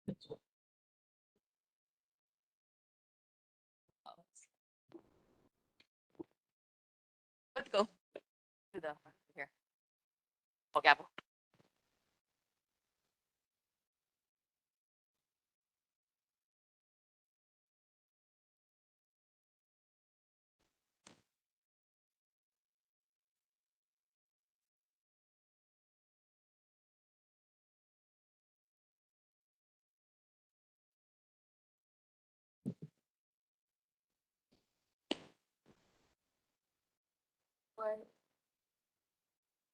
Let's go to the here. Wahiawa.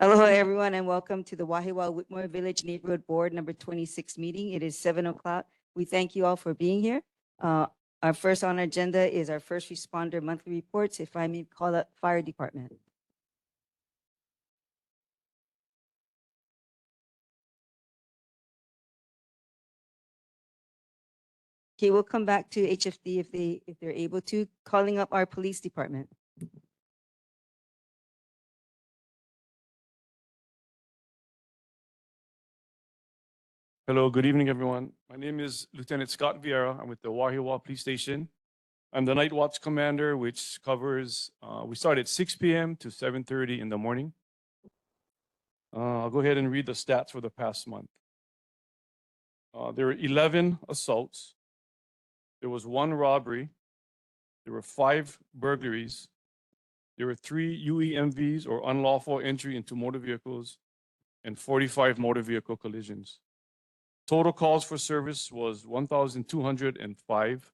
Aloha, everyone, and welcome to the Wahiawa Whitmore Village Neighborhood Board number 26 meeting. It is 7 o'clock. We thank you all for being here. Our first on our agenda is our first responder monthly reports. If I may call up fire department. Okay, we'll come back to HFD if they're able to. Calling up our police department. Hello, good evening, everyone. My name is Lieutenant Scott Vieira. I'm with the Wahiawa Police Station. I'm the night watch commander, which covers, we start at 6 p.m. to 7:30 in the morning. I'll go ahead and read the stats for the past month. There were 11 assaults. There was 1 robbery. There were 5 burglaries. There were 3 UEMVs or unlawful entry into motor vehicles and 45 motor vehicle collisions. Total calls for service was 1,205.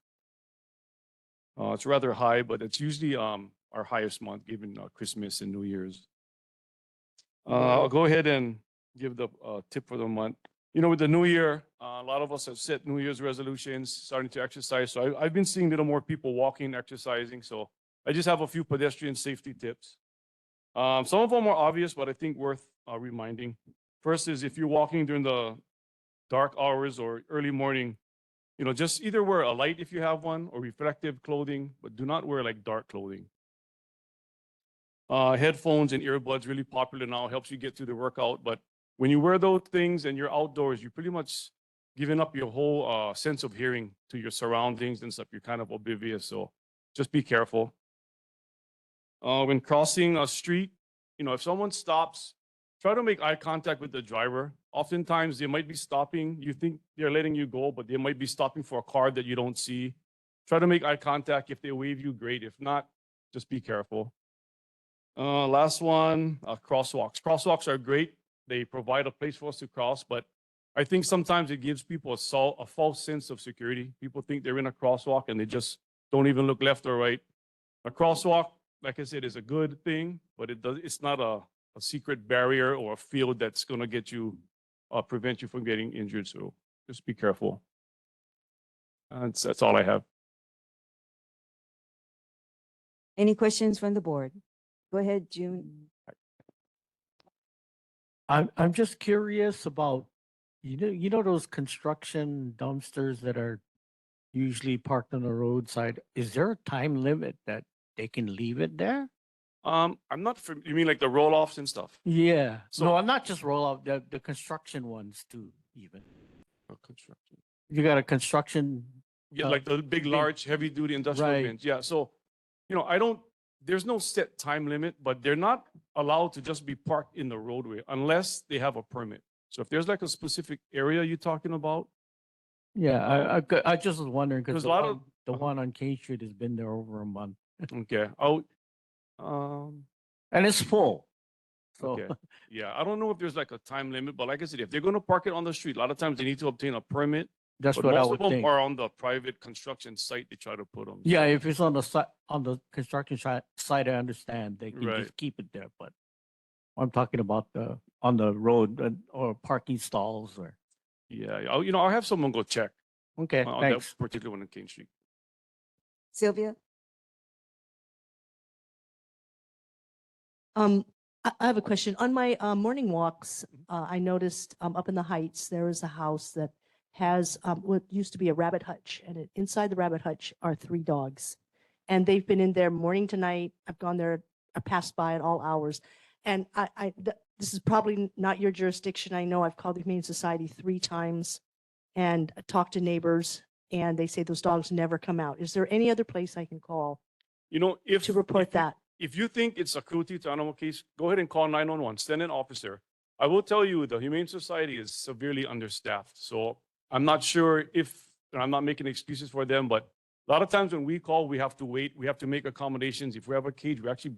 It's rather high, but it's usually our highest month given Christmas and New Year's. I'll go ahead and give the tip for the month. You know, with the new year, a lot of us have set New Year's resolutions, starting to exercise. So I've been seeing a little more people walking, exercising. So I just have a few pedestrian safety tips. Some of them are obvious, but I think worth reminding. First is if you're walking during the dark hours or early morning, you know, just either wear a light if you have one or reflective clothing, but do not wear like dark clothing. Headphones and earbuds really popular now, helps you get through the workout. But when you wear those things and you're outdoors, you're pretty much giving up your whole sense of hearing to your surroundings and stuff. You're kind of oblivious, so just be careful. When crossing a street, you know, if someone stops, try to make eye contact with the driver. Oftentimes they might be stopping. You think they're letting you go, but they might be stopping for a car that you don't see. Try to make eye contact. If they wave you, great. If not, just be careful. Last one, crosswalks. Crosswalks are great. They provide a place for us to cross, but I think sometimes it gives people a false sense of security. People think they're in a crosswalk and they just don't even look left or right. A crosswalk, like I said, is a good thing, but it's not a secret barrier or a field that's going to get you, prevent you from getting injured. So just be careful. That's all I have. Any questions from the board? Go ahead, June. I'm just curious about, you know those construction dumpsters that are usually parked on the roadside. Is there a time limit that they can leave it there? I'm not, you mean like the roll-offs and stuff? Yeah. So- No, I'm not just roll off, the construction ones too, even. Construction. You got a construction. Yeah, like the big, large, heavy-duty industrial Right. bins. Yeah, so, you know, there's no set time limit, but they're not allowed to just be parked in the roadway unless they have a permit. So if there's like a specific area you're talking about, Yeah, I just was wondering because There's a lot of- the one on King Street has been there over a month okay, and it's full. So okay. Yeah, I don't know if there's like a time limit, but like I said, if they're gonna park it on the street, a lot of times they need to obtain a permit. that's But what I most would of them think. are on the private construction site, they try to put them. Yeah, if it's on the site, on the construction site, I understand they can Right. just keep it there, but I'm talking about on the road or parking stalls or, Yeah, I'll have someone go check okay, on thanks. that particular one in King Street. Sylvia? I have a question. On my morning walks, I noticed up in the Heights, there is a house that has what used to be a rabbit hutch, and inside the rabbit hutch are 3 dogs. And they've been in there morning to night. I've gone there, I passed by at all hours. And this is probably not your jurisdiction. I know I've called the Humane Society 3 times and talk to neighbors, and they say those dogs never come out. Is there any other place I can call You know, if. to report if you- that? If you think it's a cruelty to animal case, go ahead and call 911, send an officer. I will tell you, the Humane Society is severely understaffed. So I'm not sure if, and I'm not making excuses for them, but a lot of times when we call, we have to wait. We have to make accommodations. If we have a cage, we actually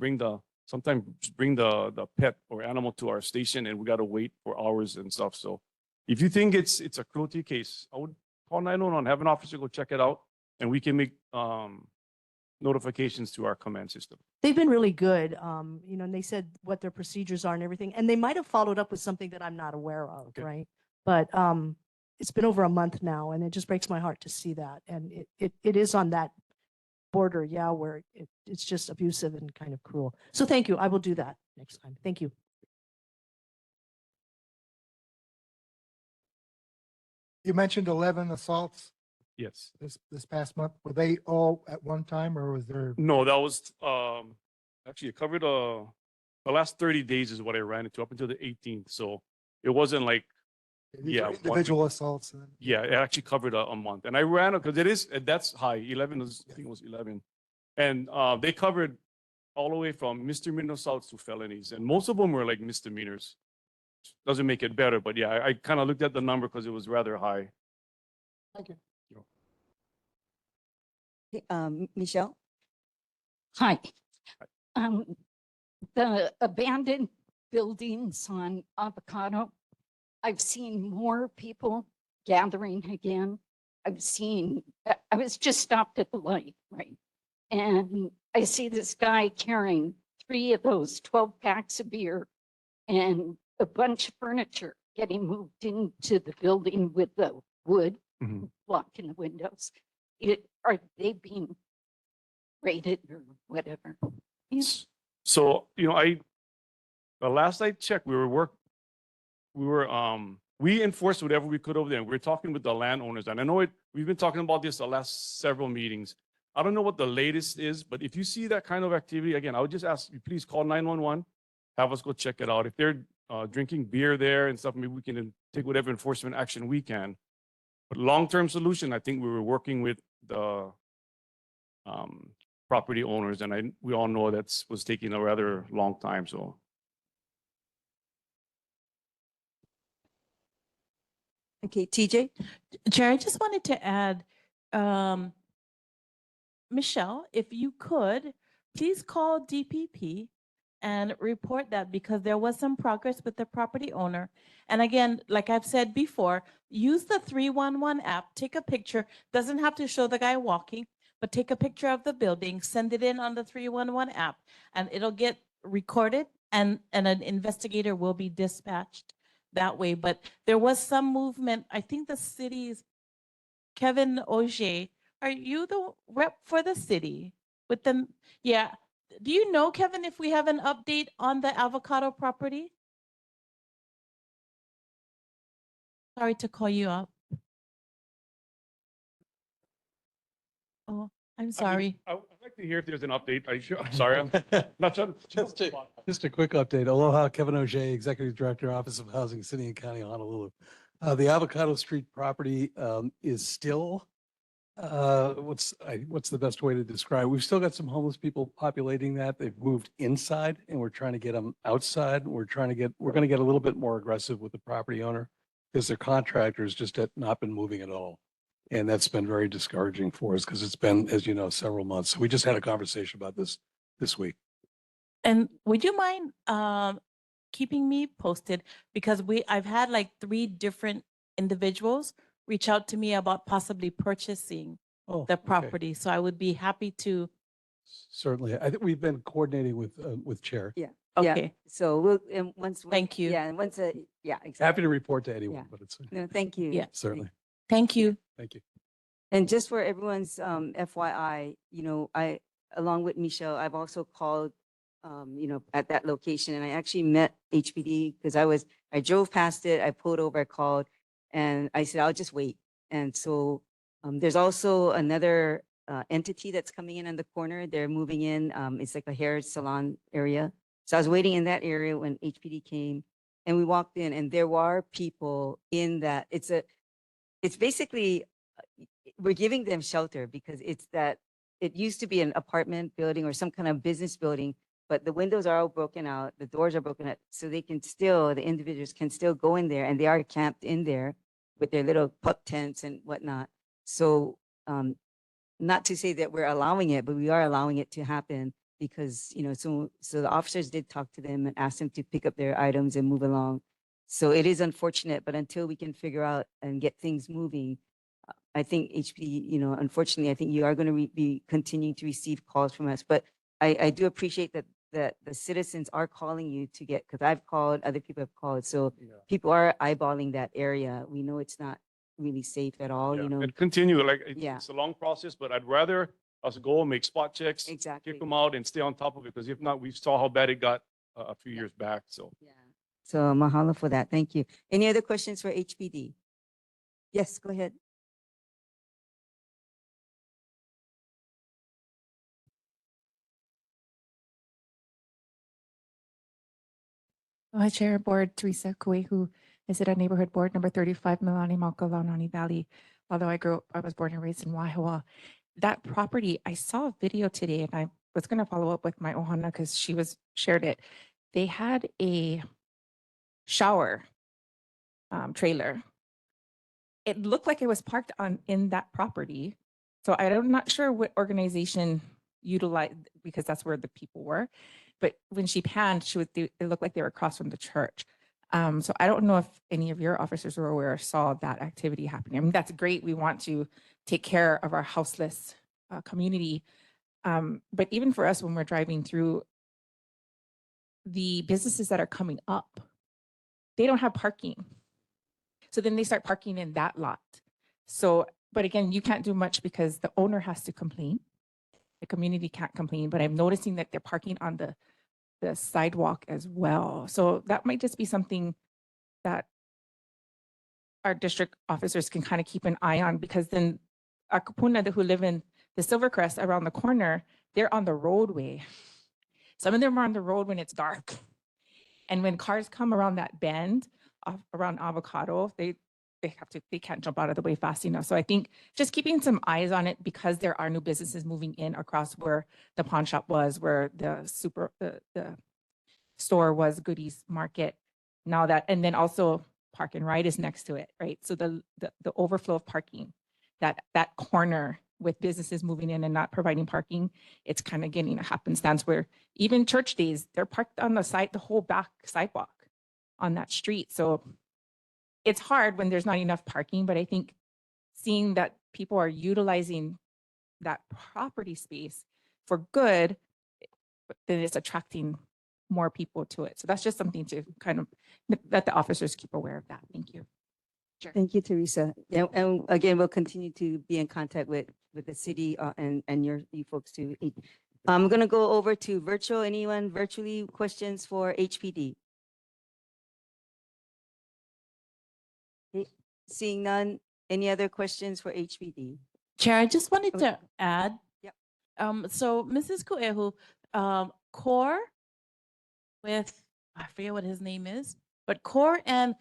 sometimes bring the pet or animal to our station and we got to wait for hours and stuff. So if you think it's a cruelty case, I would call 911, have an officer go check it out, and we can make, notifications to our command system. They've been really good, and they said what their procedures are and everything, and they might have followed up with something that I'm not aware of, Okay. right? But it's been over a month now, and it just breaks my heart to see that. And it is on that border, yeah, where it's just abusive and kind of cruel. So thank you. I will do that next time. Thank you. You mentioned 11 assaults Yes. this past month. Were they all at one time or was there? No, that was, actually it covered, the last 30 days is what I ran into up until the 18th. So it wasn't like, These yeah, were one individual assaults? And then- yeah, it actually covered a month. And I ran it because that's high. 11 is, I think it was 11. And they covered all the way from misdemeanor assaults to felonies. And most of them were like misdemeanors. Doesn't make it better, but yeah, I kind of looked at the number because it was rather high. Thank you. Michelle? Hi. The abandoned buildings on Avocado, I've seen more people gathering again. I was just stopped at the light, right? And I see this guy carrying 3 of those 12 packs of beer and a bunch of furniture getting moved into the building with the wood Mhm. blocking the windows. Are they being rated or whatever? Yeah. So, the last I checked, we enforced whatever we could over there. We're talking with the landowners, and I know we've been talking about this the last several meetings. I don't know what the latest is, but if you see that kind of activity, again, I would just ask you, please call 911, have us go check it out. If they're drinking beer there and stuff, maybe we can take whatever enforcement action we can. But long-term solution, I think we were working with the property owners, and we all know was taking a rather long time, so. Okay, TJ? Chair, I just wanted to add, Michelle, if you could, please call DPP and report that because there was some progress with the property owner. And again, like I've said before, use the 311 app, take a picture, doesn't have to show the guy walking, but take a picture of the building, send it in on the 311 app, and it'll get recorded and an investigator will be dispatched that way. But there was some movement. I think the city's Kevin Auger, are you the rep for the city with them? Yeah. Do you know, Kevin, if we have an update on the avocado property? Sorry to call you up. Oh, I'm sorry. I'd like to hear if there's an update. I'm sorry, I'm not trying. Just a quick update. Aloha, Kevin Auger, Executive Director, Office of Housing, City and County, Honolulu. The Avocado Street property is still, what's the best way to describe? We've still got some homeless people populating that. They've moved inside and we're trying to get them outside. We're going to get a little bit more aggressive with the property owner because their contractors just have not been moving at all. And that's been very discouraging for us because it's been, as you know, several months. So we just had a conversation about this week. And would you mind keeping me posted? Because I've had like 3 different individuals reach out to me about possibly purchasing Oh, the okay. property. So I would be happy to. Certainly. I think we've been coordinating with Chair. Yeah. Okay. So we'll, and once. Thank you. Yeah, and once, yeah, Happy exactly. to report to anyone, Yeah. but it's No, thank you. Yeah. certainly. Thank you. Thank you. And just for everyone's FYI, along with Michelle, I've also called, at that location, and I actually met HPD because I drove past it, I pulled over, I called, and I said, I'll just wait. And so there's also another entity that's coming in on the corner. They're moving in. It's like a hair salon area. So I was waiting in that area when HPD came, and we walked in, and there were people in that. it's basically, we're giving them shelter because it used to be an apartment building or some kind of business building, but the windows are all broken out, the doors are broken out, so the individuals can still go in there, and they are camped in there with their little pup tents and whatnot. So, not to say that we're allowing it, but we are allowing it to happen because, so the officers did talk to them and ask them to pick up their items and move along. So it is unfortunate, but until we can figure out and get things moving, I think HPD, unfortunately, I think you are going to be continuing to receive calls from us. But I do appreciate that the citizens are calling you to get, because I've called, other people have called. So people are eyeballing that area. We know it's not really safe at all, Yeah, and continue, like, Yeah. it's a long process, but I'd rather us go and make spot checks, Exactly. kick them out and stay on top of it, because if not, we saw how bad it got a few Yeah. years back, so. Yeah. So mahalo for that. Thank you. Any other questions for HPD? Yes, go ahead. Hi, Chair Board, Teresa Kuehu. I sit on Neighborhood Board number 35, Milani Malkalanani Valley. Although I was born and raised in Wahiawa. That property, I saw a video today and I was going to follow up with my Ohana because she shared it. They had a shower trailer. It looked like it was parked in that property. So I'm not sure what organization utilized, because that's where the people were. But when she panned, it looked like they were across from the church. So I don't know if any of your officers were aware or saw that activity happening. I mean, that's great. We want to take care of our houseless community. But even for us, when we're driving through, the businesses that are coming up, they don't have parking. So then they start parking in that lot. So, but again, you can't do much because the owner has to complain. The community can't complain, but I'm noticing that they're parking on the sidewalk as well. So that might just be something that our district officers can kind of keep an eye on, because then our kupuna who live in the Silvercrest around the corner, they're on the roadway. Some of them are on the road when it's dark. And when cars come around that bend around Avocado, they can't jump out of the way fast enough. So I think just keeping some eyes on it, because there are new businesses moving in across where the pawn shop was, where the store was, Goodies Market. Now that, and then also Park and Ride is next to it, right? So the overflow of parking, that corner with businesses moving in and not providing parking, it's kind of getting a happenstance where even church days, they're parked on the whole back sidewalk on that street. So it's hard when there's not enough parking, but I think seeing that people are utilizing that property space for good, then it's attracting more people to it. So that's just something to kind of let the officers keep aware of that. Thank you. Sure. Thank you, Teresa. Yeah, and again, we'll continue to be in contact with the city and you folks too. I'm going to go over to virtual. Anyone virtually questions for HPD? Okay, seeing none, any other questions for HPD? Chair, I just wanted Okay. to add. Yep. So Mrs. Kuehu, CORE with, I forget what his name is, but CORE and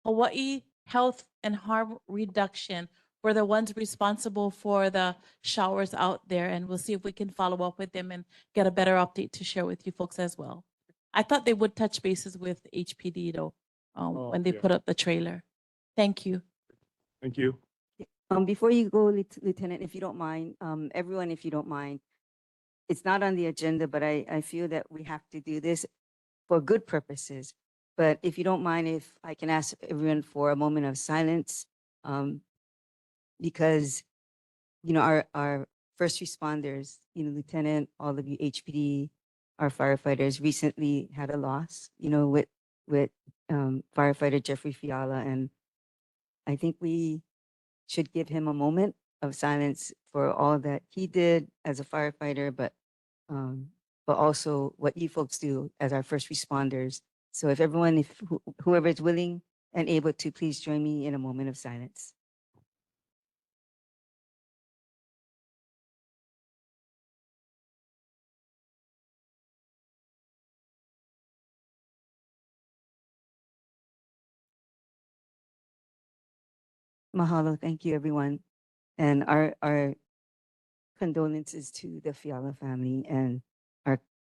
Hawaii Health and Harm Reduction were the ones responsible for the showers out there. And we'll see if we can follow up with them and get a better update to share with you folks as well. I thought they would touch bases with HPD though, when they yeah. put up the trailer. Thank you. Thank you. Before you go, Lieutenant, if you don't mind, everyone, if you don't mind, it's not on the agenda, but I feel that we have to do this for good purposes. But if you don't mind, if I can ask everyone for a moment of silence, because, our first responders, Lieutenant, all of you HPD, our firefighters recently had a loss, with firefighter Jeffrey Fiala. And I think we should give him a moment of silence for all that he did as a firefighter, but also what you folks do as our first responders. So if everyone, whoever is willing and able to, please join me in a moment of silence. Mahalo. Thank you, everyone. And our condolences to the Fiala family and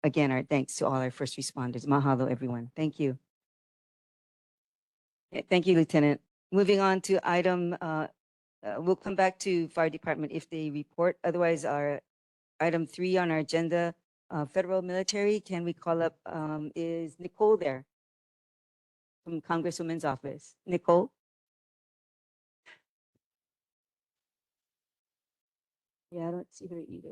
again, our thanks to all our first responders. Mahalo, everyone. Thank you. Thank you, Lieutenant. Moving on to item, we'll come back to Fire Department if they report. Otherwise, our item 3 on our agenda, federal military, can we call up, is Nicole there from Congresswoman's office? Nicole? Yeah, I don't see her either.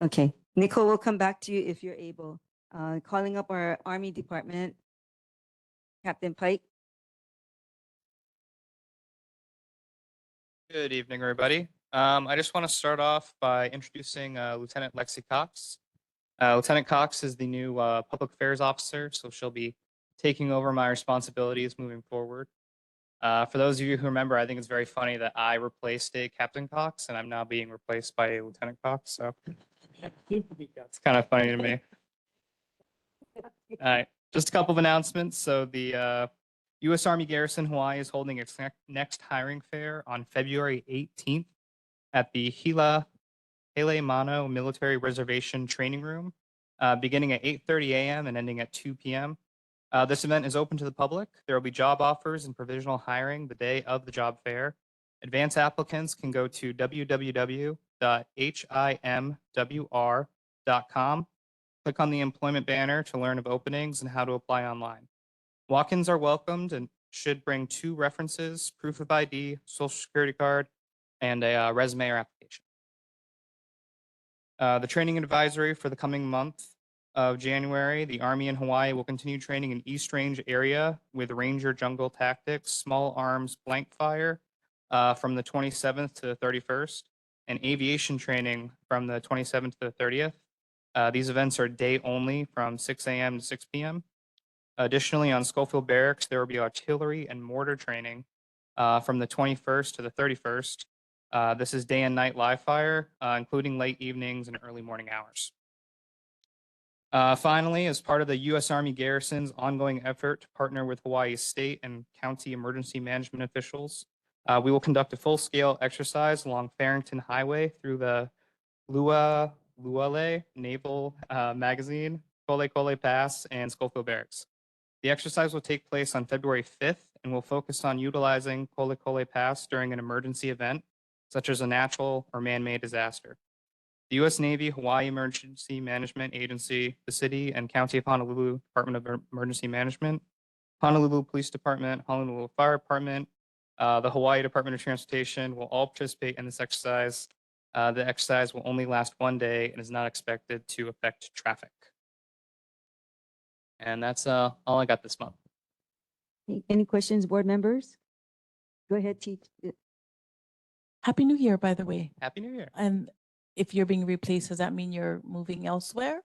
Okay, Nicole, we'll come back to you if you're able. Calling up our Army Department, Captain Pike. Good evening, everybody. I just want to start off by introducing Lieutenant Lexi Cox. Lieutenant Cox is the new public affairs officer, so she'll be taking over my responsibilities moving forward. For those of you who remember, I think it's very funny that I replaced a Captain Cox and I'm now being replaced by a Lieutenant Cox. So it's kind of funny to me. All right, just a couple of announcements. So the U.S. Army Garrison Hawaii is holding its next hiring fair on February 18th at the Hele Mano Military Reservation Training Room, beginning at 8:30 a.m. and ending at 2 p.m. This event is open to the public. There will be job offers and provisional hiring the day of the job fair. Advance applicants can go to www.himwr.com. Click on the employment banner to learn of openings and how to apply online. Walk-ins are welcomed and should bring 2 references, proof of ID, social security card, and a resume or application. The training advisory for the coming month of January, the Army in Hawaii will continue training in East Range area with Ranger Jungle Tactics, Small Arms Blank Fire from the 27th to the 31st, and aviation training from the 27th to the 30th. These events are day only from 6 a.m. to 6 p.m. Additionally, on Schofield Barracks, there will be artillery and mortar training from the 21st to the 31st. This is day and night live fire, including late evenings and early morning hours. Finally, as part of the U.S. Army Garrison's ongoing effort to partner with Hawaii's state and county emergency management officials, we will conduct a full-scale exercise along Farrington Highway through the Luale Naval Magazine, Kole Kole Pass, and Schofield Barracks. The exercise will take place on February 5th and will focus on utilizing Kole Kole Pass during an emergency event, such as a natural or man-made disaster. The U.S. Navy, Hawaii Emergency Management Agency, the City and County of Honolulu Department of Emergency Management, Honolulu Police Department, Honolulu Fire Department, the Hawaii Department of Transportation will all participate in this exercise. The exercise will only last 1 day and is not expected to affect traffic. And that's all I got this month. Any questions, board members? Go ahead, Chief. Happy New Year, by the way. Happy New Year. And if you're being replaced, does that mean you're moving elsewhere?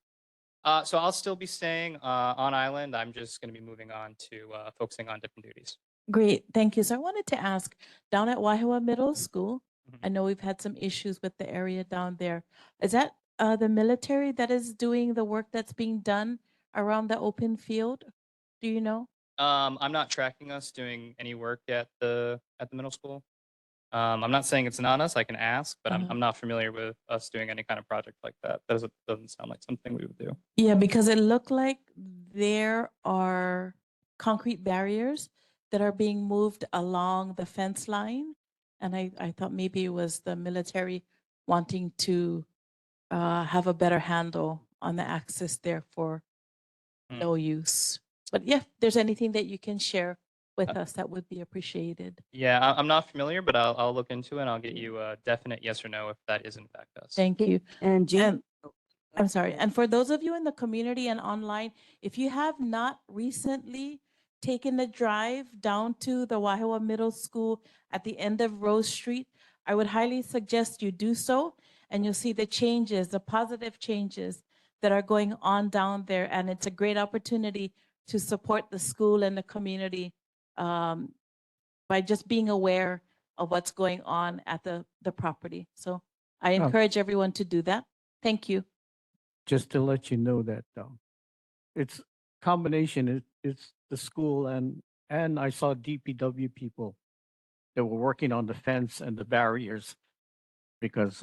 So I'll still be staying on island. I'm just going to be moving on to focusing on different duties. Great, thank you. So I wanted to ask, down at Wahiawa Middle School, I know we've had some issues with the area down there. Is that the military that is doing the work that's being done around the open field? Do you know? I'm not tracking us doing any work at the middle school. I'm not saying it's not us. I can ask, but I'm not familiar with us doing any kind of project like that. Doesn't sound like something we would do. Yeah, because it looked like there are concrete barriers that are being moved along the fence line. And I thought maybe it was the military wanting to have a better handle on the access there for no use. But yeah, if there's anything that you can share with us, that would be appreciated. Yeah, I'm not familiar, but I'll look into it and I'll get you a definite yes or no if that is in fact us. Thank you. And June? I'm sorry. And for those of you in the community and online, if you have not recently taken the drive down to the Wahiawa Middle School at the end of Rose Street, I would highly suggest you do so. And you'll see the changes, the positive changes that are going on down there. And it's a great opportunity to support the school and the community by just being aware of what's going on at the property. So I encourage everyone to do that. Thank you. Just to let you know that it's combination, it's the school and And I saw DPW people that were working on the fence and the barriers because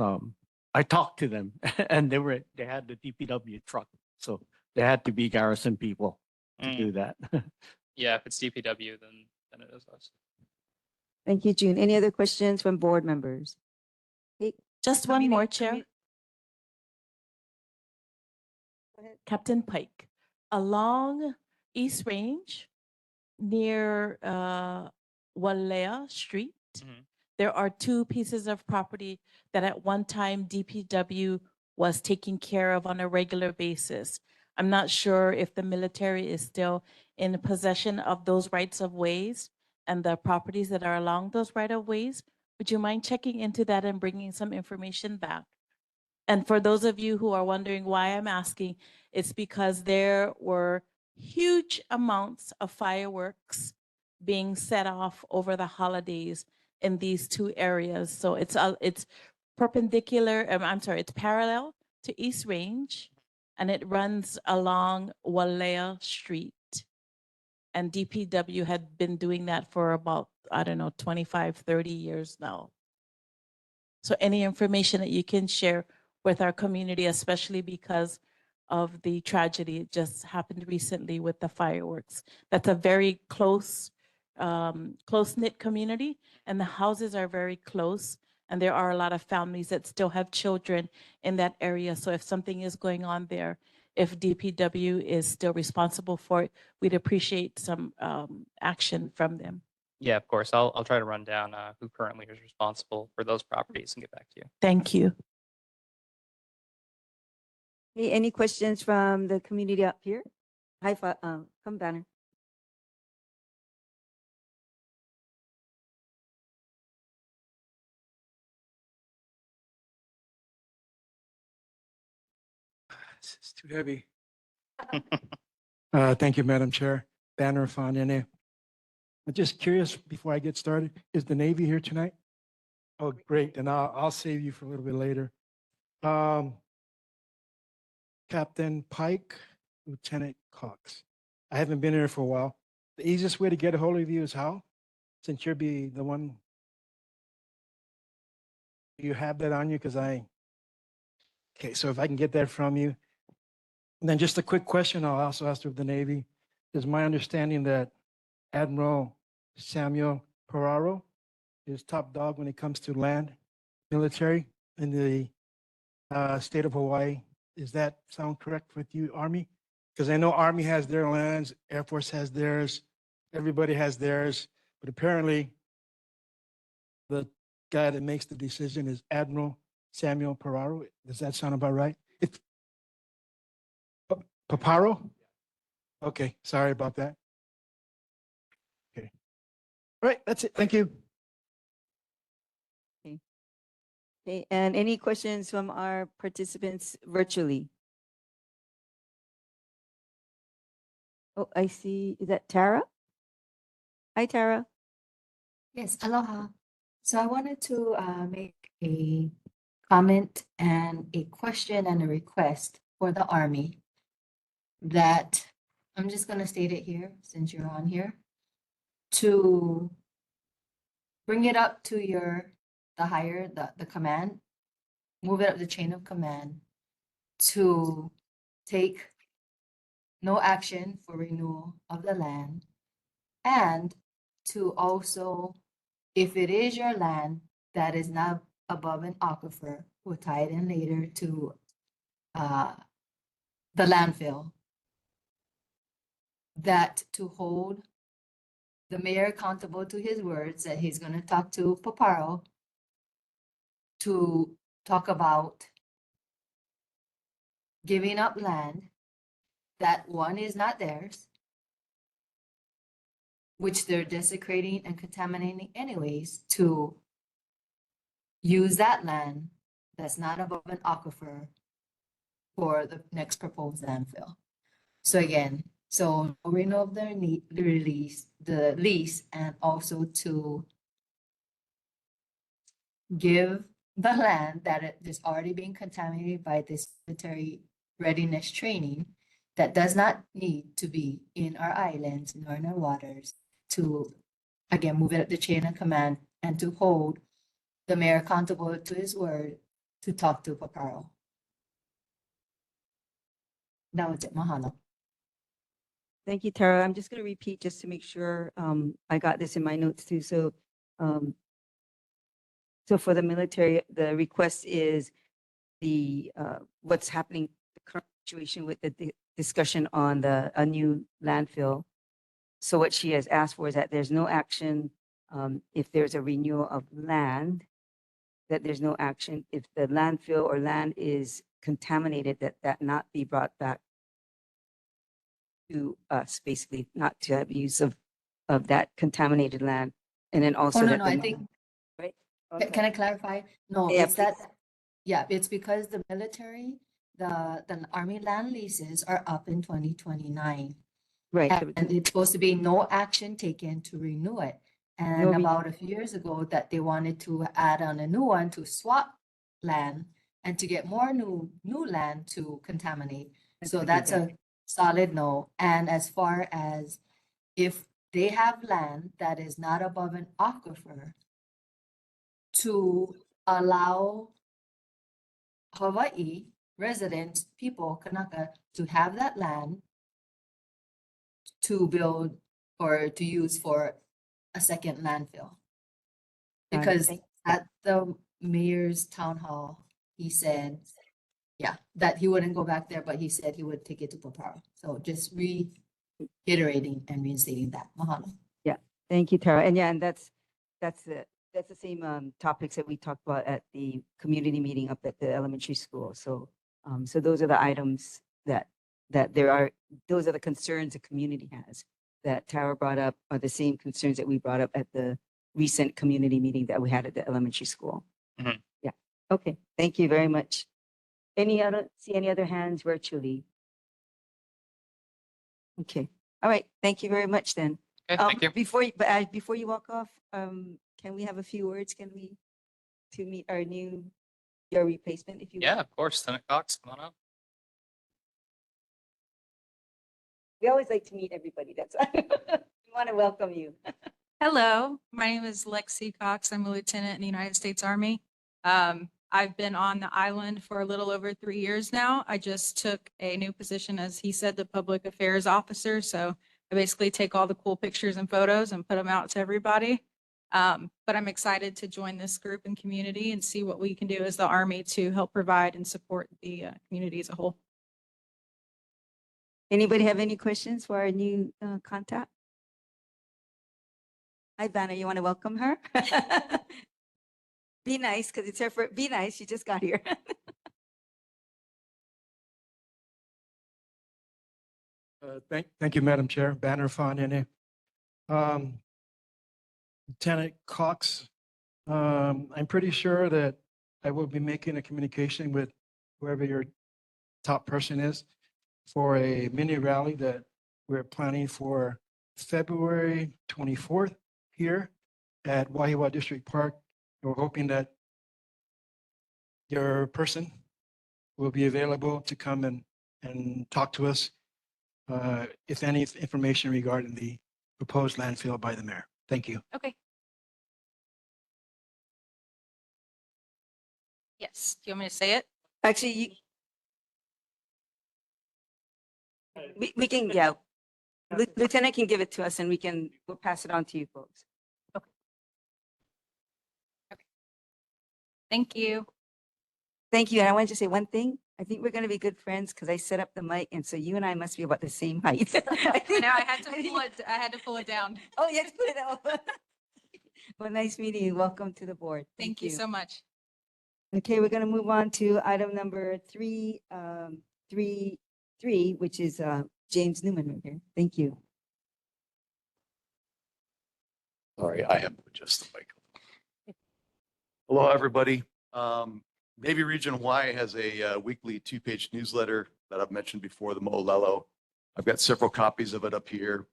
I talked to them and they had the DPW truck. So they had to be garrison people to Mm, do that. yeah, if it's DPW, then it is us. Thank you, June. Any other questions from board members? Okay, Just one more, community- Chair. commu- Go ahead. Captain Pike, along East Range near Walea Street, Mhm. there are two pieces of property that at one time DPW was taking care of on a regular basis. I'm not sure if the military is still in possession of those rights of ways and the properties that are along those right of ways. Would you mind checking into that and bringing some information back? And for those of you who are wondering why I'm asking, it's because there were huge amounts of fireworks being set off over the holidays in these two areas. So it's perpendicular, I'm sorry, it's parallel to East Range and it runs along Walea Street. And DPW had been doing that for about, I don't know, 25, 30 years now. So any information that you can share with our community, especially because of the tragedy that just happened recently with the fireworks. That's a very close-knit community, and the houses are very close, and there are a lot of families that still have children in that area. So if something is going on there, if DPW is still responsible for it, we'd appreciate some action from them. Yeah, of course. I'll try to run down who currently is responsible for those properties and get back to you. Thank you. Okay, any questions from the community up here? Come Banner. It's too heavy. Thank you, Madam Chair. Banner Fonene. I'm just curious, before I get started, is the Navy here tonight? Oh, great, then I'll save you for a little bit later. Captain Pike, Lieutenant Cox. I haven't been here for a while. The easiest way to get a hold of you is how? Since you'll be the one. You have that on you, because okay, so if I can get that from you. And then just a quick question I'll also ask of the Navy. Is my understanding that Admiral Samuel Peraro is top dog when it comes to land military in the state of Hawaii. Does that sound correct with you, Army? Because I know Army has their lands, Air Force has theirs, everybody has theirs, but apparently the guy that makes the decision is Admiral Samuel Peraro. Does that sound about right? It's Paparo? Okay, sorry about that. Okay. All right, that's it. Thank you. Okay, and any questions from our participants virtually? Oh, I see. Is that Tara? Hi, Tara. Yes, aloha. So I wanted to make a comment and a question and a request for the Army that I'm just going to state it here since you're on here to bring it up to the command, move it up the chain of command to take no action for renewal of the land and to also, if it is your land that is not above an aquifer, we'll tie it in later to the landfill, that to hold the mayor accountable to his words that he's going to talk to Paparo to talk about giving up land that one is not theirs, which they're desecrating and contaminating anyways, to use that land that's not above an aquifer for the next proposed landfill. So again, so renewal of the lease, and also to give the land that it is already being contaminated by this military readiness training that does not need to be in our islands nor in our waters, to, again, move it up the chain of command and to hold the mayor accountable to his word to talk to Paparo. That was it. Mahalo. Thank you, Tara. I'm just going to repeat just to make sure I got this in my notes too. Um, so for the military, the request is the what's happening, the current situation with the discussion on a new landfill. So what she has asked for is that there's no action if there's a renewal of land, that there's no action if the landfill or land is contaminated, that not be brought back to us, basically, not to have use of that contaminated land. And then also Oh, no, that no, the- I think, right? can I clarify? No, Yeah, it's that, please. yeah, it's because the military, the army land leases are up in 2029. Right. And it's supposed to be no action taken to renew it. No And re- about a few years ago that they wanted to add on a new one to swap land and to get more new land to contaminate. So okay, that's got a solid no. And as far as if they have land that is not above an aquifer, to allow Hawaii residents, people, Kanaka, to have that land to build or to use for a second landfill. Got it. Because Thank- at the mayor's town hall, he said, yeah, that he wouldn't go back there, but he said he would take it to Paparo. So just reiterating and reinstating that. Mahalo. Yeah, thank you, Tara. And yeah, and that's the same topics that we talked about at the community meeting up at the elementary school. So so those are the items that those are the concerns the community has that Tara brought up, are the same concerns that we brought up at the recent community meeting that we had at the elementary school. Mhm. Yeah. Okay. Thank you very much. Any other hands virtually? Okay. All right. Thank you very much then. Okay, thank you. Before you walk off, can we have a few words? Can we to meet your replacement, if you will? Yeah, of course. Lieutenant Cox, come on up. We always like to meet everybody. That's why we want to welcome you. Hello, my name is Lexi Cox. I'm a lieutenant in the United States Army. I've been on the island for a little over 3 years now. I just took a new position, as he said, the public affairs officer. So I basically take all the cool pictures and photos and put them out to everybody. But I'm excited to join this group and community and see what we can do as the Army to help provide and support the community as a whole. Anybody have any questions for our new contact? Hi, Vanna. You want to welcome her? Be nice, because it's her first. Be nice. She just got here. Thank you, Madam Chair. Banner Fonene. Lieutenant Cox, I'm pretty sure that I will be making a communication with whoever your top person is for a mini rally that we're planning for February 24th here at Wahiawa District Park. We're hoping that your person will be available to come and talk to us if any information regarding the proposed landfill by the mayor. Thank you. Okay. Yes. Do you want me to say it? Actually, we can, yeah. Lieutenant can give it to us and we'll pass it on to you folks. Thank you. Thank you. And I wanted to say one thing. I think we're going to be good friends because I set up the mic, and so you and I must be about the same height. Now I had to pull it down. Oh, yes, put it out. Well, nice meeting you. Welcome to the board. Thank you so much. Okay, we're going to move on to item number 3, which is James Newman right here. Thank you. Sorry, I have to adjust the mic. Hello, everybody. Navy Region Hawaii has a weekly 2-page newsletter that I've mentioned before, the Mo'olelo. I've got several copies of it up here.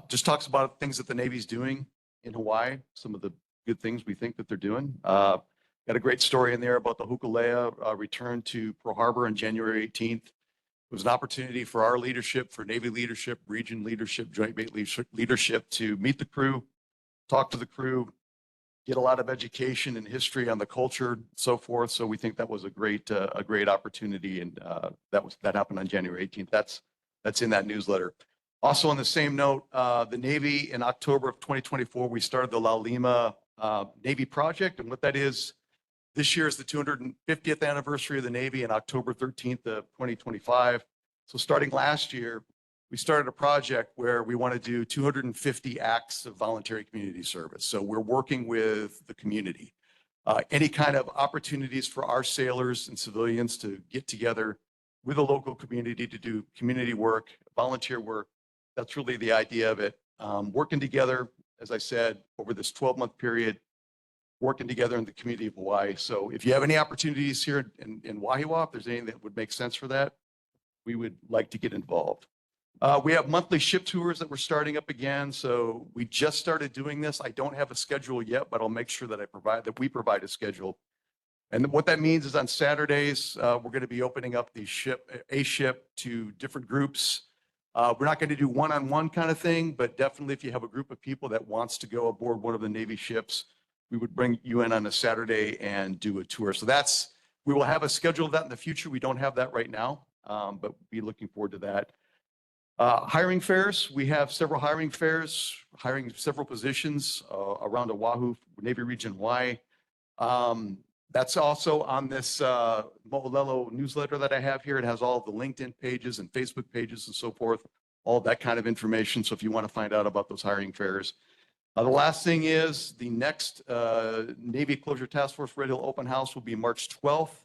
Just talks about things that the Navy's doing in Hawaii, some of the good things we think that they're doing. Got a great story in there about the Hokulea return to Pearl Harbor on January 18th. It was an opportunity for our leadership, for Navy leadership, region leadership, joint base leadership to meet the crew, talk to the crew, get a lot of education and history on the culture, so forth. So we think that was a great opportunity, and that happened on January 18th. That's in that newsletter. Also, on the same note, the Navy in October of 2024, we started the La Lima Navy project, and what that is, this year is the 250th anniversary of the Navy in October 13th of 2025. So starting last year, we started a project where we want to do 250 acts of voluntary community service. So we're working with the community. Any kind of opportunities for our sailors and civilians to get together with a local community to do community work, volunteer work. That's really the idea of it. Working together, as I said, over this 12-month period, working together in the community of Hawaii. So if you have any opportunities here in Wahiawa, if there's anything that would make sense for that, we would like to get involved. We have monthly ship tours that we're starting up again. So we just started doing this. I don't have a schedule yet, but I'll make sure that we provide a schedule. And what that means is on Saturdays, we're going to be opening up a ship to different groups. We're not going to do one-on-one kind of thing, but definitely if you have a group of people that wants to go aboard one of the Navy ships, we would bring you in on a Saturday and do a tour. So we will have a schedule of that in the future. We don't have that right now, but we'll be looking forward to that. Hiring fairs, we have several hiring fairs, hiring several positions around Oahu, Navy Region Hawaii. That's also on this Mo'olelo newsletter that I have here. It has all of the LinkedIn pages and Facebook pages and so forth, all that kind of information. So if you want to find out about those hiring fairs. The last thing is the next Navy Closure Task Force Red Hill Open House will be March 12th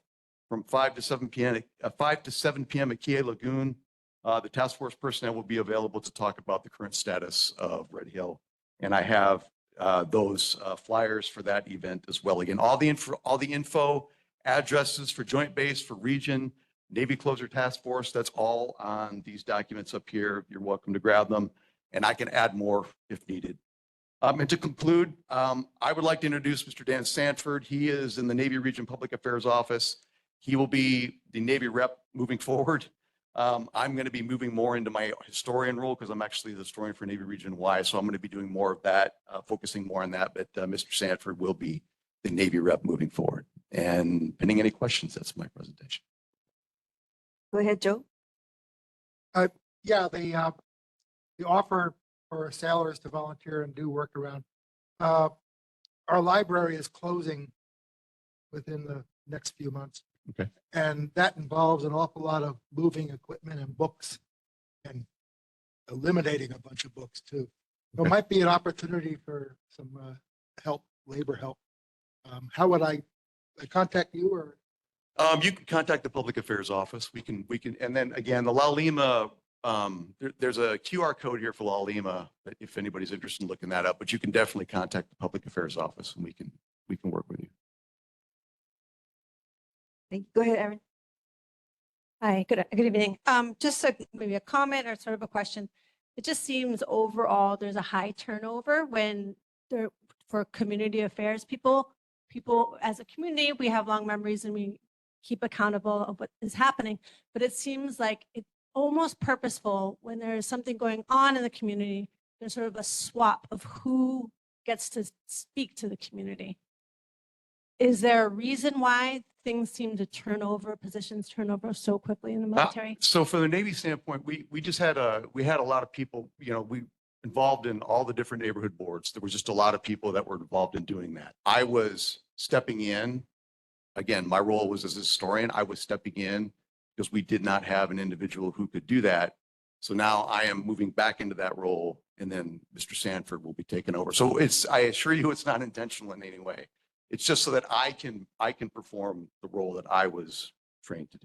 from 5 to 7 p.m. at Kie Lagoon. The task force personnel will be available to talk about the current status of Red Hill. And I have those flyers for that event as well. Again, all the info, addresses for Joint Base, for region, Navy Closure Task Force, that's all on these documents up here. You're welcome to grab them, and I can add more if needed. And to conclude, I would like to introduce Mr. Dan Sanford. He is in the Navy Region Public Affairs Office. He will be the Navy rep moving forward. I'm going to be moving more into my historian role because I'm actually the historian for Navy Region Y. So I'm going to be doing more of that, focusing more on that. But Mr. Sanford will be the Navy rep moving forward. And pending any questions, that's my presentation. Go ahead, Joe. Yeah, the offer for sailors to volunteer and do work around. Our library is closing within the next few months. Okay. And that involves an awful lot of moving equipment and books and eliminating a bunch of books too. So it might be an opportunity for some help, labor help. How would I contact you or? You can contact the Public Affairs Office. We can, and then again, the La Lima, there's a QR code here for La Lima, if anybody's interested in looking that up, but you can definitely contact the Public Affairs Office and we can work with you. Thank you. Go ahead, Erin. Hi, good evening. Just maybe a comment or sort of a question. It just seems overall there's a high turnover when for community affairs people as a community, we have long memories and we keep accountable of what is happening. But it seems like it's almost purposeful when there's something going on in the community, there's sort of a swap of who gets to speak to the community. Is there a reason why things seem to positions turn over so quickly in the military? So from the Navy standpoint, we just had a lot of people, we involved in all the different neighborhood boards. There was just a lot of people that were involved in doing that. I was stepping in. Again, my role was as a historian. I was stepping in because we did not have an individual who could do that. So now I am moving back into that role, and then Mr. Sanford will be taking over. So I assure you, it's not intentional in any way. It's just so that I can perform the role that I was trained to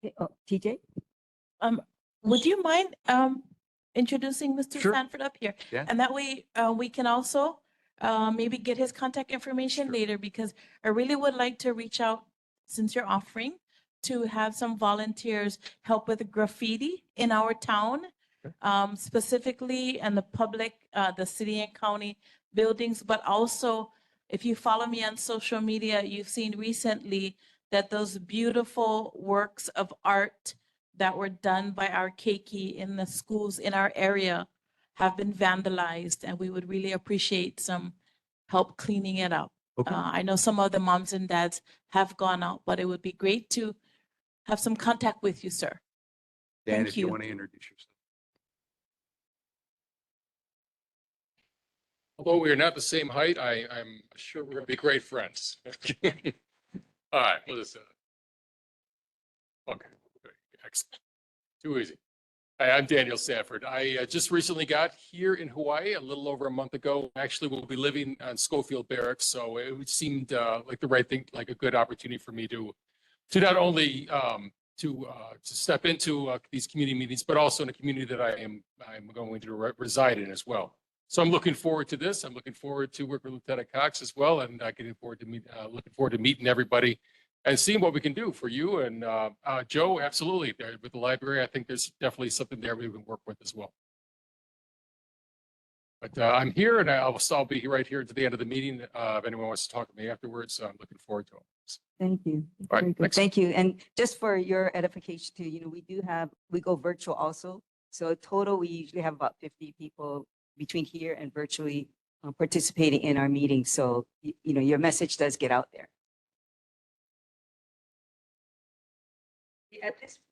do. TJ? Would you mind introducing Mr. Sure. Sanford up here? Yeah. And that way we can also maybe get his contact information later, because I really would like to reach out, since you're offering, to have some volunteers help with graffiti in our town. Specifically in the public, the city and county buildings, but also if you follow me on social media, you've seen recently that those beautiful works of art that were done by our keiki in the schools in our area have been vandalized, and we would really appreciate some help cleaning it up. Okay. I know some of the moms and dads have gone out, but it would be great to have some contact with you, sir. Dan, Thank if you you. want to introduce yourself. Although we are not the same height, I'm sure we're gonna be great friends. All right, we'll just, okay, excellent. Too easy. Hi, I'm Daniel Sanford. I just recently got here in Hawaii a little over a month ago. Actually, we'll be living on Schofield Barracks, so it seemed like the right thing, like a good opportunity for me to not only to step into these community meetings, but also in a community that I'm going to reside in as well. So I'm looking forward to this. I'm looking forward to work with Lieutenant Cox as well, and looking forward to meeting everybody and seeing what we can do for you. And Joe, absolutely, with the library, I think there's definitely something there we can work with as well. But I'm here, and I'll be right here to the end of the meeting. If anyone wants to talk to me afterwards, I'm looking forward to it. Thank you. All right, Very good. thanks. Thank you. And just for your edification too, we go virtual also. So total, we usually have about 50 people between here and virtually participating in our meetings. So, your message does get out there.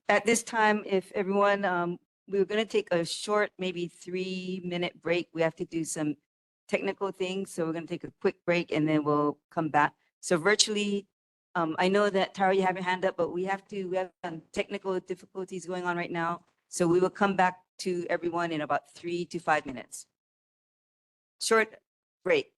At this time, if everyone, we're going to take a short, maybe 3-minute break. We have to do some technical things. So we're going to take a quick break and then we'll come back. So virtually, I know that Tara, you have your hand up, but we have some technical difficulties going on right now. So we will come back to everyone in about 3 to 5 minutes. Short break.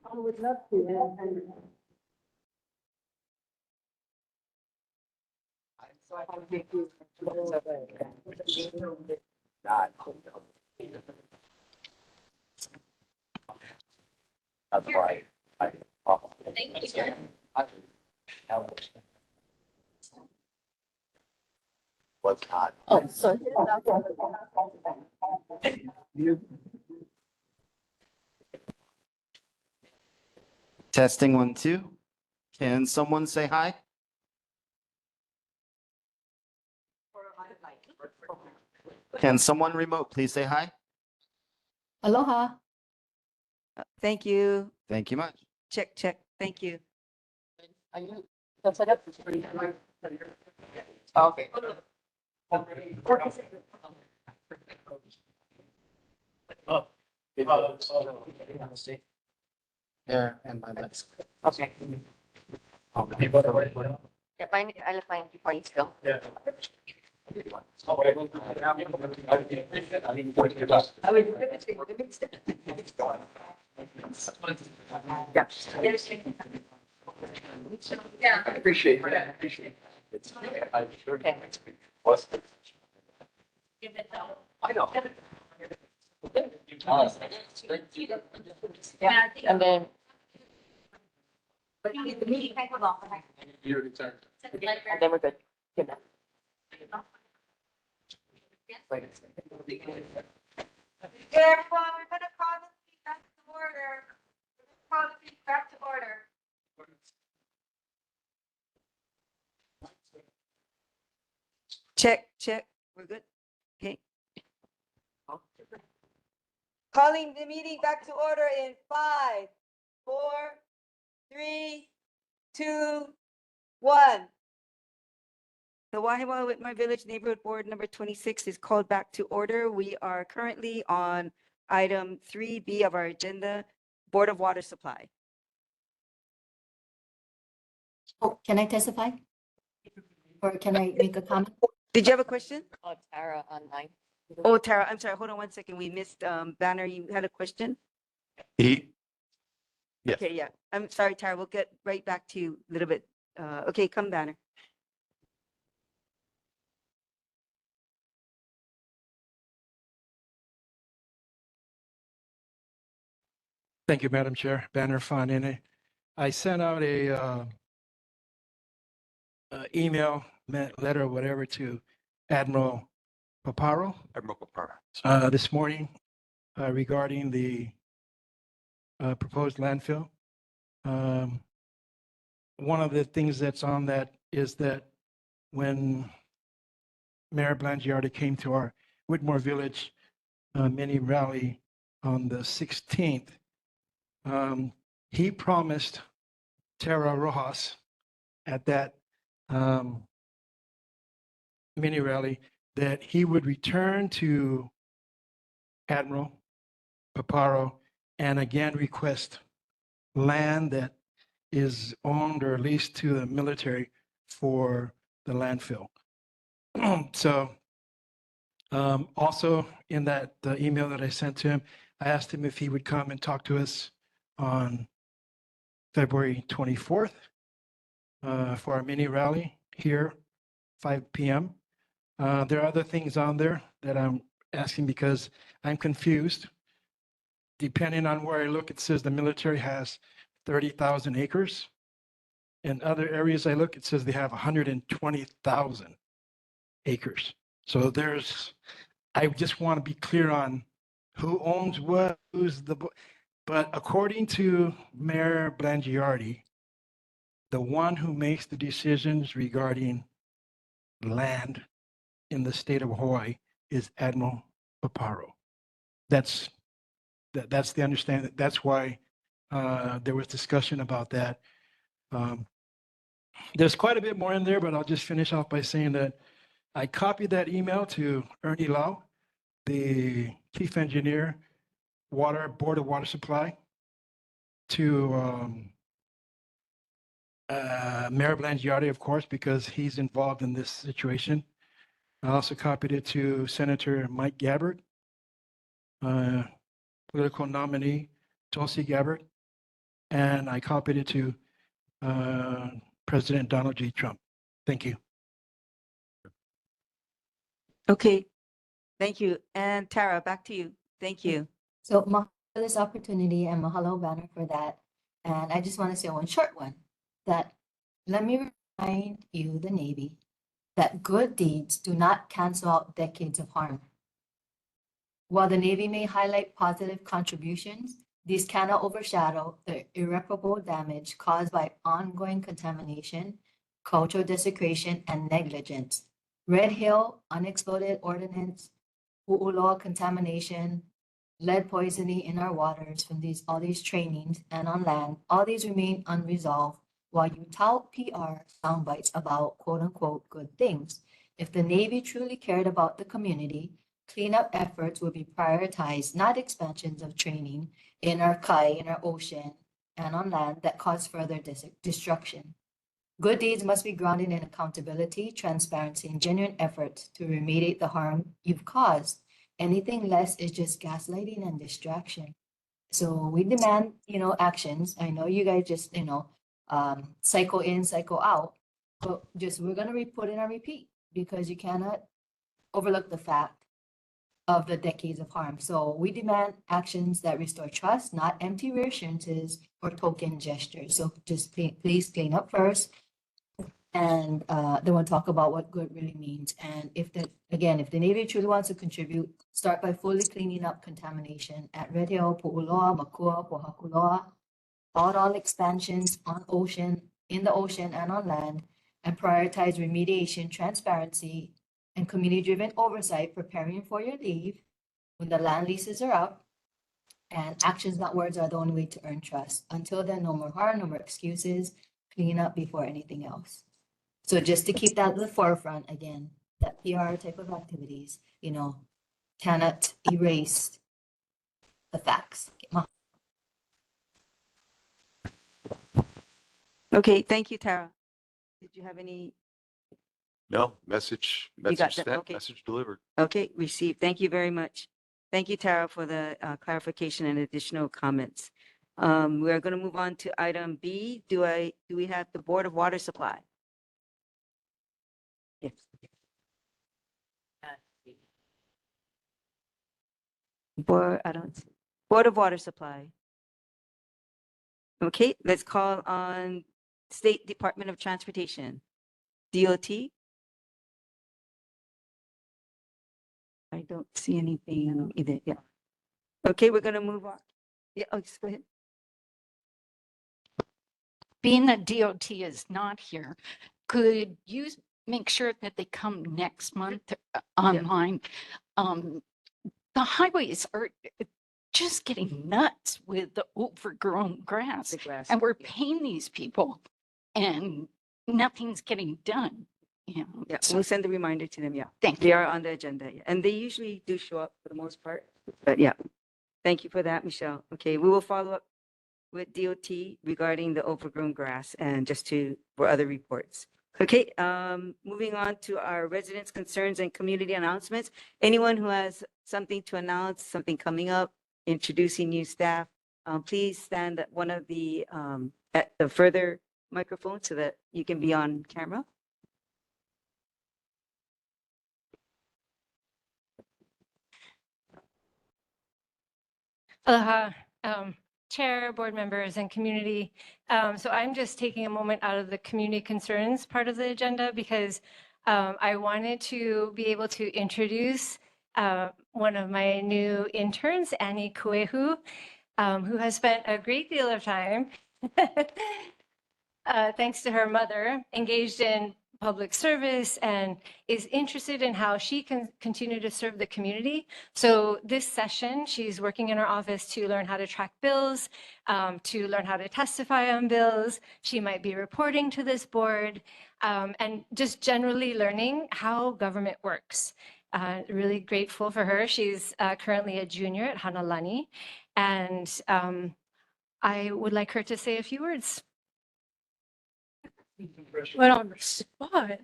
I would love to. So I have to do. That's why Thank you. What's hot? Oh, so. Testing 1, 2. Can someone say hi? Can someone remote please say hi? Aloha. Thank you. Thank you much. Check, check. Thank you. Okay. There and my legs. Okay. Yeah, I'll find you for you still. Yeah. I would. Yeah. I appreciate that. Appreciate it. I sure do. What's the- I know. Yeah, and then. You're returned. And then we're good. Good enough. Okay, everyone, we're gonna call the meeting back to order. Call the meeting back to order. Check, check. We're good. Okay. Calling the meeting back to order in 5, 4, 3, 2, 1. The Wahiawa Whitmore Village Neighborhood Board number 26 is called back to order. We are currently on item 3B of our agenda, Board of Water Supply. Oh, can I testify? Or can I make a comment? Did you have a question? Oh, Tara online. Oh, Tara, I'm sorry, hold on 1 second. We missed, Banner, you had a question? Yes. Okay, yeah. I'm sorry, Tara, we'll get right back to you a little bit. Okay, come Banner. Thank you, Madam Chair. Banner Fonine. I sent out a email, letter, whatever, to Admiral Paparo Admiral Papara. this morning regarding the proposed landfill. One of the things that's on that is that when Mayor Blangiardi came to our Whitmore Village mini rally on the 16th, he promised Tara Rojas at that mini rally that he would return to Admiral Paparo and again request land that is owned or leased to the military for the landfill. So also in that email that I sent to him, I asked him if he would come and talk to us on February 24th for our mini rally here, 5 p.m. There are other things on there that I'm asking because I'm confused. Depending on where I look, it says the military has 30,000 acres. In other areas I look, it says they have 120,000 acres. So I just want to be clear on who owns what, but according to Mayor Blangiardi, the one who makes the decisions regarding land in the state of Hawaii is Admiral Paparo. That's the understanding. That's why there was discussion about that. There's quite a bit more in there, but I'll just finish off by saying that I copied that email to Ernie Lau, the chief engineer, Board of Water Supply, to Mayor Blangiardi, of course, because he's involved in this situation. I also copied it to Senator Mike Gabbard, political nominee Tulsi Gabbard, and I copied it to President Donald J. Trump. Thank you. Okay, thank you. And Tara, back to you. Thank you. So mahalo for this opportunity and mahalo Banner for that. And I just want to say one short one, that let me remind you, the Navy, that good deeds do not cancel out decades of harm. While the Navy may highlight positive contributions, these cannot overshadow the irreparable damage caused by ongoing contamination, cultural desecration, and negligence. Red Hill, unexploded ordnance, Pu'uloa contamination, lead poisoning in our waters from all these trainings and on land, all these remain unresolved while you tout PR sound bites about quote unquote good things. If the Navy truly cared about the community, cleanup efforts would be prioritized, not expansions of training in our kai, in our ocean, and on land that cause further destruction. Good deeds must be grounded in accountability, transparency, and genuine efforts to remediate the harm you've caused. Anything less is just gaslighting and distraction. So we demand, actions. I know you guys just, cycle in, cycle out, but we're gonna put in a repeat because you cannot overlook the fact of the decades of harm. So we demand actions that restore trust, not empty reassurances or token gestures. So just please clean up first. And then we'll talk about what good really means. And if the Navy truly wants to contribute, start by fully cleaning up contamination at Red Hill, Pu'uloa, Makua, Pohakuloa, all expansions in the ocean and on land, and prioritize remediation, transparency, and community-driven oversight, preparing for your leave when the land leases are up. And actions, not words, are the only way to earn trust. Until then, no more harm, no more excuses, clean up before anything else. So just to keep that at the forefront, again, that PR type of activities, cannot erase the facts. Okay, thank you, Tara. Did you have any? No, message got sent, that? Okay. message delivered. Okay, received. Thank you very much. Thank you, Tara, for the clarification and additional comments. We are going to move on to item B. Do we have the Board of Water Supply? Yes. Board of Water Supply. Okay, let's call on State Department of Transportation, DOT. I don't see anything either, yeah. Okay, we're gonna move on. Yeah, oh, just go ahead. Being that DOT is not here, could you make sure that they come next month online? The highways are just getting nuts with the overgrown grass. And we're paying these people and nothing's getting done. Yeah. Yeah, we'll send a reminder to them, yeah. Thank They you. are on the agenda, yeah. And they usually do show up for the most part, but yeah. Thank you for that, Michelle. Okay, we will follow up with DOT regarding the overgrown grass and for other reports. Okay, moving on to our residents' concerns and community announcements. Anyone who has something to announce, something coming up, introducing new staff, please stand at one of at the further microphone so that you can be on camera. Aloha, Chair, board members, and community. So I'm just taking a moment out of the community concerns part of the agenda because I wanted to be able to introduce one of my new interns, Annie Kuehu, who has spent a great deal of time, thanks to her mother, engaged in public service and is interested in how she can continue to serve the community. So this session, she's working in her office to learn how to track bills, to learn how to testify on bills. She might be reporting to this board and just generally learning how government works. Really grateful for her. She's currently a junior at Hanalani, and I would like her to say a few words. What on the spot?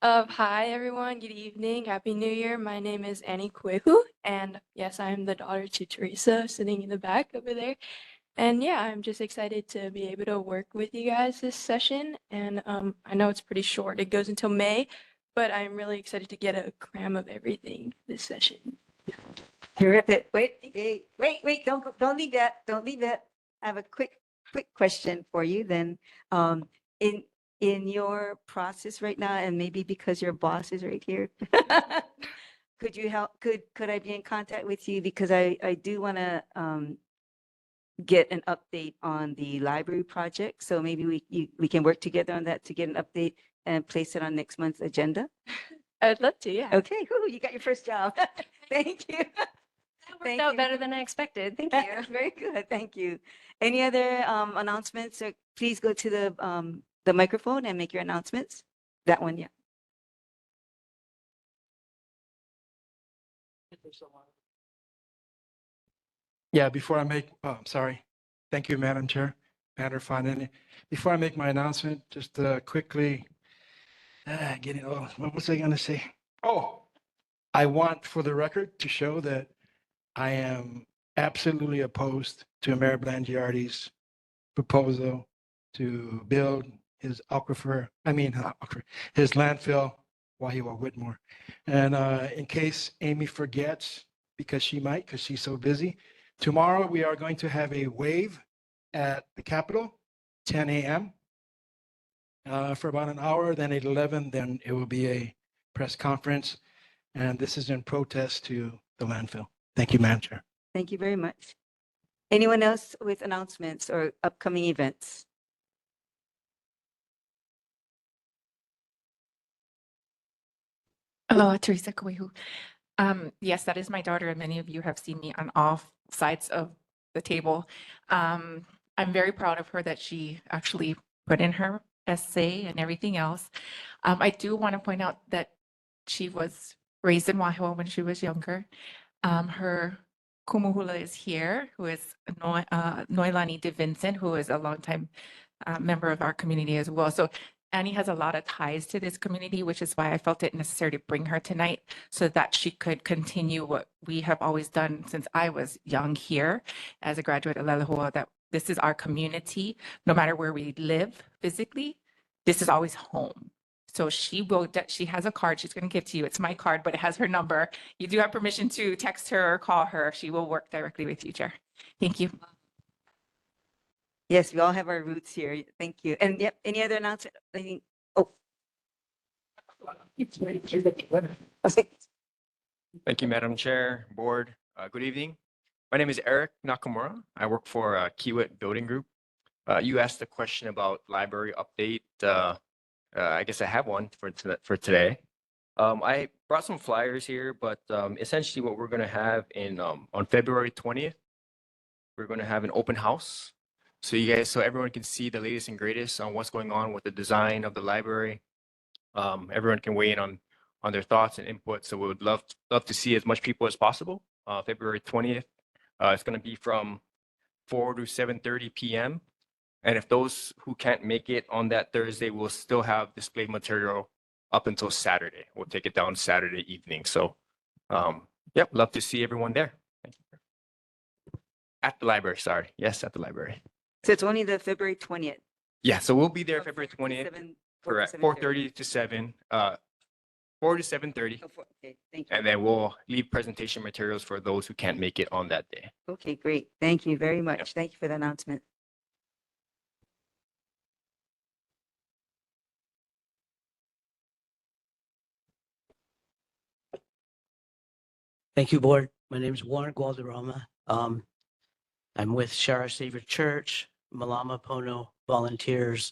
Hi everyone, good evening, happy new year. My name is Annie Kuehu, and yes, I am the daughter to Teresa sitting in the back over there. And yeah, I'm just excited to be able to work with you guys this session. And I know it's pretty short, it goes until May, but I'm really excited to get a cram of everything this session. Terrific. Wait, don't leave that. Don't leave that. I have a quick question for you then. In your process right now, and maybe because your boss is right here, could you help, could I be in contact with you? Because I do want to get an update on the library project. So maybe we can work together on that to get an update and place it on next month's agenda. I'd love to, yeah. Okay, cool. You got your first job. Thank you. Worked out better than I expected. Thank you. Very good. Thank you. Any other announcements? Or please go to the microphone and make your announcements. That one, yeah. Yeah, before I make, oh, I'm sorry. Thank you, Madam Chair, Matter Fine. Before I make my announcement, just quickly, what was I going to say? Oh, I want for the record to show that I am absolutely opposed to Mayor Blangiardi's proposal to build his his landfill, Wahiawa Whitmore. And in case Amy forgets, because she's so busy, tomorrow we are going to have a wave at the Capitol, 10 a.m. For about an hour, then at 11, then it will be a press conference. And this is in protest to the landfill. Thank you, Madam Chair. Thank you very much. Anyone else with announcements or upcoming events? Hello, Teresa Kuehu. Yes, that is my daughter, and many of you have seen me on all sides of the table. I'm very proud of her that she actually put in her essay and everything else. I do want to point out that she was raised in Wahiawa when she was younger. Her kumuhula is here, who is Noelani De Vincent, who is a longtime member of our community as well. So Annie has a lot of ties to this community, which is why I felt it necessary to bring her tonight so that she could continue what we have always done since I was young here as a graduate of Lelahua, that this is our community, no matter where we live physically, this is always home. So she has a card she's going to give to you. It's my card, but it has her number. You do have permission to text her or call her. She will work directly with you, Chair. Thank you. Yes, we all have our roots here. Thank you. And yep, any other announcement? I think, oh. Thank you, Madam Chair, Board. Good evening. My name is Eric Nakamura. I work for Kiewit Building Group. You asked a question about library update. I guess I have one for today. I brought some flyers here, but essentially what we're going to have on February 20th, we're going to have an open house. So everyone can see the latest and greatest on what's going on with the design of the library. Everyone can weigh in on their thoughts and input. So we would love to see as much people as possible. February 20th. It's going to be from 4 to 7:30 p.m. And if those who can't make it on that Thursday, we'll still have display material up until Saturday. We'll take it down Saturday evening. So, yep, love to see everyone there. Thank you. At the library, sorry. Yes, at the library. So it's only the February 20th. Yeah, so we'll be there February 20th. 7, Correct. 4:30 to 7. 4 to 7:30. Okay, thank you. And then we'll leave presentation materials for those who can't make it on that day. Okay, great. Thank you very much. Thank you for the announcement. Thank you, Board. My name is Warren Gualderrama. I'm with Shara Savior Church, Malama Pono Volunteers,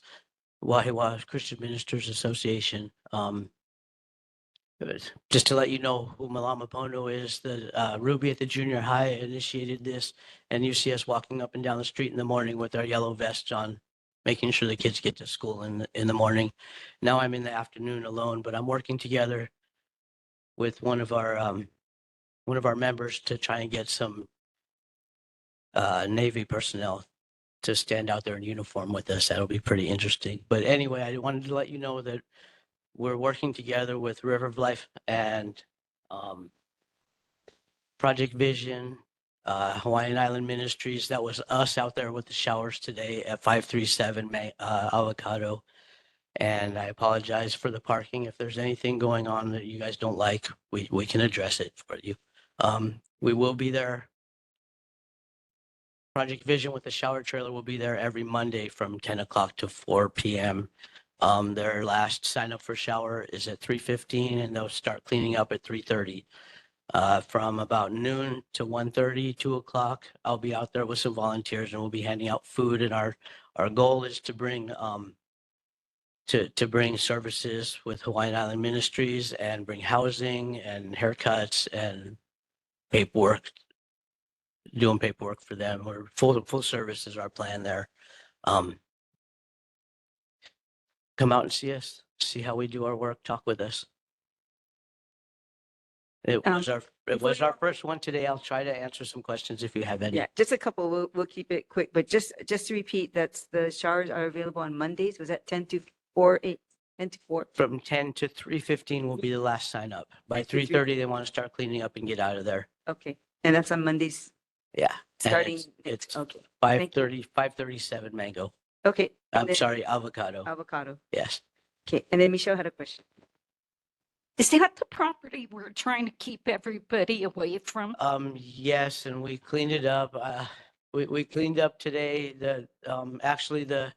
Wahiawa Christian Ministers Association. Just to let you know who Malama Pono is, the Ruby at the junior high initiated this, and you see us walking up and down the street in the morning with our yellow vests on, making sure the kids get to school in the morning. Now I'm in the afternoon alone, but I'm working together with one of our members to try and get some Navy personnel to stand out there in uniform with us. That'll be pretty interesting. But anyway, I wanted to let you know that we're working together with River of Life and Project Vision, Hawaiian Island Ministries. That was us out there with the showers today at 537 Avocado. And I apologize for the parking. If there's anything going on that you guys don't like, we can address it for you. We will be there. Project Vision with the shower trailer will be there every Monday from 10 o'clock to 4 p.m. Their last sign up for shower is at 3:15 and they'll start cleaning up at 3:30. From about noon to 1:30, 2 o'clock, I'll be out there with some volunteers and we'll be handing out food. And our goal is to bring to bring services with Hawaiian Island Ministries and bring housing and haircuts and paperwork, doing paperwork for them. Or full service is our plan there. Come out and see us, see how we do our work, talk with us. It was our first one today. I'll try to answer some questions if you have any. Yeah, just a couple. We'll keep it quick, but just to repeat, that's the showers are available on Mondays. Was that 10 to 4, 10 to 4? From 10 to 3:15 will be the last sign up. By 3:30, they want to start cleaning up and get out of there. Okay, and that's on Mondays. Yeah. and Starting. It's Okay. 5:30, 5:37 Mango. Okay. and I'm then sorry, Avocado. Avocado. Yes. Okay, and then Michelle had a question. Is that the property we're trying to keep everybody away from? Yes, and we cleaned it up. We cleaned up today. Actually the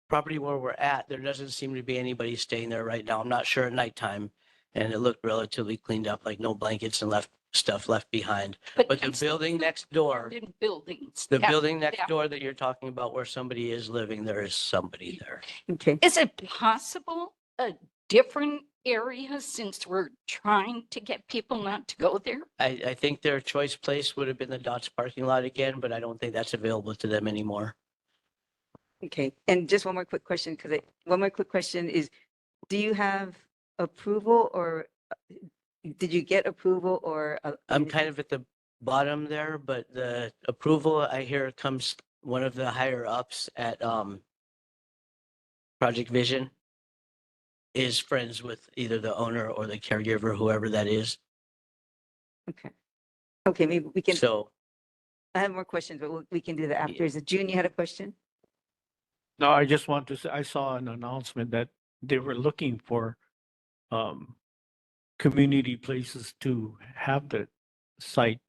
property where we're at, there doesn't seem to be anybody staying there right now. I'm not sure at nighttime. And it looked relatively cleaned up, like no blankets and stuff left behind. But the building next door, In buildings. the Yeah, building next yeah. door that you're talking about where somebody is living, there is somebody there. Okay. Is it possible a different area since we're trying to get people not to go there? I think their choice place would have been the Dots parking lot again, but I don't think that's available to them anymore. Okay, and just one more quick question, is, do you have approval or did you get approval or? I'm kind of at the bottom there, but the approval I hear comes one of the higher ups at Project Vision. is friends with either the owner or the caregiver, whoever that is. Okay. Okay, maybe we can, So I have more questions, but we can do that after. Is it June, you had a question? No, I just want to say, I saw an announcement that they were looking for community places to have the site,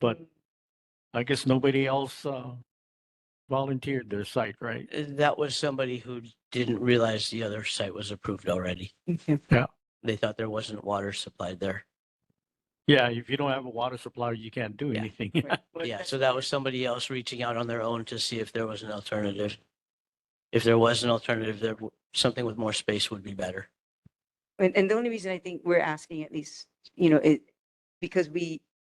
but I guess nobody else volunteered their site, right? that was somebody who didn't realize the other site was approved already. Yeah. They thought there wasn't water supplied there. Yeah, if you don't have a water supply, you can't do anything. Yeah, so that was somebody else reaching out on their own to see if there was an alternative. If there was an alternative, something with more space would be better. And the only reason I think we're asking, at least, because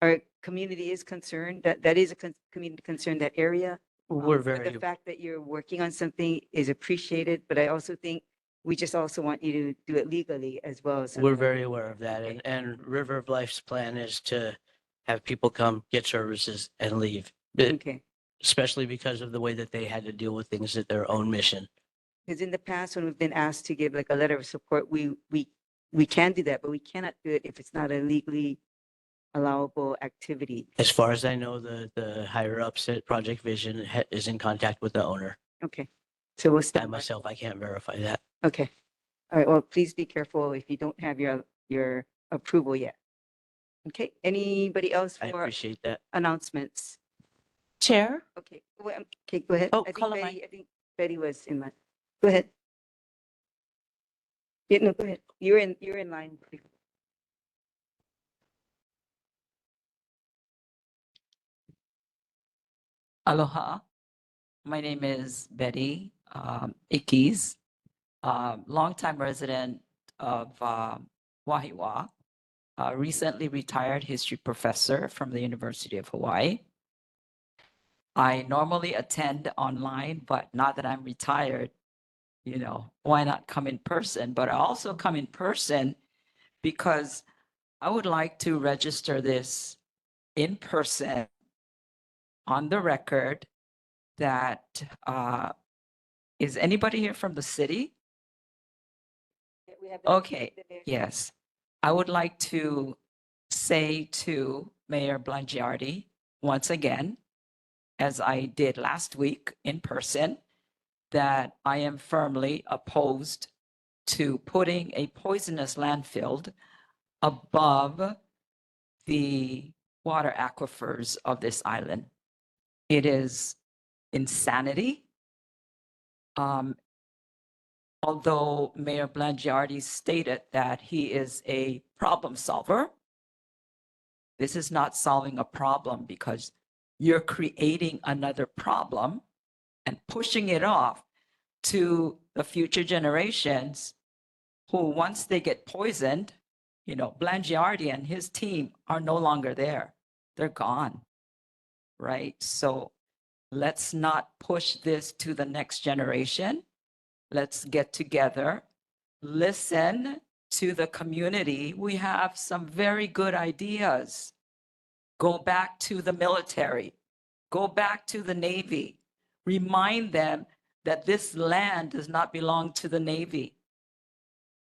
our community is concerned, that is a community concern, that area. We're But very, the fact that you're working on something is appreciated, but I also think we just also want you to do it legally as well. So we're very aware of that. And River of Life's plan is to have people come, get services and leave. Okay. Especially because of the way that they had to deal with things at their own mission. Because in the past, when we've been asked to give like a letter of support, we can do that, but we cannot do it if it's not a legally allowable activity. As far as I know, the higher ups at Project Vision is in contact with the owner. Okay. So we'll I stand by. myself, I can't verify that. Okay. All right. Well, please be careful if you don't have your approval yet. Okay. Anybody else I for appreciate that. announcements? Chair? Okay. Okay. Go ahead. Oh, I think call on I think Betty was in line. Go ahead. Yeah, no, go ahead. You're in line. Aloha. My name is Betty Ickes, longtime resident of Wahiawa, recently retired history professor from the University of Hawaii. I normally attend online, but now that I'm retired, why not come in person? But I also come in person because I would like to register this in person on the record that is anybody here from the city? Okay, yes. I would like to say to Mayor Blangiardi once again, as I did last week in person, that I am firmly opposed to putting a poisonous landfill above the water aquifers of this island. It is insanity. Although Mayor Blangiardi stated that he is a problem solver, this is not solving a problem because you're creating another problem and pushing it off to the future generations who, once they get poisoned, Blangiardi and his team are no longer there. They're gone, right? So let's not push this to the next generation. Let's get together, listen to the community. We have some very good ideas. Go back to the military, go back to the Navy, remind them that this land does not belong to the Navy.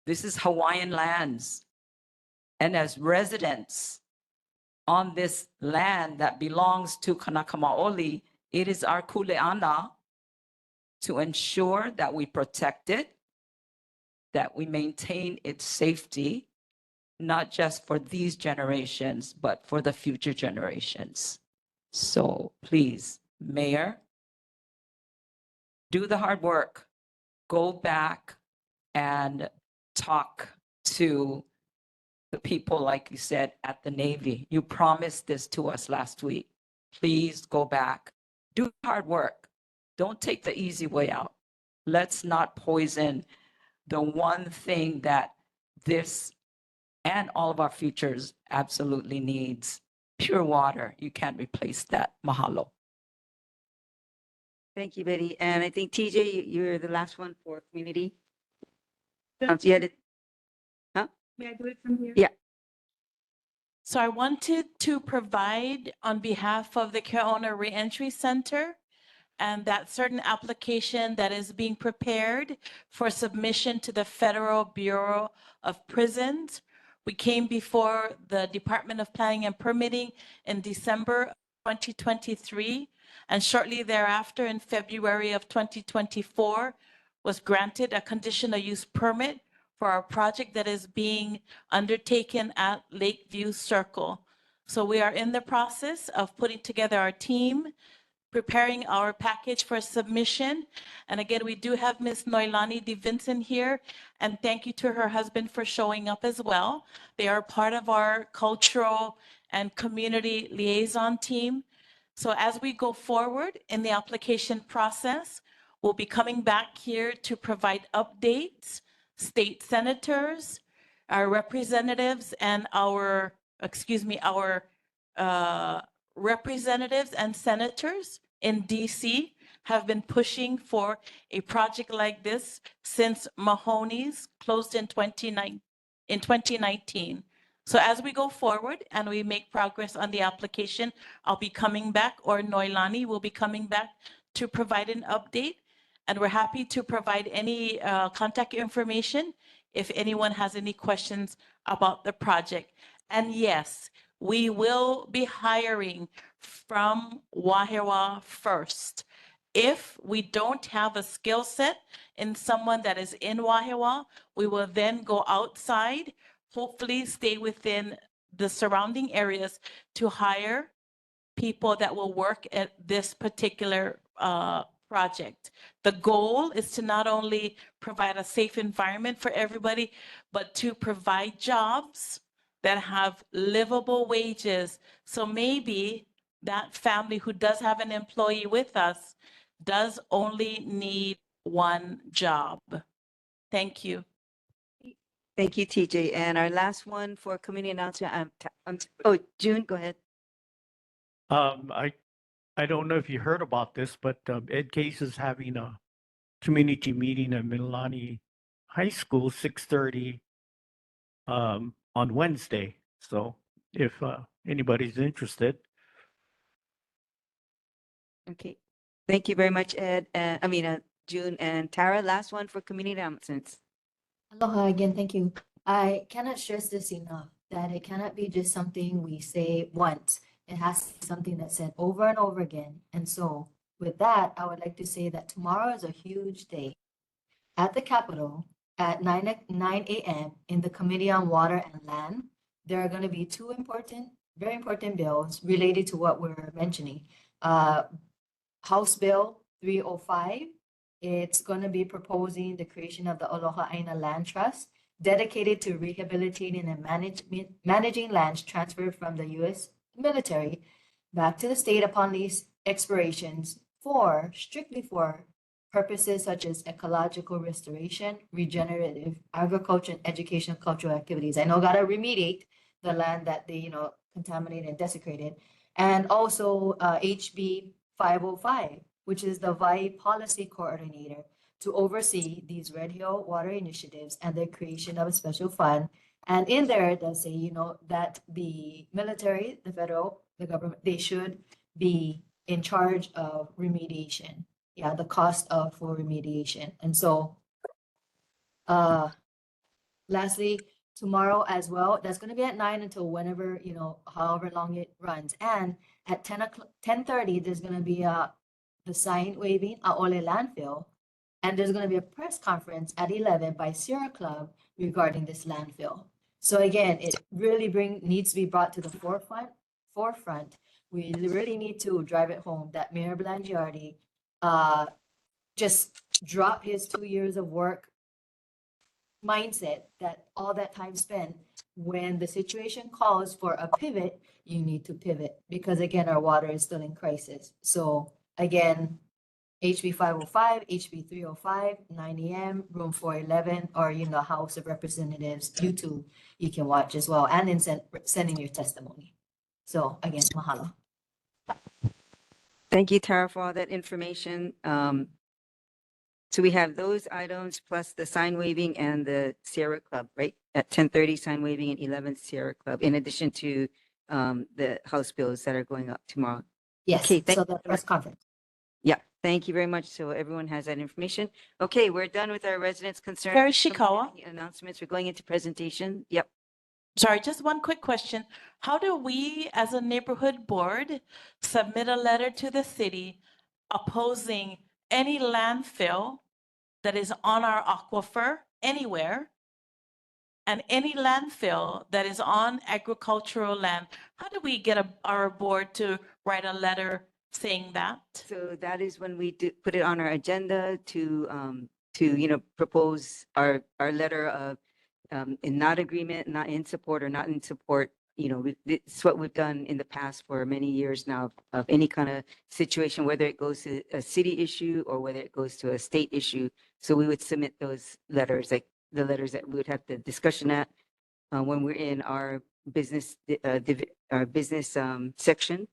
This is Hawaiian lands. And as residents on this land that belongs to Kanaka Maoli, it is our kuleana to ensure that we protect it, that we maintain its safety, not just for these generations, but for the future generations. So please, Mayor, do the hard work. Go back and talk to the people, like you said, at the Navy. You promised this to us last week. Please go back. Do hard work. Don't take the easy way out. Let's not poison the one thing that this and all of our futures absolutely needs. Pure water. You can't replace that. Mahalo. Thank you, Betty. And I think TJ, you're the last one for community. So you had it. Huh? May I do it from here? Yeah. So I wanted to provide on behalf of the Keona Reentry Center and that certain application that is being prepared for submission to the Federal Bureau of Prisons. We came before the Department of Planning and Permitting in December 2023, and shortly thereafter, in February of 2024, was granted a conditional use permit for our project that is being undertaken at Lakeview Circle. So we are in the process of putting together our team, preparing our package for submission. And again, we do have Ms. Noilani DeVinson here, and thank you to her husband for showing up as well. They are part of our cultural and community liaison team. So as we go forward in the application process, we'll be coming back here to provide updates, state senators, our representatives, and our representatives and senators in DC have been pushing for a project like this since Mahoney's closed in 2019. So as we go forward and we make progress on the application, I'll be coming back, or Noilani will be coming back to provide an update. And we're happy to provide any contact information if anyone has any questions about the project. And yes, we will be hiring from Wahiawa first. If we don't have a skill set in someone that is in Wahiawa, we will then go outside, hopefully stay within the surrounding areas to hire people that will work at this particular project. The goal is to not only provide a safe environment for everybody, but to provide jobs that have livable wages. So maybe that family who does have an employee with us does only need one job. Thank you. Thank you, TJ. And our last one for community announcement. Oh, June, go ahead. I don't know if you heard about this, but Ed Case is having a community meeting at Mililani High School, 6:30 on Wednesday. So if anybody's interested. Okay. Thank you very much, Ed. June and Tara, last one for community announcements. Aloha again, thank you. I cannot stress this enough, that it cannot be just something we say once. It has to be something that's said over and over again. And so with that, I would like to say that tomorrow is a huge day. At the Capitol at 9 a.m. in the Committee on Water and Land, there are going to be two very important bills related to what we're mentioning. House Bill 305, it's going to be proposing the creation of the Aloha Aina Land Trust dedicated to rehabilitating and managing lands transferred from the U.S. military back to the state upon lease expirations strictly for purposes such as ecological restoration, regenerative agriculture, and educational cultural activities. I know got to remediate the land that they, contaminated and desecrated. And also HB 505, which is the VAI policy coordinator to oversee these Red Hill water initiatives and the creation of a special fund. And in there, it does say, that the military, the federal, the government, they should be in charge of remediation. Yeah, the cost for remediation. And so, lastly, tomorrow as well, that's going to be at 9 until whenever, however long it runs. And at 10:30, there's going to be the sign waving at Ole landfill. And there's going to be a press conference at 11 by Sierra Club regarding this landfill. So again, it really needs to be brought to the forefront. We really need to drive it home that Mayor Blangiardi just drop his 2 years of work mindset, that all that time spent, when the situation calls for a pivot, you need to pivot, because again, our water is still in crisis. So again, HB 505, HB 305, 9 a.m., room 411, or the House of Representatives YouTube, you can watch as well, and then send in your testimony. So again, mahalo. Thank you, Tara, for all that information. So we have those items plus the sign waving and the Sierra Club, right? At 10:30, sign waving and 11 Sierra Club, in addition to the House bills that are going up tomorrow. Yes, Okay, so the press conference. Yeah, Thank you very much. So everyone has that information. Okay, we're done with our residents' concerns. Chair Ishikawa? Any announcements. We're going into presentation. Yep. Sorry, just one quick question. How do we, as a neighborhood board, submit a letter to the city opposing any landfill that is on our aquifer anywhere and any landfill that is on agricultural land? How do we get our board to write a letter saying that? So that is when we do put it on our agenda to propose our letter of in not agreement, not in support, or not in support. It's what we've done in the past for many years now of any kind of situation, whether it goes to a city issue or whether it goes to a state issue. So we would submit those letters, like the letters that we would have the discussion at when we're in our business section,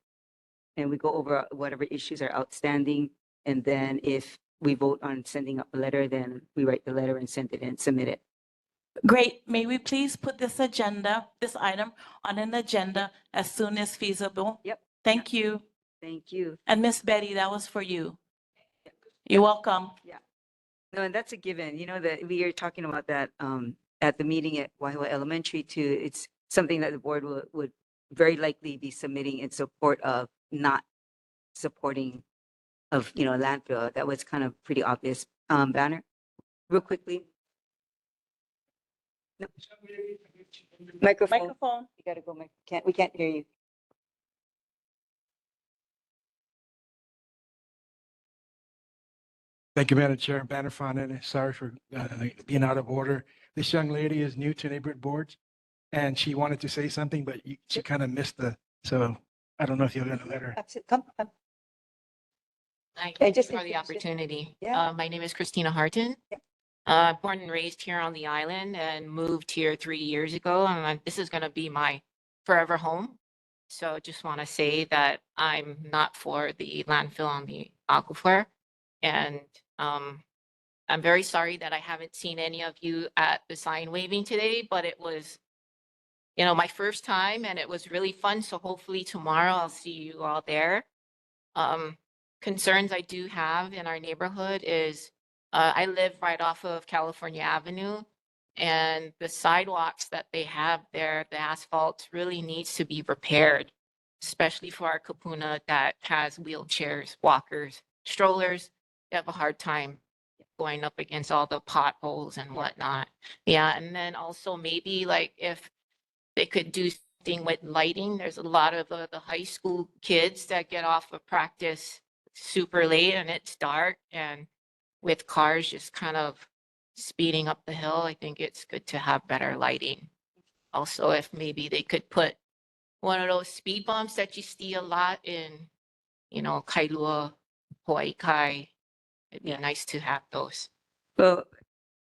and we go over whatever issues are outstanding. And then if we vote on sending up a letter, then we write the letter and send it and submit it. Great. May we please put this item on an agenda as soon as feasible? Yep. Thank you. Thank you. And Miss Betty, that was for you. You're welcome. Yeah. No, and that's a given. That we are talking about that at the meeting at Wahiawa Elementary too. It's something that the board would very likely be submitting in support of not supporting of, landfill. That was kind of pretty obvious. Banner, real quickly. No. Microphone. Microphone. You gotta go. We can't hear you. Thank you, Madam Chair. Banner Fontaine, sorry for being out of order. This young lady is new to neighborhood boards, and she wanted to say something, but she kind of missed so I don't know if you're going to let her. Come. Thank Yeah, you just for the introduce opportunity. Yeah. My name is Christina Harton. Born and raised here on the island and moved here 3 years ago. And this is going to be my forever home. So just want to say that I'm not for the landfill on the aquifer. And I'm very sorry that I haven't seen any of you at the sign waving today, but it was, my first time and it was really fun. So hopefully tomorrow I'll see you all there. Concerns I do have in our neighborhood is I live right off of California Avenue, and the sidewalks that they have there, the asphalt really needs to be repaired, especially for our kapuna that has wheelchairs, walkers, strollers. They have a hard time going up against all the potholes and whatnot. Yeah, and then also maybe like if they could do something with lighting. There's a lot of the high school kids that get off of practice super late and it's dark, and with cars just kind of speeding up the hill, I think it's good to have better lighting. Also, if maybe they could put one of those speed bumps that you see a lot in, Kailua, Hawaii Kai, it'd be nice to have those. Well,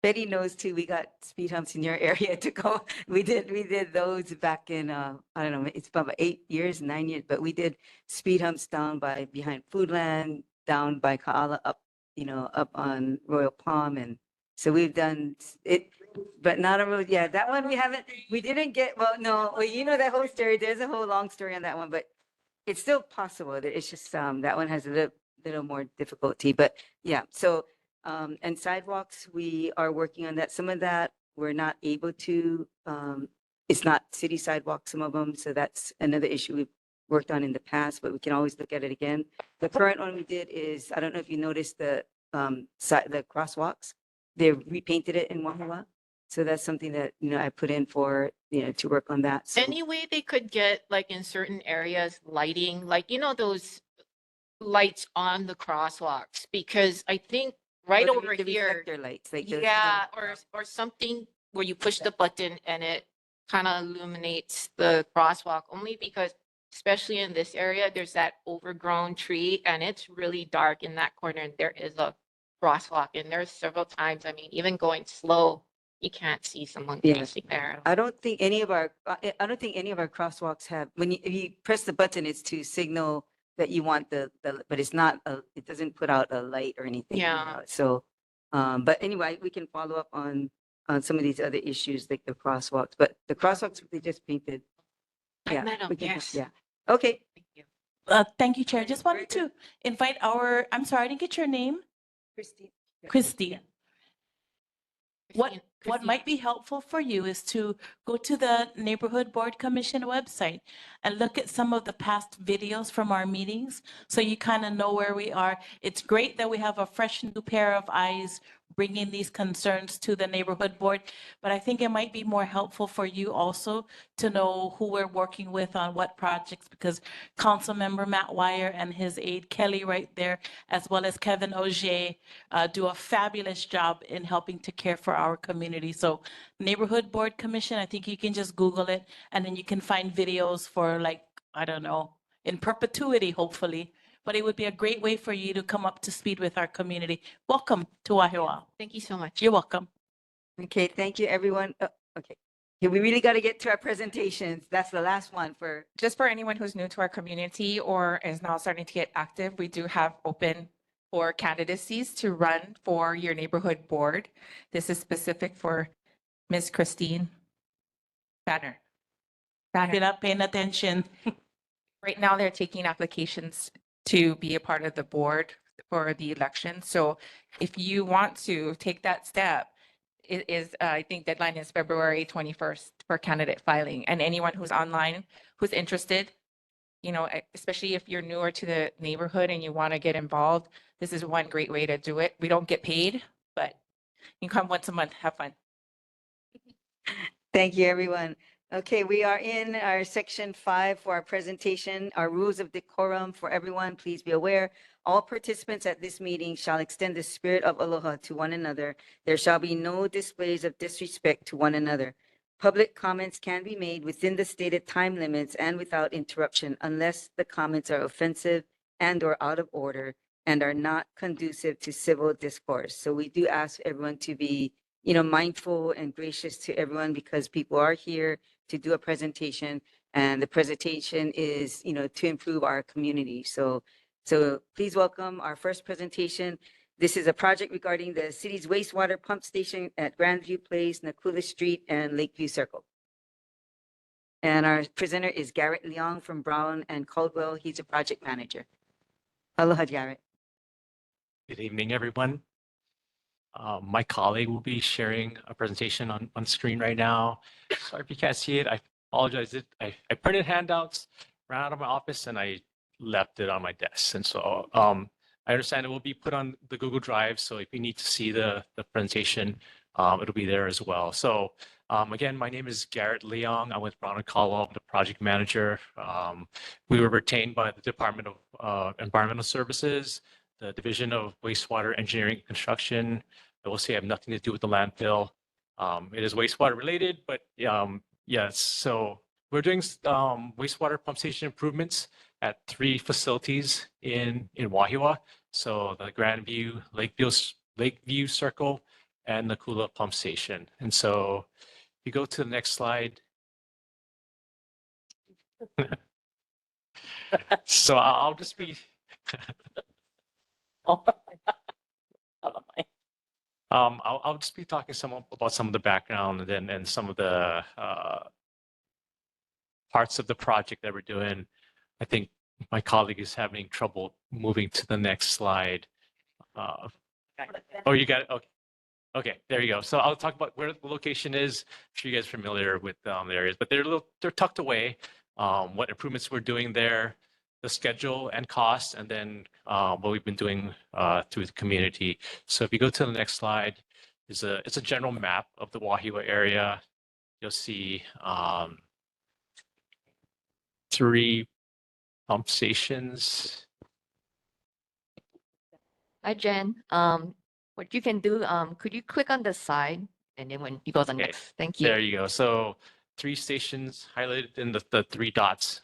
Betty knows too, we got speed humps in your area to go. We did those back in, I don't know, it's about 8 years, 9 years, but we did speed humps down behind Foodland, down by Kaala, up, up on Royal Palm. And so we've done it, but not a road. Yeah, that one we didn't get, that whole story, there's a whole long story on that one, but it's still possible. It's just, that one has a little more difficulty, but yeah, so. And sidewalks, we are working on that. Some of that we're not able to, it's not city sidewalks, some of them. So that's another issue we've worked on in the past, but we can always look at it again. The current one we did is, I don't know if you noticed the crosswalks, they repainted it in Wahiawa. So that's something that, I put in for, to work on that. So Any way they could get like in certain areas, lighting, like, those lights on the crosswalks, because I think right the over here, reflector lights, like the- yeah, or something where you push the button and it kind of illuminates the crosswalk, only because especially in this area, there's that overgrown tree and it's really dark in that corner and there is a crosswalk, and there's several times, I mean, even going slow, you can't see someone Yeah. crossing there. I don't think any of our crosswalks have, if you press the button, it's to signal that you want but it's not, it doesn't put out a light or anything. Yeah. So, but anyway, we can follow up on some of these other issues like the crosswalks, but the crosswalks, they just painted. I met 'em, we can- yes. Yeah. Okay. Thank you. Thank you, Chair. Just wanted to invite I'm sorry, I didn't get your name. Christine. Christy. What Christine. might be helpful for you is to go to the Neighborhood Board Commission website and look at some of the past videos from our meetings so you kind of know where we are. It's great that we have a fresh new pair of eyes bringing these concerns to the Neighborhood Board, but I think it might be more helpful for you also to know who we're working with on what projects, because Councilmember Matt Wire and his aide Kelly right there, as well as Kevin Auger, do a fabulous job in helping to care for our community. So Neighborhood Board Commission, I think you can just Google it and then you can find videos for, like, I don't know, in perpetuity, hopefully. But it would be a great way for you to come up to speed with our community. Welcome to Wahiawa. Thank you so much. You're welcome. Okay, thank you, everyone. Okay. Okay, we really got to get to our presentations. That's the last one for. Just for anyone who's new to our community or is now starting to get active, we do have open for candidacies to run for your neighborhood board. This is specific for Ms. Christine Banner. If you're not paying attention. Right now, they're taking applications to be a part of the board for the election. So if you want to take that step, it is, I think deadline is February 21st for candidate filing. And anyone who's online, who's interested, you know, especially if you're newer to the neighborhood and you want to get involved, this is one great way to do it. We don't get paid, but you come once a month, have fun. Thank you, everyone. Okay, we are in our section 5 for our presentation, our rules of decorum for everyone. Please be aware, all participants at this meeting shall extend the spirit of aloha to one another. There shall be no displays of disrespect to one another. Public comments can be made within the stated time limits and without interruption unless the comments are offensive and or out of order and are not conducive to civil discourse. So we do ask everyone to be, mindful and gracious to everyone because people are here to do a presentation, and the presentation is, to improve our community. So please welcome our first presentation. This is a project regarding the city's wastewater pump station at Grandview Place, Nakula Street, and Lakeview Circle. And our presenter is Garrett Leong from Brown and Caldwell. He's a project manager. Aloha, Garrett. Good evening, everyone. My colleague will be sharing a presentation on screen right now. Sorry if you can't see it. I apologize. I printed handouts, ran out of my office, and I left it on my desk. And so I understand it will be put on the Google Drive. So if you need to see the presentation, it'll be there as well. So again, my name is Garrett Leong. I'm with Brown and Caldwell, I'm the project manager. We were retained by the Department of Environmental Services, the Division of Wastewater Engineering and Construction. I will say I have nothing to do with the landfill. It is wastewater related, but yes. So we're doing wastewater pump station improvements at 3 facilities in Wahiawa. So the Grandview, Lakeview Circle, and Nakula Pump Station. And so if you go to the next slide. So I'll just be. I'll just be talking about some of the background and some of the parts of the project that we're doing. I think my colleague is having trouble moving to the next slide. Oh, you got it. Okay. Okay, there you go. So I'll talk about where the location is. I'm sure you guys are familiar with the areas, but they're tucked away. What improvements we're doing there, the schedule and costs, and then what we've been doing through the community. So if you go to the next slide, it's a general map of the Wahiawa area. You'll see 3 pump stations. Hi, Jen. What you can do, could you click on the side and then when you go to the next, thank you. There you go. So 3 stations highlighted in the 3 dots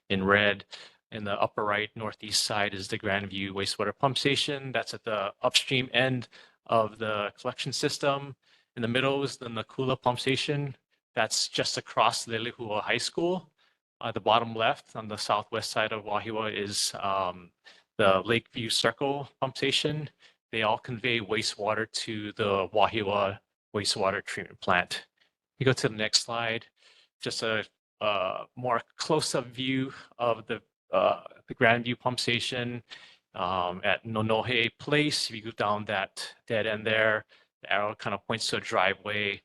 in red. In the upper right northeast side is the Grandview wastewater pump station. That's at the upstream end of the collection system. In the middle is the Nakula pump station. That's just across Lelehua High School. The bottom left on the southwest side of Wahiawa is the Lakeview Circle pump station. They all convey wastewater to the Wahiawa wastewater treatment plant. You go to the next slide, just a more close-up view of the the Grandview pump station at Nonohe Place. If you go down that dead end there, the arrow kind of points to a driveway.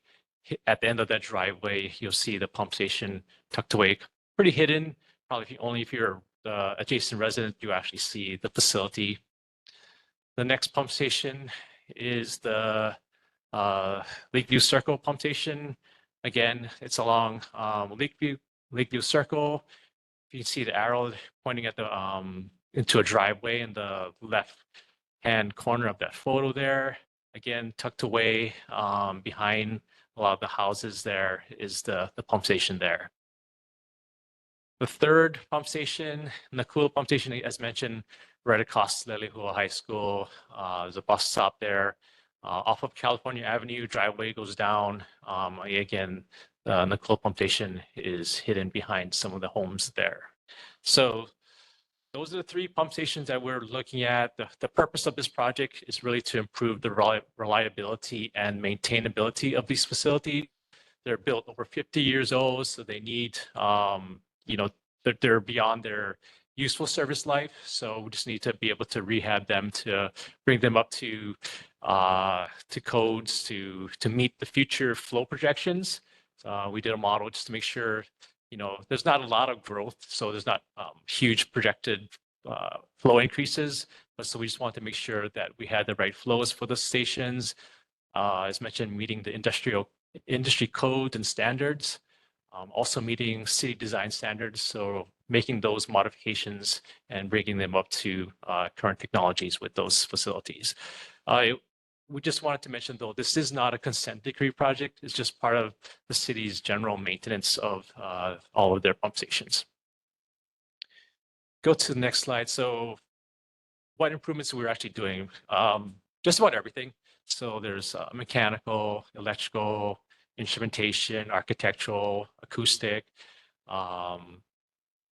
At the end of that driveway, you'll see the pump station tucked away, pretty hidden. Probably only if you're the adjacent resident, you actually see the facility. The next pump station is the Lakeview Circle pump station. Again, it's along Lakeview Circle. You can see the arrow pointing at the into a driveway in the left-hand corner of that photo there. Again, tucked away behind a lot of the houses there is the pump station there. The third pump station, Nakula pump station, as mentioned, right across Lelehua High School. There's a bus stop there. Off of California Avenue, driveway goes down. Again, the Nakula pump station is hidden behind some of the homes there. So those are the three pump stations that we're looking at. The purpose of this project is really to improve the reliability and maintainability of these facilities. They're built over 50 years old, so they need, they're beyond their useful service life. So we just need to be able to rehab them to bring them up to codes to meet the future flow projections. We did a model just to make sure, there's not a lot of growth, so there's not huge projected flow increases. But so we just want to make sure that we had the right flows for the stations. As mentioned, meeting the industry code and standards. Also meeting city design standards, so making those modifications and bringing them up to current technologies with those facilities. We just wanted to mention, though, this is not a consent decree project. It's just part of the city's general maintenance of all of their pump stations. Go to the next slide. So what improvements we're actually doing? Just about everything. So there's mechanical, electrical, instrumentation, architectural, acoustic,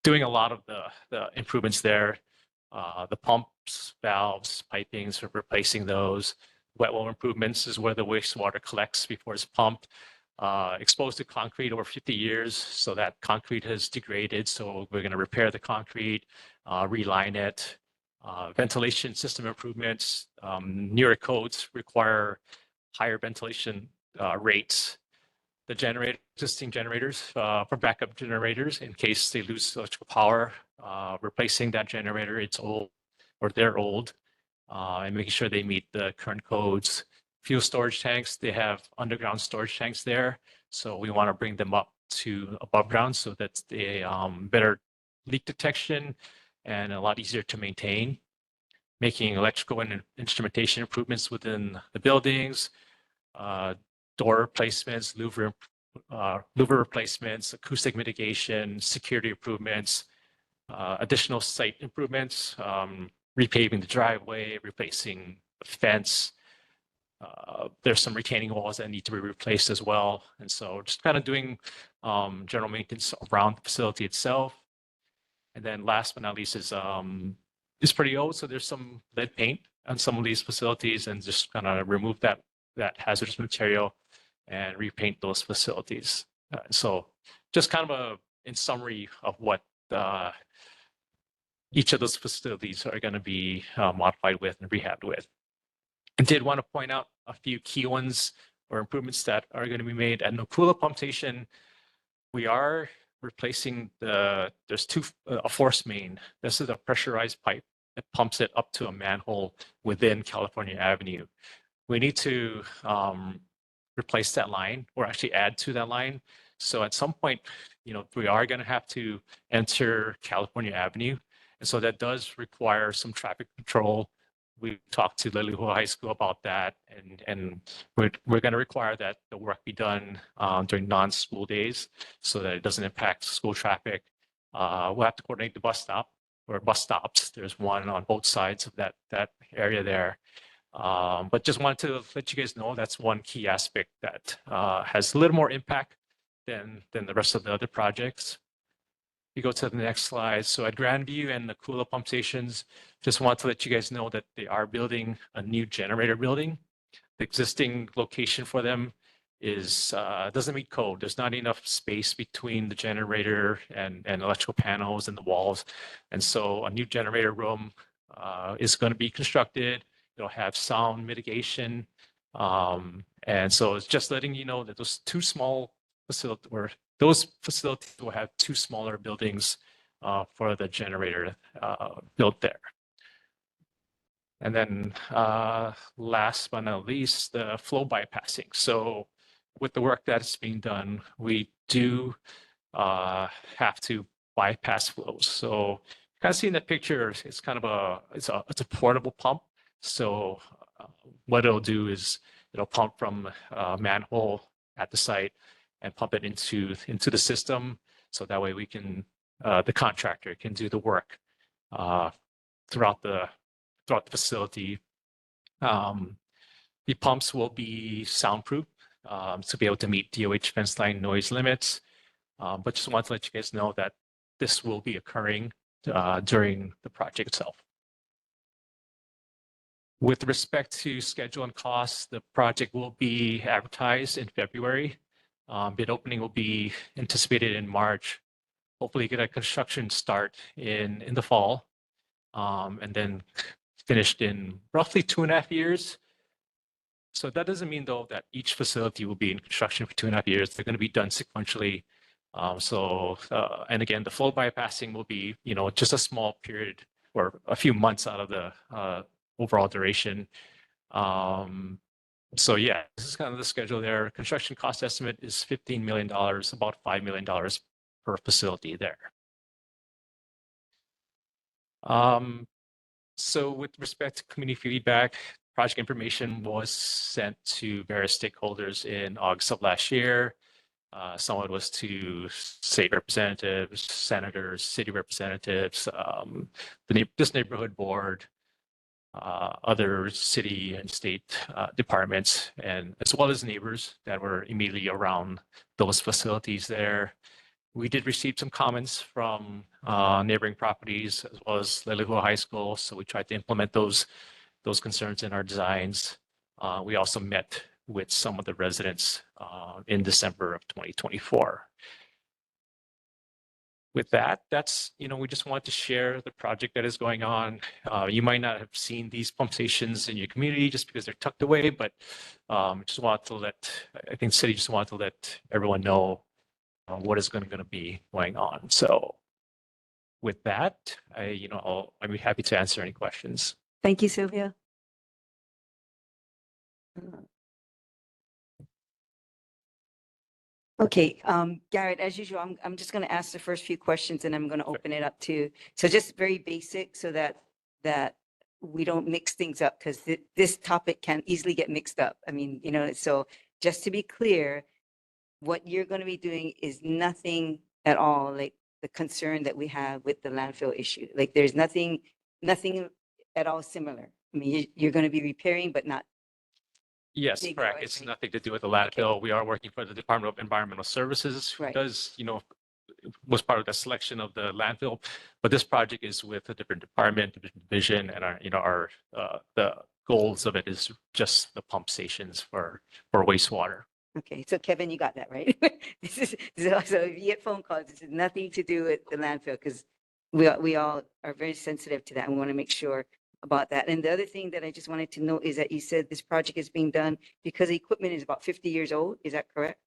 doing a lot of the improvements there. The pumps, valves, pipings, we're replacing those. Wet well improvements is where the wastewater collects before it's pumped. Exposed to concrete over 50 years, so that concrete has degraded. So we're going to repair the concrete, reline it. Ventilation system improvements. Newer codes require higher ventilation rates. The existing generators for backup generators in case they lose electrical power, replacing that generator, it's old or they're old, and making sure they meet the current codes. Fuel storage tanks, they have underground storage tanks there. So we want to bring them up to above ground so that they better leak detection and a lot easier to maintain. Making electrical and instrumentation improvements within the buildings, door replacements, louver replacements, acoustic mitigation, security improvements, additional site improvements, repaving the driveway, replacing the fence. There's some retaining walls that need to be replaced as well. And so just kind of doing general maintenance around the facility itself. And then last but not least is it's pretty old, so there's some lead paint on some of these facilities, and just kind of remove that hazardous material and repaint those facilities. So just kind of in summary of what each of those facilities are going to be modified with and rehabbed with. I did want to point out a few key ones or improvements that are going to be made at Nakula Pump Station. We are replacing there's a force main. This is a pressurized pipe that pumps it up to a manhole within California Avenue. We need to replace that line or actually add to that line. So at some point, we are going to have to enter California Avenue. And so that does require some traffic control. We talked to Lelehua High School about that, and we're going to require that the work be done during non-school days so that it doesn't impact school traffic. We'll have to coordinate the bus stop or bus stops. There's one on both sides of that area there. But just wanted to let you guys know that's one key aspect that has a little more impact than the rest of the other projects. You go to the next slide. So at Grandview and the Nakula pump stations, just want to let you guys know that they are building a new generator building. The existing location for them is doesn't meet code. There's not enough space between the generator and electrical panels and the walls. And so a new generator room is going to be constructed. It'll have sound mitigation. And so it's just letting you know that those two small facilities, or those facilities will have two smaller buildings for the generator built there. And then last but not least, the flow bypassing. So with the work that's being done, we do have to bypass flows. So you kind of see in the picture, it's kind of it's a portable pump. So what it'll do is it'll pump from a manhole at the site and pump it into the system. So that way we can, the contractor can do the work throughout the facility. The pumps will be soundproof to be able to meet DOH fence line noise limits. But just want to let you guys know that this will be occurring during the project itself. With respect to schedule and costs, the project will be advertised in February. Bid opening will be anticipated in March. Hopefully get a construction start in the fall, and then finished in roughly 2.5 years. So that doesn't mean though that each facility will be in construction for 2.5 years. They're going to be done sequentially. And again, the flow bypassing will be, just a small period or a few months out of the overall duration. So yeah, this is kind of the schedule there. Construction cost estimate is $15 million, about $5 million per facility there. So with respect to community feedback, project information was sent to various stakeholders in August of last year. Some of it was to state representatives, senators, city representatives, this neighborhood board, other city and state departments, and as well as neighbors that were immediately around those facilities there. We did receive some comments from neighboring properties as well as Wahiawa High School, so we tried to implement those concerns in our designs. We also met with some of the residents in December of 2024. With that, we just want to share the project that is going on. You might not have seen these pump stations in your community just because they're tucked away, but I think the city just wanted to let everyone know what is going to be going on. So with that, I'll be happy to answer any questions. Thank you, Sylvia. Okay, Garrett, as usual, I'm just going to ask the first few questions and I'm going to open it up to, so just very basic so that we don't mix things up, because this topic can easily get mixed up. I mean, so just to be clear, what you're going to be doing is nothing at all like the concern that we have with the landfill issue. Like there's nothing at all similar. I mean, you're going to be repairing, but not. Yes, correct. It's nothing to do with the landfill. Okay. We are working for the Department of Environmental Services, who does, was part of the selection of the landfill. But this project is with a different department, division, and the goals of it is just the pump stations for wastewater. Okay, so Kevin, you got that right. This is so if you get phone calls, this is nothing to do with the landfill, because we all are very sensitive to that and we want to make sure about that. And the other thing that I just wanted to know is that you said this project is being done because the equipment is about 50 years old. Is that correct?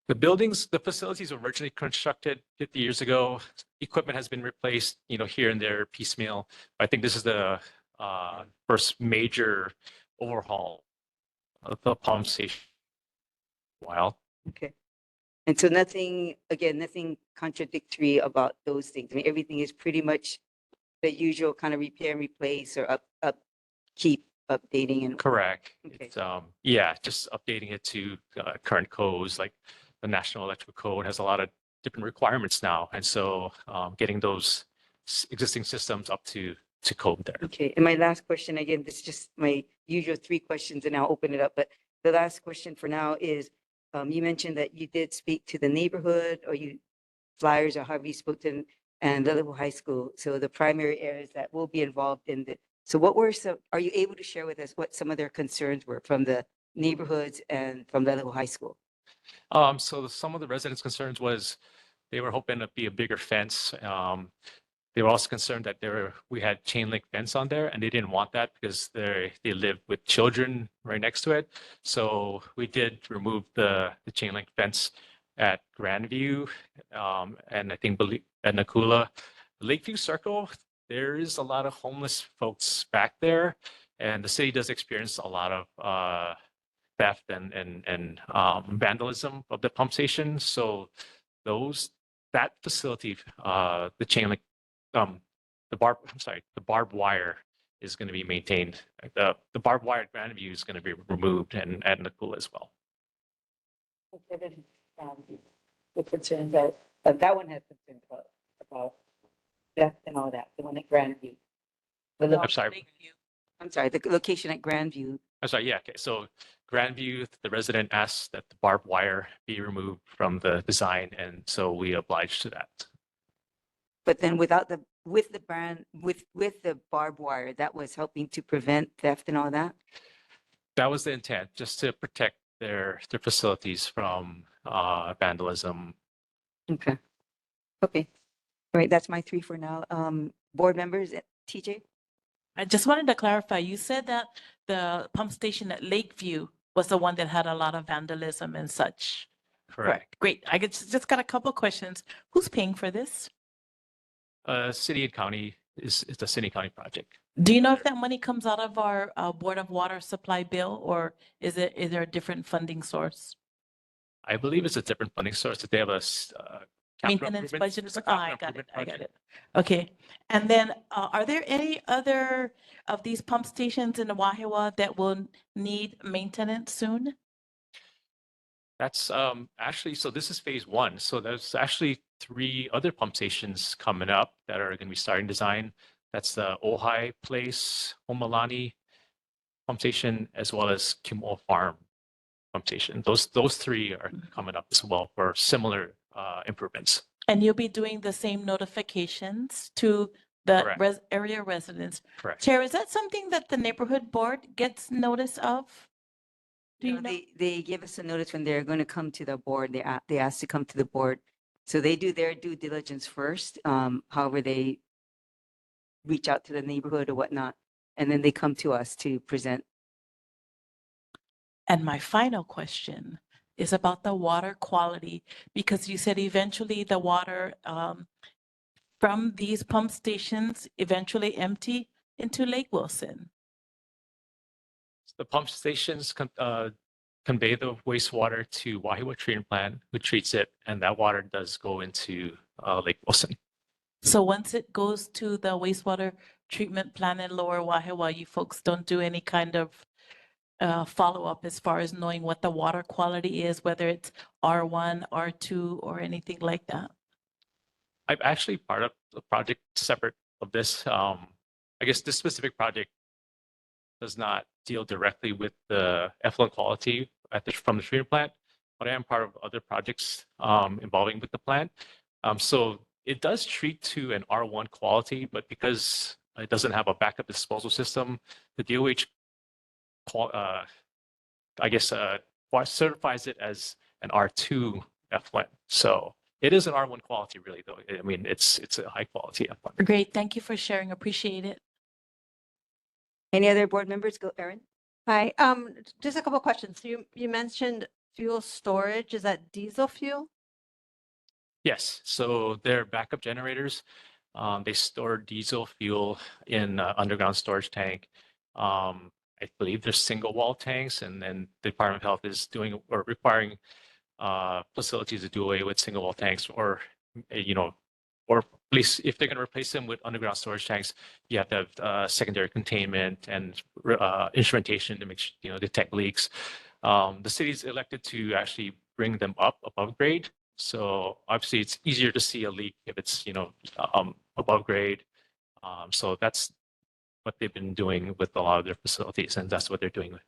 The facilities were originally constructed 50 years ago. Equipment has been replaced, here and there piecemeal. I think this is the first major overhaul of the pump station. Wow. Okay. And so nothing contradictory about those things. I mean, everything is pretty much the usual kind of repair and replace or keep updating and. Correct. Okay. It's, just updating it to current codes. Like the National Electrical Code has a lot of different requirements now. And so getting those existing systems up to code there. Okay. And my last question, again, this is just my usual 3 questions and I'll open it up. But the last question for now is, you mentioned that you did speak to the neighborhood or you flyers or however you spoke to them and Wahiawa High School. So the primary areas that will be involved in the, so are you able to share with us what some of their concerns were from the neighborhoods and from Leleho High School? So some of the residents' concerns was they were hoping to be a bigger fence. They were also concerned that we had chain link fence on there, and they didn't want that because they live with children right next to it. So we did remove the chain link fence at Grandview, and I think at Nakula. Lakeview Circle, there is a lot of homeless folks back there, and the city does experience a lot of theft and vandalism of the pump station. So that facility, the chain link, the barbed wire is going to be maintained. The barbed wire at Grandview is going to be removed, and at Nakula as well. The concern that one has concerns about theft and all that, the one at Grandview. I'm sorry. I'm sorry, the location at Grandview. I'm sorry. Yeah. Okay. So Grandview, the resident asked that the barbed wire be removed from the design, and so we obliged to that. But then with the barbed wire, that was helping to prevent theft and all that? That was the intent, just to protect their facilities from vandalism. Okay. Okay. All right, that's my 3 for now. Board members, TJ? I just wanted to clarify, you said that the pump station at Lakeview was the one that had a lot of vandalism and such. Correct. Great. I just got a couple questions. Who's paying for this? City and county it's a city county project. Do you know if that money comes out of our Board of Water Supply bill, or is there a different funding source? I believe it's a different funding source. That they have a Maintenance budget. I got it. Okay. And then are there any other of these pump stations in the Wahiawa that will need maintenance soon? That's actually, so this is phase 1. So there's actually 3 other pump stations coming up that are going to be starting design. That's the Ojai Place, Homalani pump station, as well as Kimo Farm pump station. Those 3 are coming up as well for similar improvements. And you'll be doing the same notifications to the Correct. area residents. Correct. Chair, is that something that the neighborhood board gets notice of? Do you know? They give us a notice when they're going to come to the board. They ask to come to the board. So they do their due diligence first. However, they reach out to the neighborhood or whatnot, and then they come to us to present. And my final question is about the water quality, because you said eventually the water from these pump stations eventually empty into Lake Wilson. The pump stations convey the wastewater to Wahiawa treatment plant, who treats it, and that water does go into Lake Wilson. So once it goes to the wastewater treatment plant in Lower Wahiawa, you folks don't do any kind of follow-up as far as knowing what the water quality is, whether it's R1, R2, or anything like that? I'm actually part of a project separate of this. I guess this specific project does not deal directly with the effluent quality from the treatment plant, but I am part of other projects involving with the plant. So it does treat to an R1 quality, but because it doesn't have a backup disposal system, the DOH certifies it as an R2 effluent. So it is an R1 quality, really, though. I mean, it's a high quality effluent. Great, thank you for sharing. Appreciate it. Any other board members? Go, Erin. Hi, just a couple of questions. You mentioned fuel storage. Is that diesel fuel? Yes, so they're backup generators. They store diesel fuel in underground storage tank. I believe they're single wall tanks, and then the Department of Health is doing or requiring facilities to do away with single wall tanks, or or at least if they're going to replace them with underground storage tanks, you have to have secondary containment and instrumentation to make detect leaks. The city's elected to actually bring them up above grade. So obviously it's easier to see a leak if it's above grade. So that's what they've been doing with a lot of their facilities, and that's what they're doing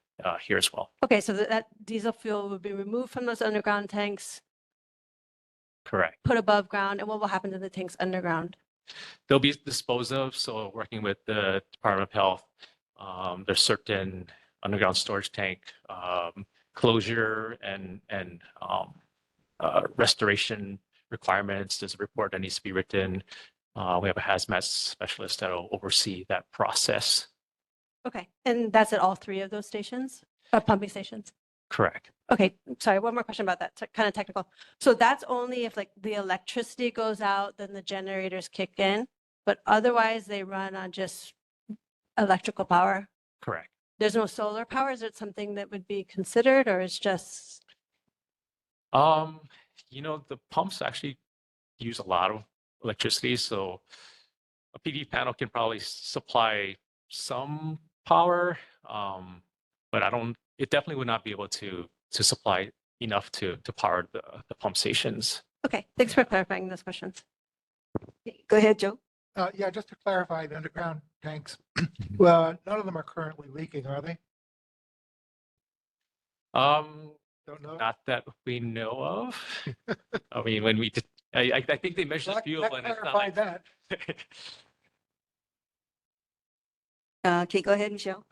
here as well. Okay, so that diesel fuel would be removed from those underground tanks, Correct. put above ground, and what will happen to the tanks underground? They'll be disposed of. So working with the Department of Health, there's certain underground storage tank closure and restoration requirements. There's a report that needs to be written. We have a hazmat specialist that will oversee that process. Okay, and that's at all three of those stations, pumping stations? Correct. Okay, sorry, one more question about that, kind of technical. So that's only if like the electricity goes out, then the generators kick in, but otherwise they run on just electrical power? Correct. There's no solar power? Is it something that would be considered, or it's just? The pumps actually use a lot of electricity, so a PV panel can probably supply some power, but it definitely would not be able to supply enough to power the pump stations. Okay, thanks for clarifying those questions. Go ahead, Joe. Yeah, just to clarify, the underground tanks, well, none of them are currently leaking, are they? Don't know. Not that we know of. I mean, when we did, I think they measured That fuel and it's not clarified like that. Okay, go ahead, Michelle.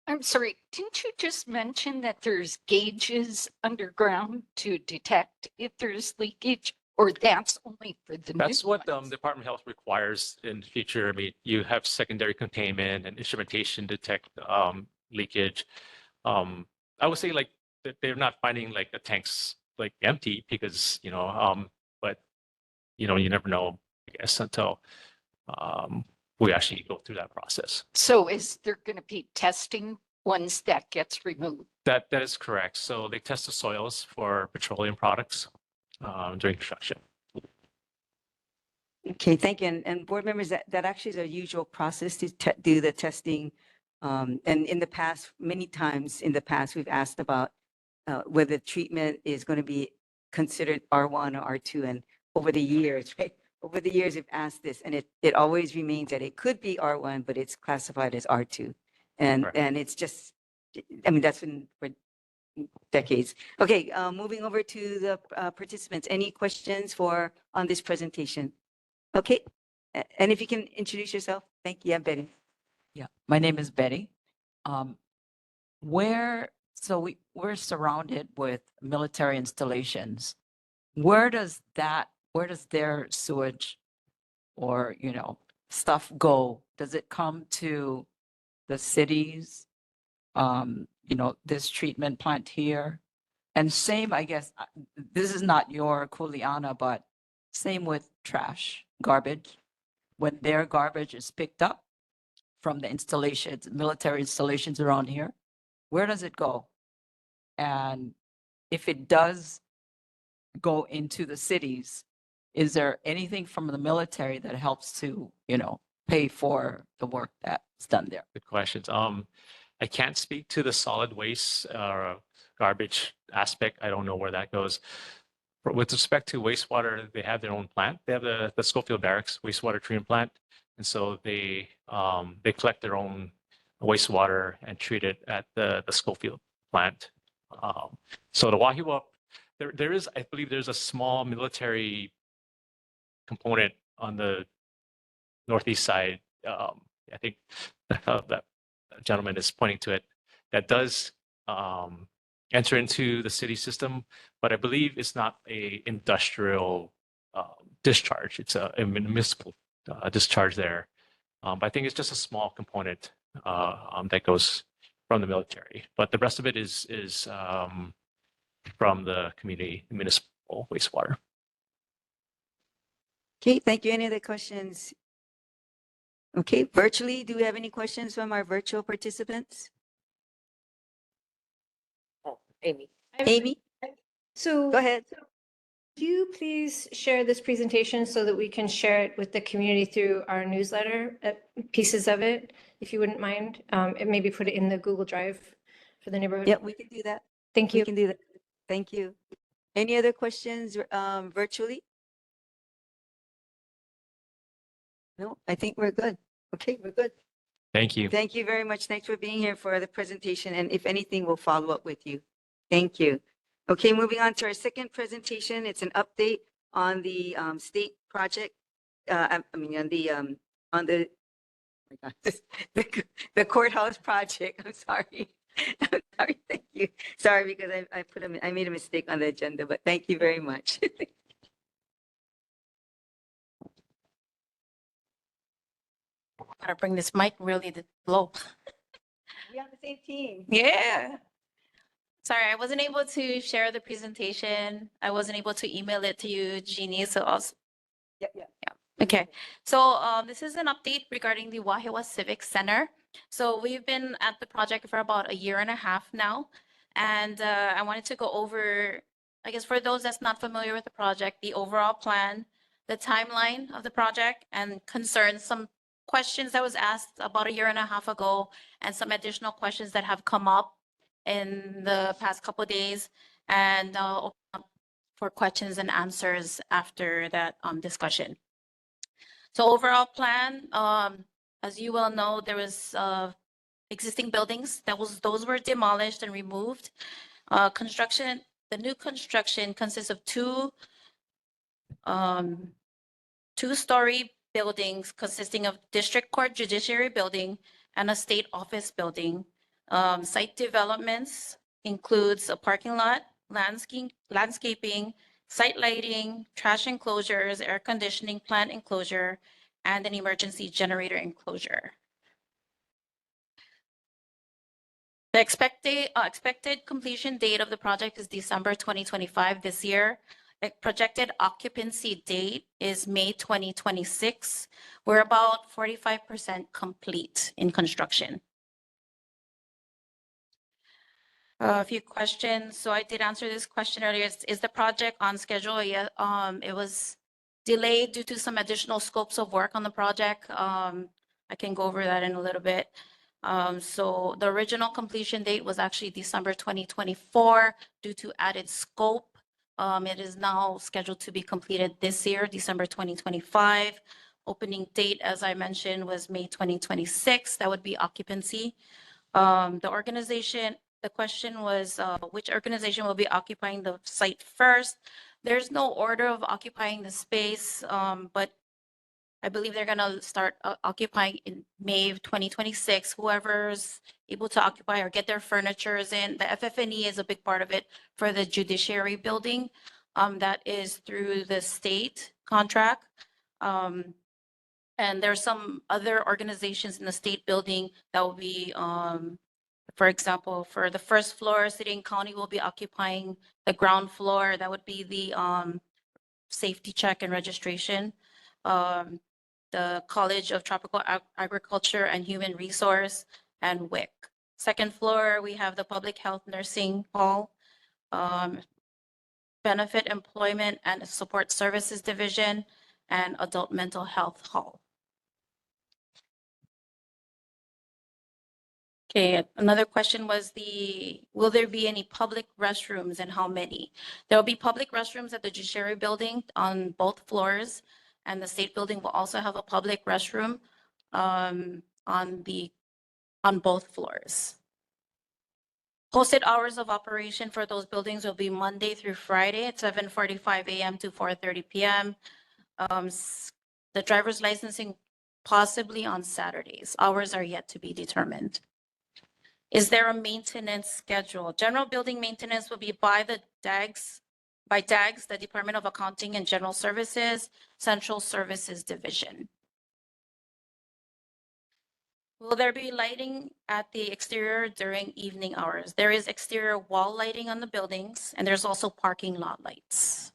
I'm sorry, didn't you just mention that there's gauges underground to detect if there's leakage, or that's only for the That's new what ones? the Department of Health requires in the future. I mean, you have secondary containment and instrumentation detect leakage. I would say like that they're not finding like the tanks like empty because but you never know, I guess, until we actually go through that process. So is there going to be testing once that gets removed? That is correct. So they test the soils for petroleum products during construction. Okay, thank you. And board members, that actually is a usual process to do the testing. And in the past, many times in the past, we've asked about whether treatment is going to be considered R1 or R2. And over the years, right? Over the years, we've asked this, and it always remains that it could be R1, but it's classified as R2. And it's just, I mean, that's been for decades. Okay, moving over to the participants. Any questions on this presentation? Okay, and if you can introduce yourself. Thank you. I'm Betty. Yeah, my name is Betty. We're surrounded with military installations. Where does their sewage or, stuff go? Does it come to the cities? This treatment plant here? And same, I guess, this is not your Kuleana, but same with trash, garbage. When their garbage is picked up from the installations, military installations around here, where does it go? And if it does go into the cities, is there anything from the military that helps to, pay for the work that's done there? Good questions. I can't speak to the solid waste garbage aspect. I don't know where that goes. But with respect to wastewater, they have their own plant. They have the Schofield Barracks wastewater treatment plant, and so they collect their own wastewater and treat it at the Schofield plant. So the Wahiawa, there is, I believe, there's a small military component on the northeast side. I think that gentleman is pointing to it, that does enter into the city system, but I believe it's not a industrial discharge. It's a municipal discharge there. But I think it's just a small component that goes from the military, but the rest of it is from the community municipal wastewater. Okay, thank you. Any other questions? Okay, virtually, do we have any questions from our virtual participants? Amy. Amy? So Go ahead. Could you please share this presentation so that we can share it with the community through our newsletter, pieces of it, if you wouldn't mind? And maybe put it in the Google Drive for the neighborhood. Yeah, we can do that. Thank you. We can do that. Thank you. Any other questions virtually? No, I think we're good. Okay, we're good. Thank you. Thank you very much. Thanks for being here for the presentation. And if anything, we'll follow up with you. Thank you. Okay, moving on to our second presentation. It's an update on the state project. On the oh my God, the courthouse project. I'm sorry. Sorry, thank you. Sorry, because I made a mistake on the agenda, but thank you very much. Gotta bring this mic really to blow. We on the same team. Yeah. Sorry, I wasn't able to share the presentation. I wasn't able to email it to you, Jeannie, so also. Yeah. Okay, so this is an update regarding the Wahiawa Civic Center. So we've been at the project for about a year and a half now. And I wanted to go over, I guess for those that's not familiar with the project, the overall plan, the timeline of the project and concerns, some questions that was asked about a year and a half ago and some additional questions that have come up in the past couple of days. And open up for questions and answers after that discussion. So overall plan, as you well know, there was existing buildings those were demolished and removed. Construction, the new construction consists of two-story buildings consisting of District Court Judiciary Building and a state office building. Site developments includes a parking lot, landscaping, site lighting, trash enclosures, air conditioning plant enclosure, and an emergency generator enclosure. The expected completion date of the project is December 2025 this year. The projected occupancy date is May 2026. We're about 45% complete in construction. A few questions. So I did answer this question earlier. Is the project on schedule? Yeah, it was delayed due to some additional scopes of work on the project. I can go over that in a little bit. So the original completion date was actually December 2024 due to added scope. It is now scheduled to be completed this year, December 2025. Opening date, as I mentioned, was May 2026. That would be occupancy. The question was, which organization will be occupying the site first? There's no order of occupying the space, but I believe they're gonna start occupying in May of 2026. Whoever's able to occupy or get their furnitures in, the FF&E is a big part of it for the judiciary building. That is through the state contract. And there's some other organizations in the state building that will be, for example, for the first floor, city and county will be occupying the ground floor. That would be the safety check and registration. The College of Tropical Agriculture and Human Resource and WIC. Second floor, we have the Public Health Nursing Hall, Benefit Employment and Support Services Division, and Adult Mental Health Hall. Okay, another question was will there be any public restrooms and how many? There will be public restrooms at the Judiciary Building on both floors, and the State Building will also have a public restroom on both floors. Posted hours of operation for those buildings will be Monday through Friday at 7:45 a.m. to 4:30 p.m. The driver's licensing possibly on Saturdays. Hours are yet to be determined. Is there a maintenance schedule? General building maintenance will be by DAGS, the Department of Accounting and General Services, Central Services Division. Will there be lighting at the exterior during evening hours? There is exterior wall lighting on the buildings, and there's also parking lot lights.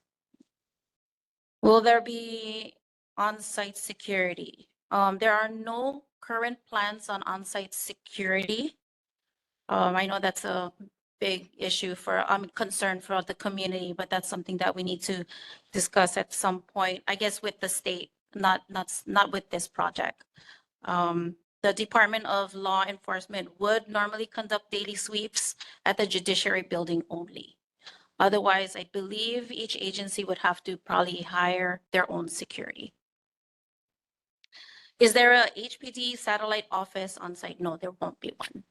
Will there be on-site security? There are no current plans on on-site security. I know that's a big issue concern for the community, but that's something that we need to discuss at some point, I guess with the state, not with this project. The Department of Law Enforcement would normally conduct daily sweeps at the Judiciary Building only. Otherwise, I believe each agency would have to probably hire their own security. Is there a HPD satellite office on site? No, there won't be one.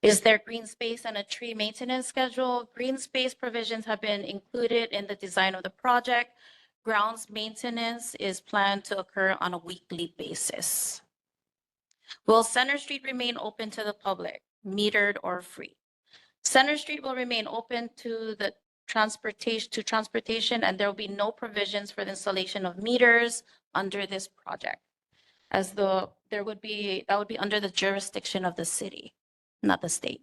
Is there green space and a tree maintenance schedule? Green space provisions have been included in the design of the project. Grounds maintenance is planned to occur on a weekly basis. Will Center Street remain open to the public? metered or free. Center Street will remain open to the transportation, and there will be no provisions for the installation of meters under this project. As though that would be under the jurisdiction of the city, not the state.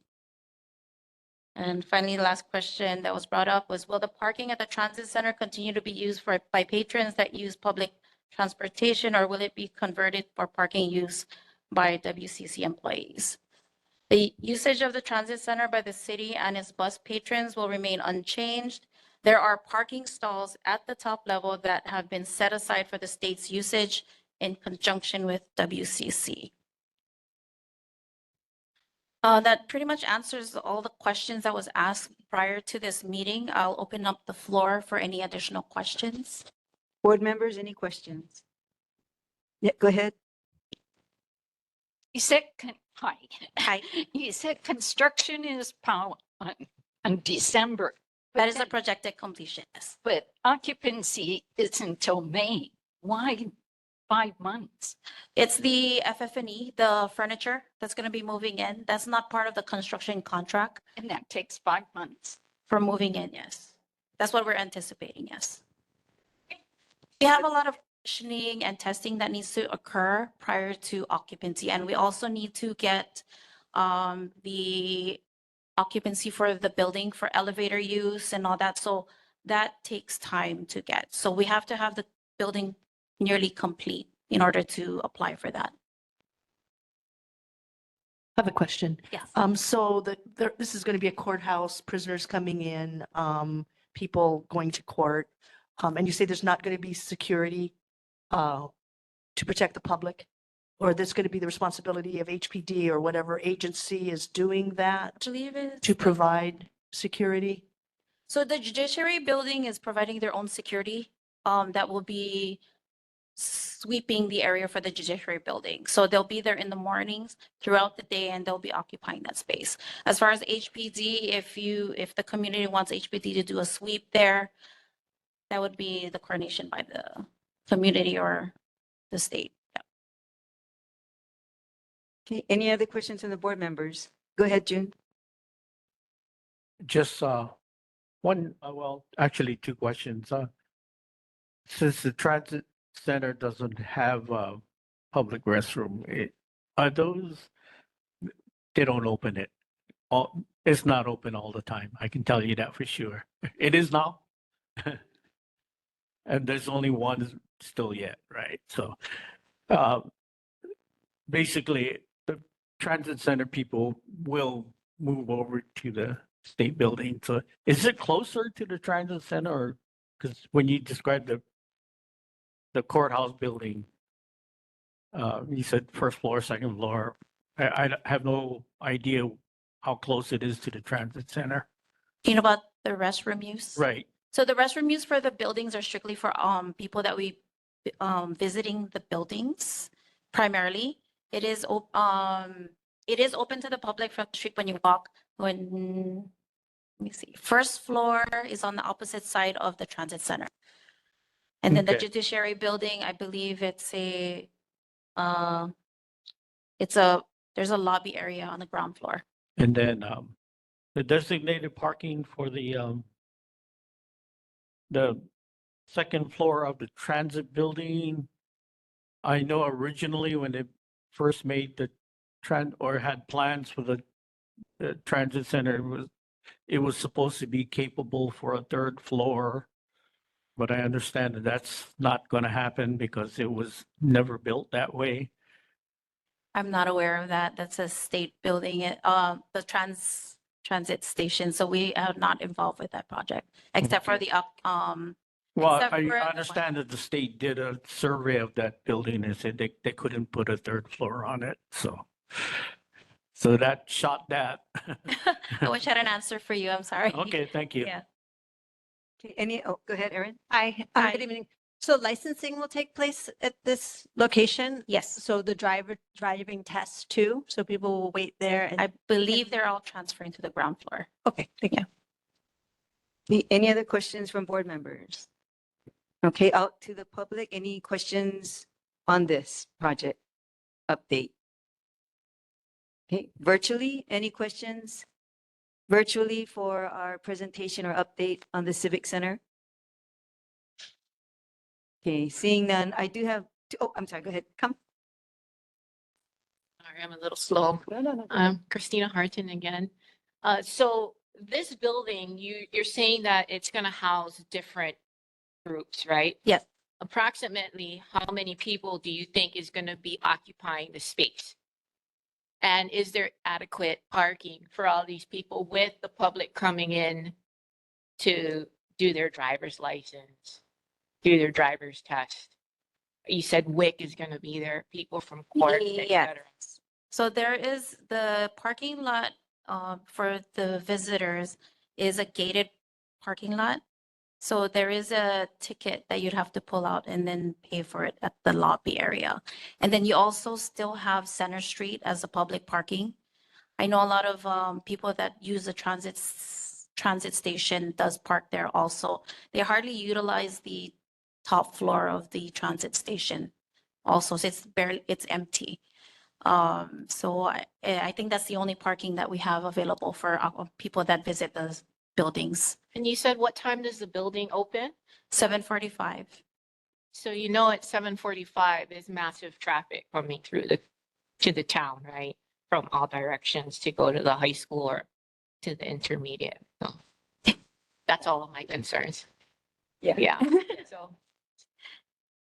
And finally, the last question that was brought up was, will the parking at the transit center continue to be used by patrons that use public transportation, or will it be converted for parking use by WCC employees? The usage of the transit center by the city and its bus patrons will remain unchanged. There are parking stalls at the top level that have been set aside for the state's usage in conjunction with WCC. That pretty much answers all the questions that was asked prior to this meeting. I'll open up the floor for any additional questions. Board members, any questions? Yeah, go ahead. You said, hi. Hi. You said construction is on December. but That is a then- projected completion, yes. But occupancy is until May. Why 5 months? It's the FF&E, the furniture that's going to be moving in. That's not part of the construction contract. And that takes 5 months. For moving in, yes. That's what we're anticipating, yes. We have a lot of conditioning and testing that needs to occur prior to occupancy. And we also need to get the occupancy for the building for elevator use and all that. So that takes time to get. So we have to have the building nearly complete in order to apply for that. I have a question. Yes. So this is going to be a courthouse, prisoners coming in, people going to court. And you say there's not going to be security to protect the public? Or that's going to be the responsibility of HPD or whatever agency is doing that I believe it's to provide security? So the judiciary building is providing their own security that will be sweeping the area for the judiciary building. So they'll be there in the mornings throughout the day and they'll be occupying that space. As far as HPD, if the community wants HPD to do a sweep there, that would be the coordination by the community or the state. Yeah. Okay, any other questions from the board members? Go ahead, June. Just one, well, actually two questions. Since the transit center doesn't have a public restroom, are those, they don't open it. It's not open all the time. I can tell you that for sure. It is now. And there's only one still yet, right? So basically, the transit center people will move over to the state building. So is it closer to the transit center, or because when you described the courthouse building, you said first floor, second floor. I have no idea how close it is to the transit center. You know about the restroom use? Right. So the restroom use for the buildings are strictly for people that we visiting the buildings primarily. It is open to the public from the street when you walk. Let me see. First floor is on the opposite side of the transit center. And then the Okay. judiciary building, I believe there's a lobby area on the ground floor. And then the designated parking for the second floor of the transit building. I know originally when they first made the or had plans for the transit center, it was supposed to be capable for a third floor. But I understand that that's not going to happen because it was never built that way. I'm not aware of that. That's a state building, the transit station. So we are not involved with that project, except for the Well, except I for- understand that the state did a survey of that building and said they couldn't put a third floor on it. So that shot that. I wish I had an answer for you. I'm sorry. Okay, thank you. Yeah. Okay, go ahead, Erin. Hi, good evening. So licensing will take place at this location? Yes. So the driving tests too? So people will wait there and. I believe they're all transferring to the ground floor. Okay, thank you. Any other questions from board members? Okay, out to the public, any questions on this project update? Okay, virtually, any questions? Virtually for our presentation or update on the Civic Center? Okay, seeing none, I do have, oh, I'm sorry, go ahead, come. Sorry, I'm a little slow. Christina Harton again. So this building, you're saying that it's gonna house different groups, right? Yes. Approximately how many people do you think is gonna be occupying the space? And is there adequate parking for all these people with the public coming in to do their driver's license, do their driver's test? You said WIC is gonna be there, people from court, et Yes. cetera. So there is the parking lot for the visitors is a gated parking lot. So there is a ticket that you'd have to pull out and then pay for it at the lobby area. And then you also still have Center Street as a public parking. I know a lot of people that use the transit station does park there also. They hardly utilize the top floor of the transit station also, so it's empty. So I think that's the only parking that we have available for people that visit those buildings. And you said what time does the building open? 7:45. So you know at 7:45 there's massive traffic coming through to the town, right? From all directions to go to the high school or to the intermediate. So that's all of my concerns. Yeah. So.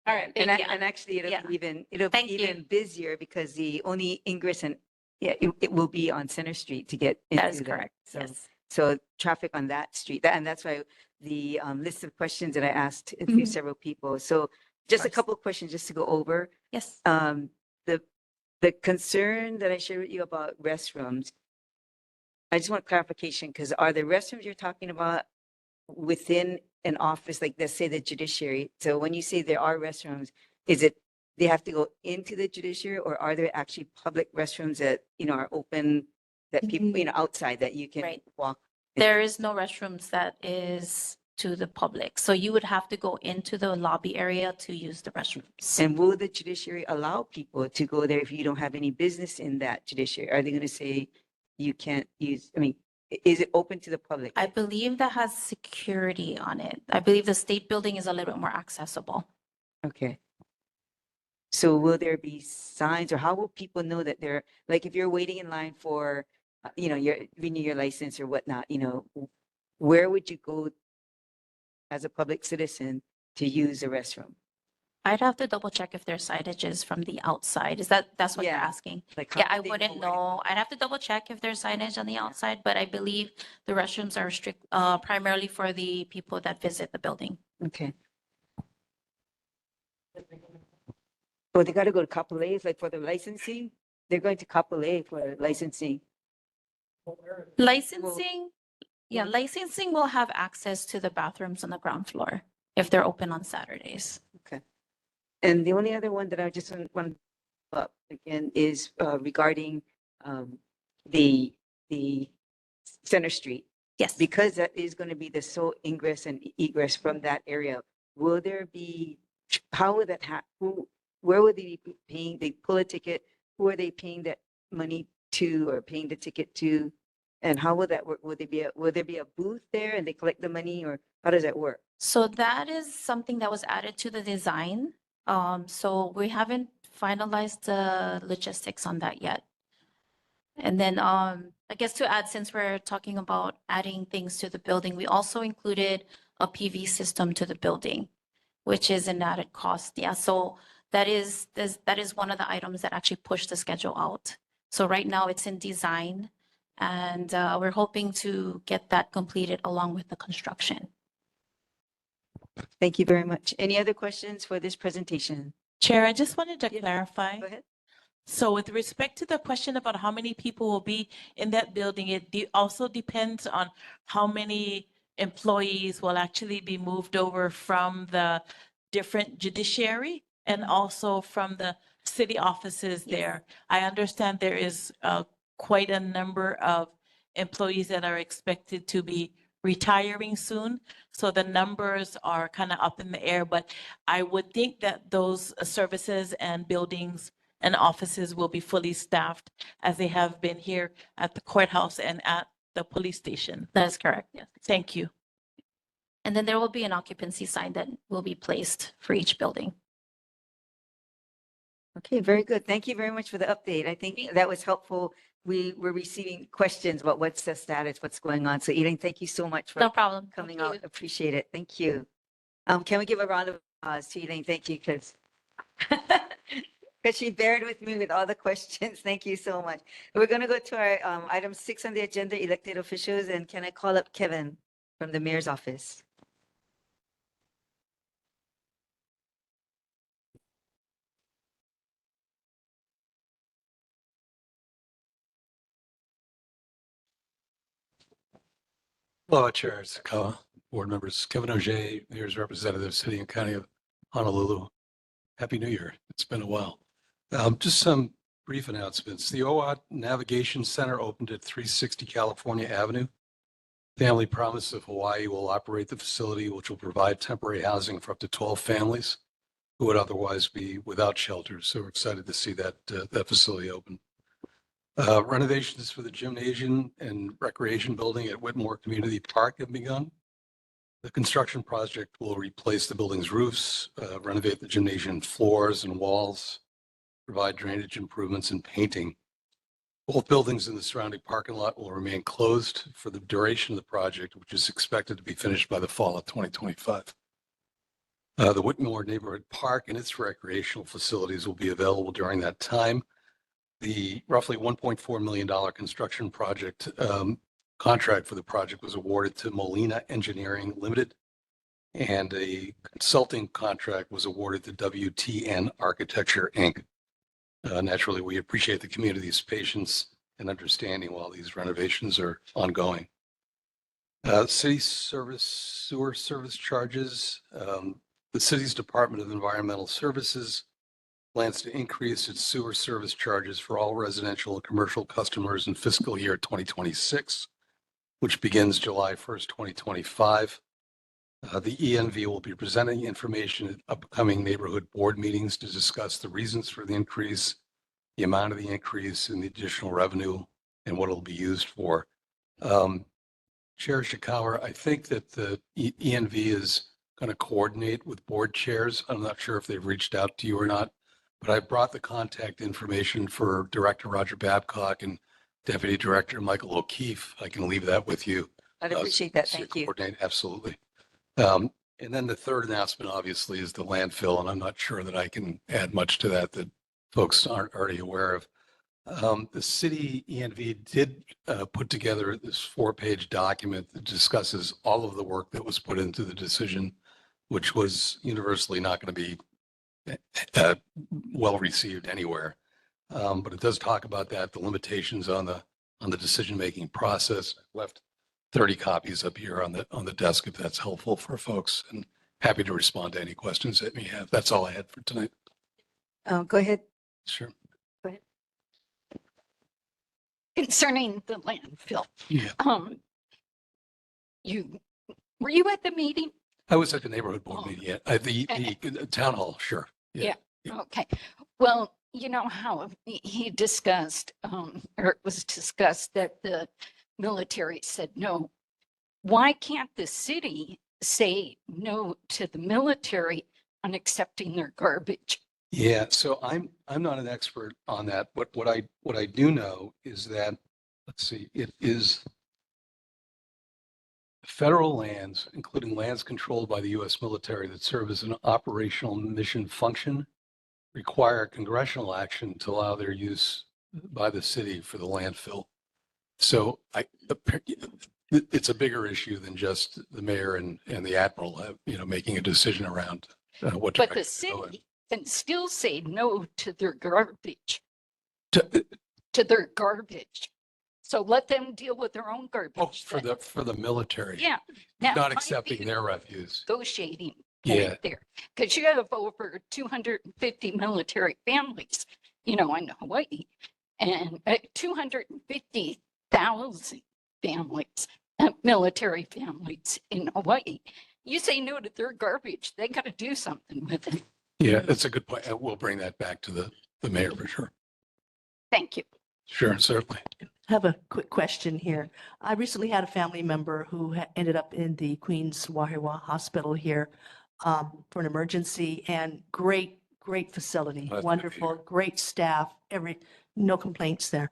All right. And, Thank you. and actually, it'll Yeah. be it'll Thank be you. even busier because the only ingress and, yeah, it will be on Center Street to get That into is that. correct. So, Yes. so traffic on that street, and that's why the list of questions that I asked to Mhm. several people. So just a course. couple of questions just to go over. Yes. The concern that I shared with you about restrooms, I just want clarification, because are the restrooms you're talking about within an office, like let's say the judiciary? So when you say there are restrooms, is it, they have to go into the judiciary, or are there actually public restrooms that, are open, that people, outside that you can Right. walk? There is no restrooms that is to the public. So you would have to go into the lobby area to use the restrooms. And will the judiciary allow people to go there if you don't have any business in that judiciary? Are they going to say you can't use, is it open to the public? I believe that has security on it. I believe the state building is a little bit more accessible. Okay. So will there be signs, or how will people know that they're, like, if you're waiting in line for, your renew your license or whatnot, where would you go as a public citizen to use the restroom? I'd have to double check if there's signages from the outside. That's what you're Yeah. asking? Like, how Yeah, I would they wouldn't know where to know. I'd have to double check if there's signage on the outside, but I believe the restrooms are strict, primarily for the people that visit the building. Okay. Oh, they got to go to Kapolei, like for the licensing? They're going to Kapolei for licensing. Licensing, yeah, licensing will have access to the bathrooms on the ground floor if they're open on Saturdays. Okay. And the only other one that I just want to up again is regarding the Center Street. Yes. Because that is going to be the sole ingress and egress from that area. Will there be, how would that happen? Where would they be paying? They pull a ticket. Who are they paying that money to, or paying the ticket to? And how would that work? Will there be a booth there and they collect the money, or how does that work? So that is something that was added to the design. So we haven't finalized the logistics on that yet. And then, I guess to add, since we're talking about adding things to the building, we also included a PV system to the building, which is an added cost. Yeah, so that is one of the items that actually pushed the schedule out. So right now it's in design, and we're hoping to get that completed along with the construction. Thank you very much. Any other questions for this presentation? Chair, I just wanted to clarify. Go ahead. So with respect to the question about how many people will be in that building, it also depends on how many employees will actually be moved over from the different judiciary and also from the city offices there. I understand there is quite a number of employees that are expected to be retiring soon. So the numbers are kind of up in the air, but I would think that those services and buildings and offices will be fully staffed as they have been here at the courthouse and at the police station. That is correct, yes. Thank you. And then there will be an occupancy sign that will be placed for each building. Okay, very good. Thank you very much for the update. I think that was helpful. We were receiving questions about what's the status, what's going on. So Elaine, thank you so much for No problem. coming Thank out. you. Appreciate it. Thank you. Can we give a round of applause to Elaine? Thank you, because she bared with me with all the questions. Thank you so much. We're going to go to our item 6 on the agenda, elected officials. And can I call up Kevin from the mayor's office? Hello, Chair Sakawa, board members, Kevin Auger, Mayor's Representative, City and County of Honolulu. Happy New Year. It's been a while. Just some brief announcements. The OWAT Navigation Center opened at 360 California Avenue. Family Promise of Hawaii will operate the facility, which will provide temporary housing for up to 12 families who would otherwise be without shelters. So we're excited to see that facility open. Renovations for the gymnasium and recreation building at Whitmore Community Park have begun. The construction project will replace the building's roofs, renovate the gymnasium floors and walls, provide drainage improvements and painting. Both buildings in the surrounding parking lot will remain closed for the duration of the project, which is expected to be finished by the fall of 2025. The Whitmore Neighborhood Park and its recreational facilities will be available during that time. The roughly $1.4 million construction project contract for the project was awarded to Molina Engineering Limited, and a consulting contract was awarded to WTN Architecture, Inc. Naturally, we appreciate the community's patience and understanding while these renovations are ongoing. City service, sewer service charges. The city's Department of Environmental Services plans to increase its sewer service charges for all residential and commercial customers in fiscal year 2026, which begins July 1st, 2025. The ENV will be presenting information at upcoming neighborhood board meetings to discuss the reasons for the increase, the amount of the increase, and the additional revenue and what it'll be used for. Chair Shikawa, I think that the ENV is going to coordinate with board chairs. I'm not sure if they've reached out to you or not, but I brought the contact information for Director Roger Babcock and Deputy Director Michael O'Keefe. I can leave that with you. I'd appreciate that. So Thank you. coordinate, absolutely. And then the third announcement, obviously, is the landfill, and I'm not sure that I can add much to that folks aren't already aware of. The city ENV did put together this 4-page document that discusses all of the work that was put into the decision, which was universally not going to be well received anywhere. But it does talk about that, the limitations on the decision-making process. I've left 30 copies up here on the desk if that's helpful for folks, and happy to respond to any questions that you may have. That's all I had for tonight. Go ahead. Sure. Go ahead. Concerning the landfill, Yeah. Were you at the meeting? I was at the neighborhood board meeting, yeah. The town hall, sure. Yeah. Okay. Well, you know how he discussed, or it was discussed that the military said no. Why can't the city say no to the military on accepting their garbage? Yeah, so I'm not an expert on that, but what I do know is that, let's see, it is federal lands, including lands controlled by the U.S. military that serve as an operational mission function, require congressional action to allow their use by the city for the landfill. So it's a bigger issue than just the mayor and the admiral, making a decision around what. But the city can still say no to their garbage. To their garbage. So let them deal with their own garbage. Oh, for the military. Yeah. Not accepting their refuse. Negotiating Yeah. point there. Because you have over 250 military families, in Hawaii, and 250,000 families, military families in Hawaii. You say no to their garbage, they got to do something with it. Yeah, that's a good point. We'll bring that back to the the mayor for sure. Thank you. Sure, certainly. I have a quick question here. I recently had a family member who ended up in the Queens Wahiawa Hospital here for an emergency, and great facility, That's good to wonderful, great staff, no complaints there.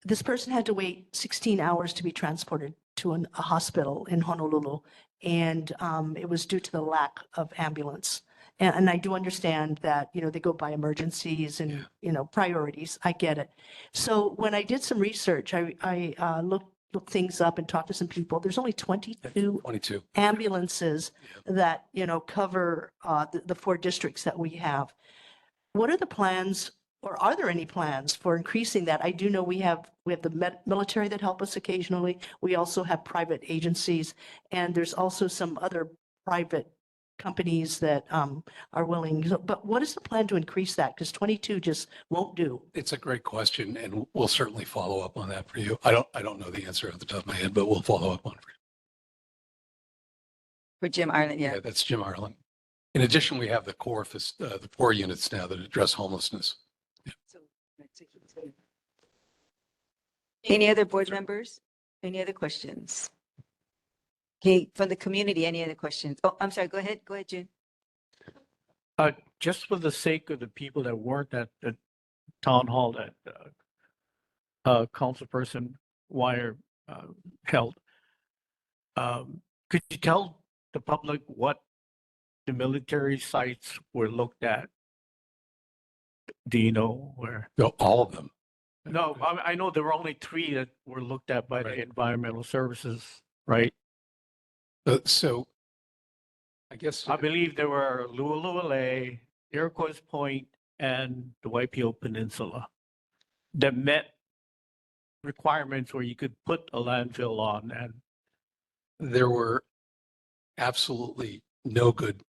This person had to wait 16 hours to be transported to a hospital in Honolulu, and it was due to the lack of ambulance. And I do understand that, they go by emergencies and, priorities. I get it. So when I did some research, I looked things up and talked to some people. There's only 22 ambulances that, cover the 4 districts that we have. What are the plans, or are there any plans for increasing that? I do know we have the military that help us occasionally. We also have private agencies, and there's also some other private companies that are willing. But what is the plan to increase that? Because 22 just won't do. It's a great question, and we'll certainly follow up on that for you. I don't know the answer off the top of my head, but we'll follow up on it for you. For Jim Ireland, yeah. Yeah, that's Jim Ireland. In addition, we have the core units now that address homelessness. Any other board members? Any other questions? Okay, from the community, any other questions? Oh, I'm sorry, go ahead, June. Just for the sake of the people that weren't at the town hall that Councilperson Wire held, could you tell the public what the military sites were looked at? Do you know where? No, all of them. No, I know there were only 3 that were looked at by the environmental services, right? So I guess I believe there were Lualua, Iroquois Point, and the Waipio Peninsula that met requirements where you could put a landfill on, and there were absolutely no good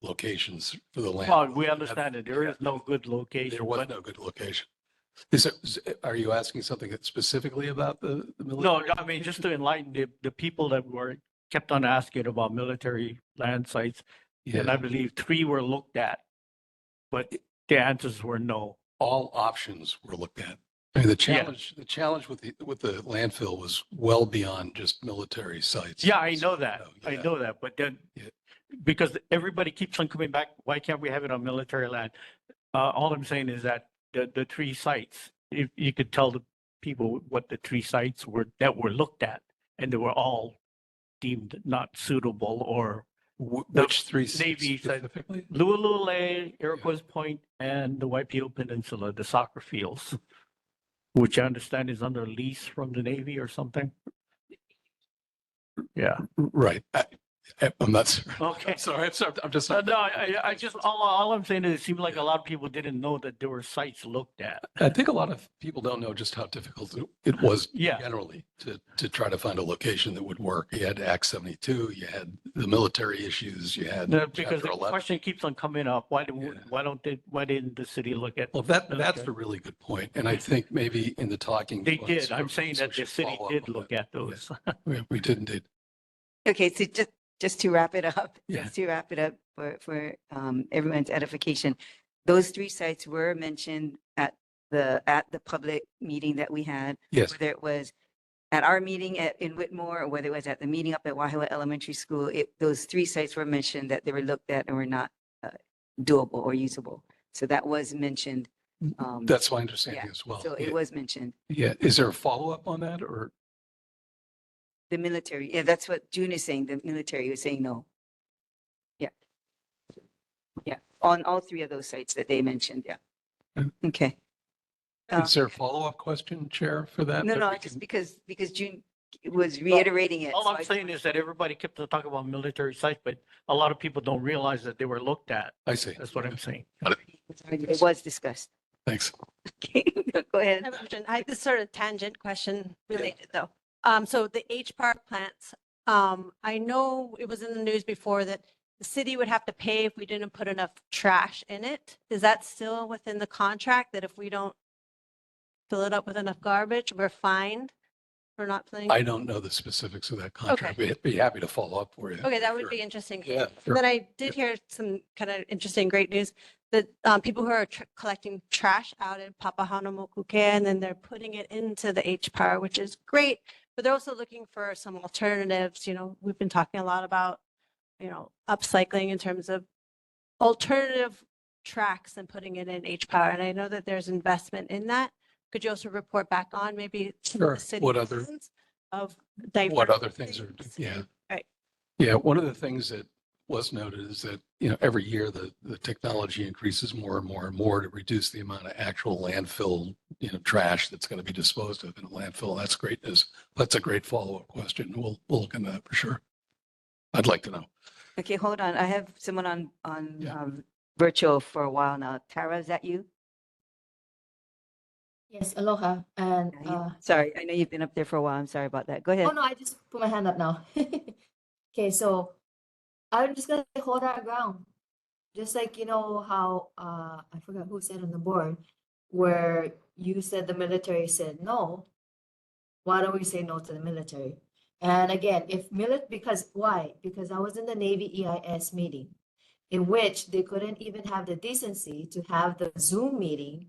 locations for the land. well, we understand that there is no good location. There was but- no good location. Are you asking something specifically about the No, military? I mean, just to enlighten the people that kept on asking about military land sites. And I believe 3 were looked at, but the answers were no. All options were looked at. I mean, the challenge with the landfill was well beyond just military sites. Yeah, I know that. So, I know that. But then, because everybody keeps on coming back, why can't we have it on military land? All I'm saying is that the 3 sites, if you could tell the people what the 3 sites were that were looked at, and they were all deemed not suitable, or which 3 Navy specifically? Lualua, Iroquois Point, and the Waipio Peninsula, the soccer fields, which I understand is under lease from the Navy or something. Yeah. Right. I'm not sure. Okay. I'm sorry. I'm just. No, I just, all I'm saying is it seemed like a lot of people didn't know that there were sites looked at. I think a lot of people don't know just how difficult it was Yeah. generally to try to find a location that would work. You had Act 72, you had the military issues, you had No, because Chapter the 11. question keeps on coming up. Why didn't the city look at? Well, that's a really good point. And I think maybe in the talking. They points did. I'm we saying that the should city follow up did on look that. at those. We did indeed. Okay, so just to wrap it up, Yeah. for everyone's edification, those 3 sites were mentioned at the public meeting that we had. Yes. Whether it was at our meeting in Whitmore, or whether it was at the meeting up at Wahiawa Elementary School, those 3 sites were mentioned that they were looked at and were not doable or usable. So that was mentioned. That's my understanding yeah, as well. So it was mentioned. Yeah. Is there a follow-up on that, or? The military, yeah, that's what June is saying. The military was saying no. Yeah. Yeah, on all 3 of those sites that they mentioned, yeah. Okay. Is there a follow-up question, Chair, for that? No, that no, we just can- because June was reiterating it. All so I'm saying is that everybody kept on talking about military sites, but a lot of people don't realize that they were looked at. I see. That's what I'm saying. It was discussed. Thanks. Okay, go ahead. I have this sort of tangent question related though. So the H Park plants, I know it was in the news before that the city would have to pay if we didn't put enough trash in it. Is that still within the contract that if we don't fill it up with enough garbage, we're fined for not filling? I don't know the specifics of that contract. We'd be happy to follow up for you. Okay, that would Sure. be interesting. Yeah, And sure. then I did hear some kind of interesting, great news. the people who are collecting trash out in Papahānaumokuke, and then they're putting it into the H Power, which is great. But they're also looking for some alternatives. You know, we've been talking a lot about, you know, upcycling in terms of alternative tracks and putting it in H Power. And I know that there's investment in that. Could you also report back on maybe some of the city What other, plans of what other diverse things are, yeah. Right. Yeah, one of the things that was noted is that, you know, every year the technology increases more and more and more to reduce the amount of actual landfill, you know, trash that's going to be disposed of in a landfill. That's great news. That's a great follow-up question. We'll look into that for sure. I'd like to know. Okay, hold on. I have someone on Yeah. virtual for a while now. Tara, is that you? Yes, aloha. And Sorry, I know you've been up there for a while. I'm sorry about that. Go ahead. oh no, I just put my hand up now. Okay, so I'm just gonna hold our ground. Just like you know how I forgot who said on the board, where you said the military said no. Why don't we say no to the military? And again, because why? Because I was in the Navy EIS meeting, in which they couldn't even have the decency to have the Zoom meeting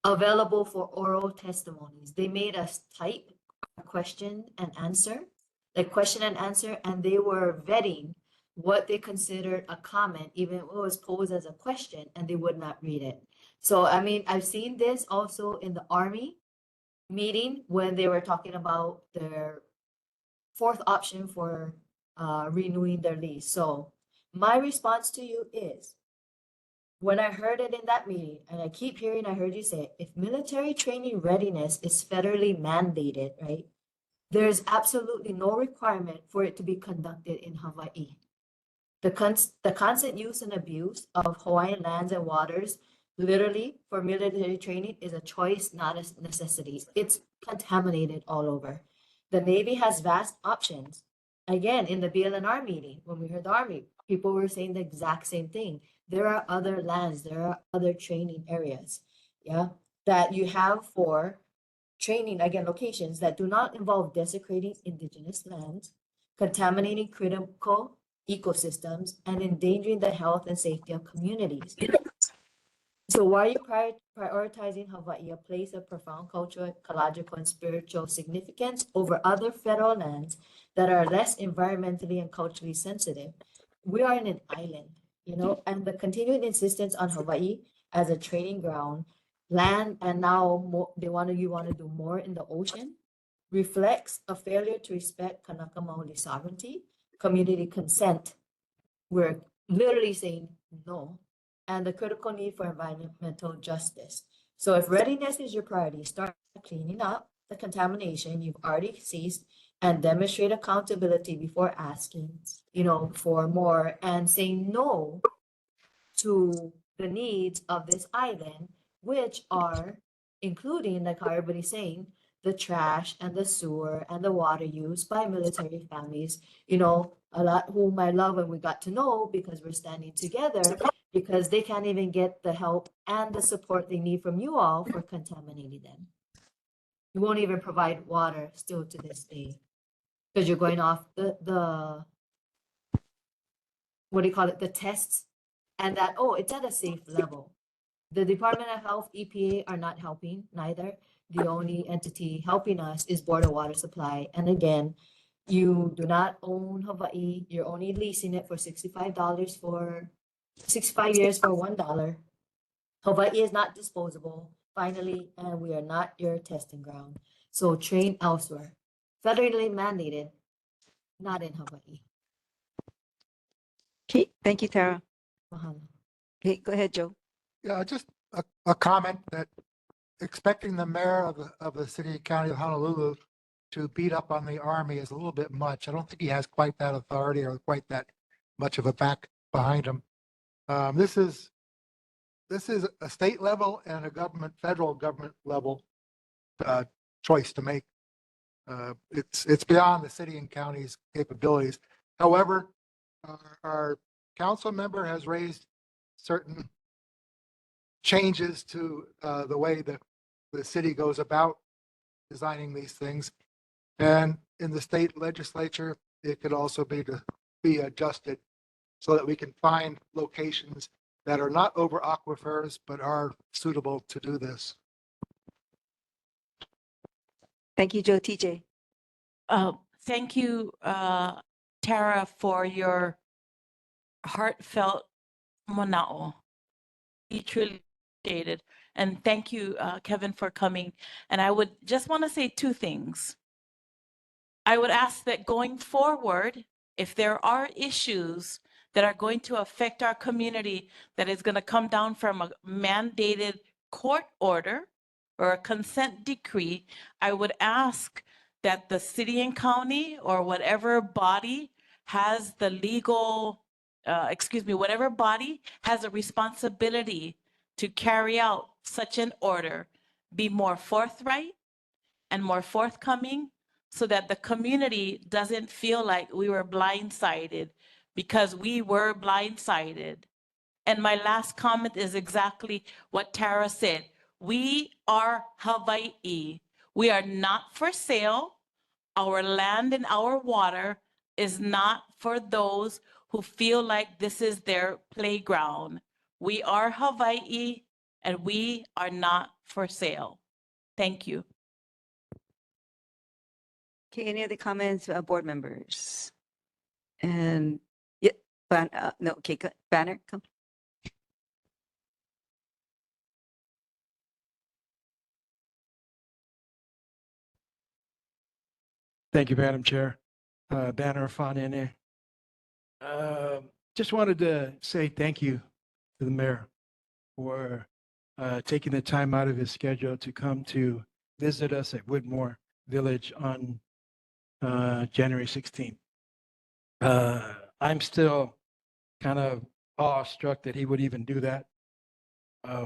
available for oral testimonies. They made us type a question and answer, and they were vetting what they considered a comment, even if it was posed as a question, and they would not read it. So, I mean, I've seen this also in the Army meeting when they were talking about their fourth option for renewing their lease. So my response to you is, when I heard it in that meeting, and I keep hearing, I heard you say, if military training readiness is federally mandated, right? There's absolutely no requirement for it to be conducted in Hawaii. The constant use and abuse of Hawaiian lands and waters, literally for military training, is a choice, not a necessity. It's contaminated all over. The Navy has vast options. Again, in the BLNR meeting, when we heard the Army, people were saying the exact same thing. There are other lands, there are other training areas, yeah, that you have for training, again, locations that do not involve desecrating indigenous lands, contaminating critical ecosystems, and endangering the health and safety of communities. So why are you prioritizing Hawaii, a place of profound cultural, ecological, and spiritual significance, over other federal lands that are less environmentally and culturally sensitive? We are in an island, you know, and the continued insistence on Hawaii as a training ground, land, and now you want to do more in the ocean, reflects a failure to respect Kanaka Maoli sovereignty, community consent. We're literally saying no, and the critical need for environmental justice. So if readiness is your priority, start cleaning up the contamination you've already seized and demonstrate accountability before asking, you know, for more, and saying no to the needs of this island, which are including, like how everybody's saying, the trash and the sewer and the water used by military families, you know, a lot whom I love and we got to know because we're standing together, because they can't even get the help and the support they need from you all for contaminating them. You won't even provide water still to this day because you're going off the what do you call it, the tests, and that, oh, it's at a safe level. The Department of Health, EPA are not helping neither. The only entity helping us is Board of Water Supply. And again, you do not own Hawaii. You're only leasing it for $65 for 65 years for $1. Hawaii is not disposable, finally, and we are not your testing ground. So train elsewhere. Federally mandated, not in Hawaii. Okay, thank you, Tara. Mahalo. Okay, go ahead, Joe. Yeah, just a comment that expecting the mayor of the city and county of Honolulu to beat up on the Army is a little bit much. I don't think he has quite that authority or quite that much of a back behind him. This is a state level and a federal government level choice to make. It's beyond the city and county's capabilities. However, our council member has raised certain changes to the way that the city goes about designing these things. And in the state legislature, it could also be adjusted so that we can find locations that are not over aquifers, but are suitable to do this. Thank you, Joe. TJ. Thank you, Tara, for your heartfelt monao. You truly stated. And thank you, Kevin, for coming. And I would just want to say two things. I would ask that going forward, if there are issues that are going to affect our community that is going to come down from a mandated court order or a consent decree, I would ask that the city and county or whatever body has the legal, whatever body has a responsibility to carry out such an order be more forthright and more forthcoming so that the community doesn't feel like we were blindsided, because we were blindsided. And my last comment is exactly what Tara said. We are Hawaii. We are not for sale. Our land and our water is not for those who feel like this is their playground. We are Hawaii and we are not for sale. Thank you. Okay, any other comments, board members? And yeah, no, okay, Banner, come. Thank you, Madam Chair. Banner Fanene. Just wanted to say thank you to the mayor for taking the time out of his schedule to come to visit us at Whitmore Village on January 16th. I'm still kind of awestruck that he would even do that.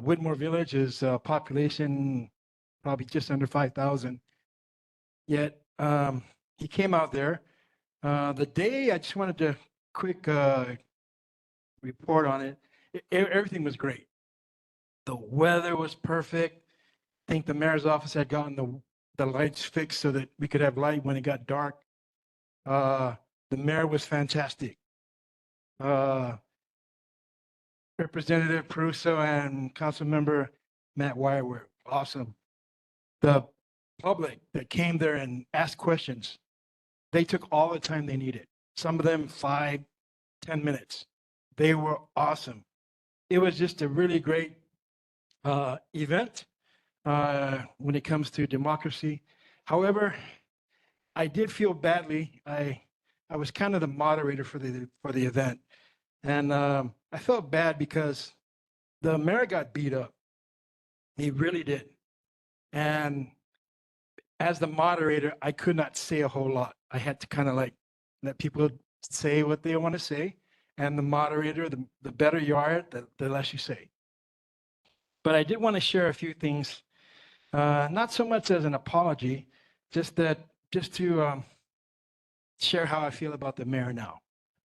Whitmore Village is population probably just under 5,000. Yet he came out there. The day, I just wanted to quick report on it. Everything was great. The weather was perfect. I think the mayor's office had gotten the lights fixed so that we could have light when it got dark. The mayor was fantastic. Representative Peruso and Councilmember Matt Wire were awesome. The public that came there and asked questions, they took all the time they needed. Some of them 5-10 minutes. They were awesome. It was just a really great event when it comes to democracy. However, I did feel badly. I was kind of the moderator for the event, and I felt bad because the mayor got beat up. He really did. And as the moderator, I could not say a whole lot. I had to kind of like let people say what they want to say. And the moderator, the better you are, the less you say. But I did want to share a few things, not so much as an apology, just to share how I feel about the mayor now.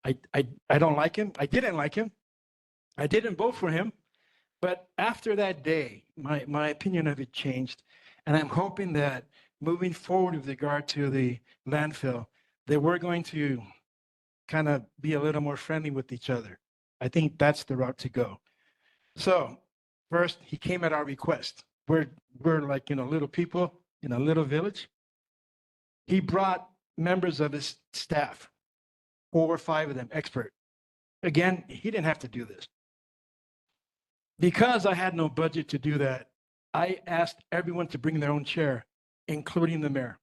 I don't like him. I didn't like him. I didn't vote for him. But after that day, my opinion of it changed. And I'm hoping that moving forward with regard to the landfill, that we're going to kind of be a little more friendly with each other. I think that's the route to go. So first, he came at our request. We're like, little people in a little village. He brought members of his staff, 4 or 5 of them, expert. Again, he didn't have to do this. Because I had no budget to do that, I asked everyone to bring their own chair, including the mayor.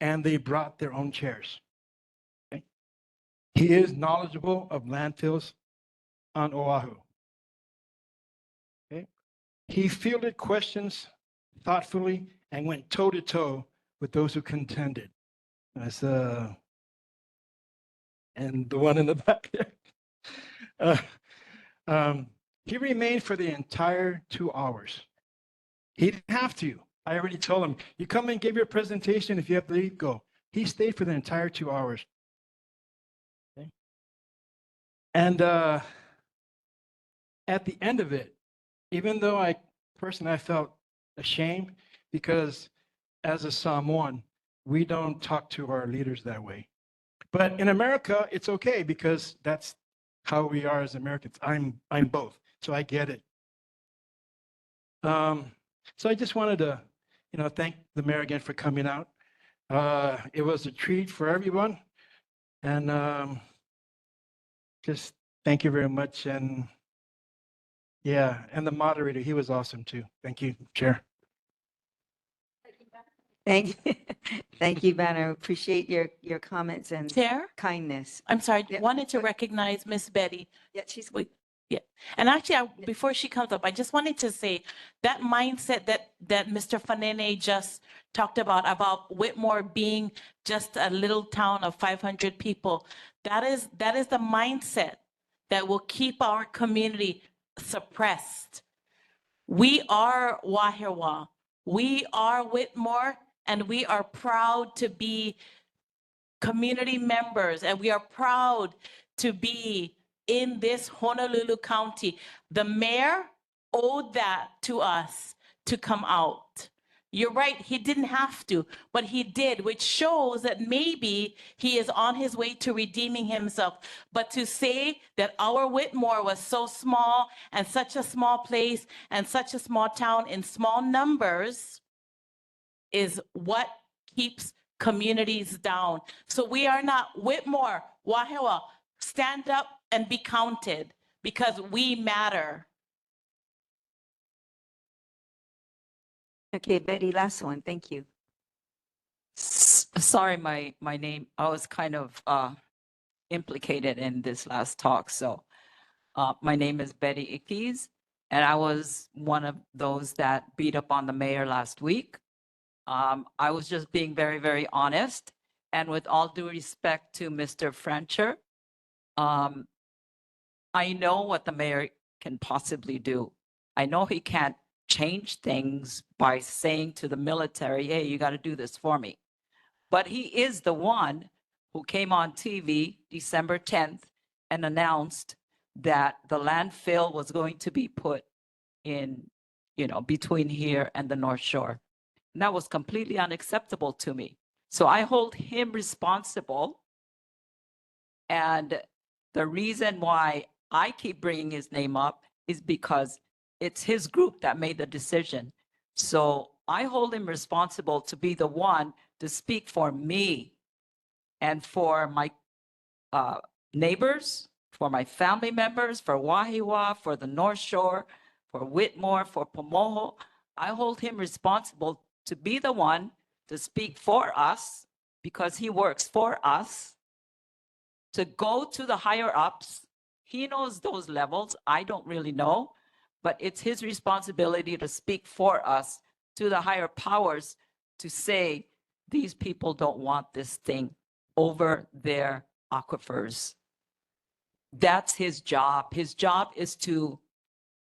And they brought their own chairs. Okay? He is knowledgeable of landfills on Oahu. Okay? He fielded questions thoughtfully and went toe to toe with those who contended. That's and the one in the back there. He remained for the entire 2 hours. He didn't have to. I already told him, you come and give your presentation. If you have to leave, go. He stayed for the entire 2 hours. Okay? And at the end of it, even though I felt ashamed, because as a Samoan, we don't talk to our leaders that way. But in America, it's okay because that's how we are as Americans. I'm both, so I get it. So I just wanted to, thank the mayor again for coming out. It was a treat for everyone, and just thank you very much. And yeah, and the moderator, he was awesome too. Thank you, Chair. Thank you. Thank you, Banner. Appreciate your comments and Chair, kindness. I'm sorry, Yeah, wanted to go- recognize Miss Betty. Yeah, she's Yeah, and actually, before she comes up, I just wanted to say that mindset that Mr. Fanene just talked about Whitmore being just a little town of 500 people. That is the mindset that will keep our community suppressed. We are Wahiawa. We are Whitmore, and we are proud to be community members, and we are proud to be in this Honolulu County. The mayor owed that to us to come out. You're right, he didn't have to, but he did, which shows that maybe he is on his way to redeeming himself. But to say that our Whitmore was so small and such a small place and such a small town in small numbers is what keeps communities down. So we are not Whitmore, Wahiawa, stand up and be counted because we matter. Okay, Betty, last one. Thank you. Sorry, my name, I was kind of implicated in this last talk. So my name is Betty Ickes, and I was one of those that beat up on the mayor last week. I was just being very, very honest. And with all due respect to Mr. Francher, I know what the mayor can possibly do. I know he can't change things by saying to the military, hey, you got to do this for me. But he is the one who came on TV December 10th and announced that the landfill was going to be put in, between here and the North Shore. And that was completely unacceptable to me. So I hold him responsible. And the reason why I keep bringing his name up is because it's his group that made the decision. So I hold him responsible to be the one to speak for me and for my neighbors, for my family members, for Wahiawa, for the North Shore, for Whitmore, for Pomoho. I hold him responsible to be the one to speak for us because he works for us, to go to the higher ups. He knows those levels. I don't really know, but it's his responsibility to speak for us to the higher powers to say, these people don't want this thing over their aquifers. That's his job. His job is to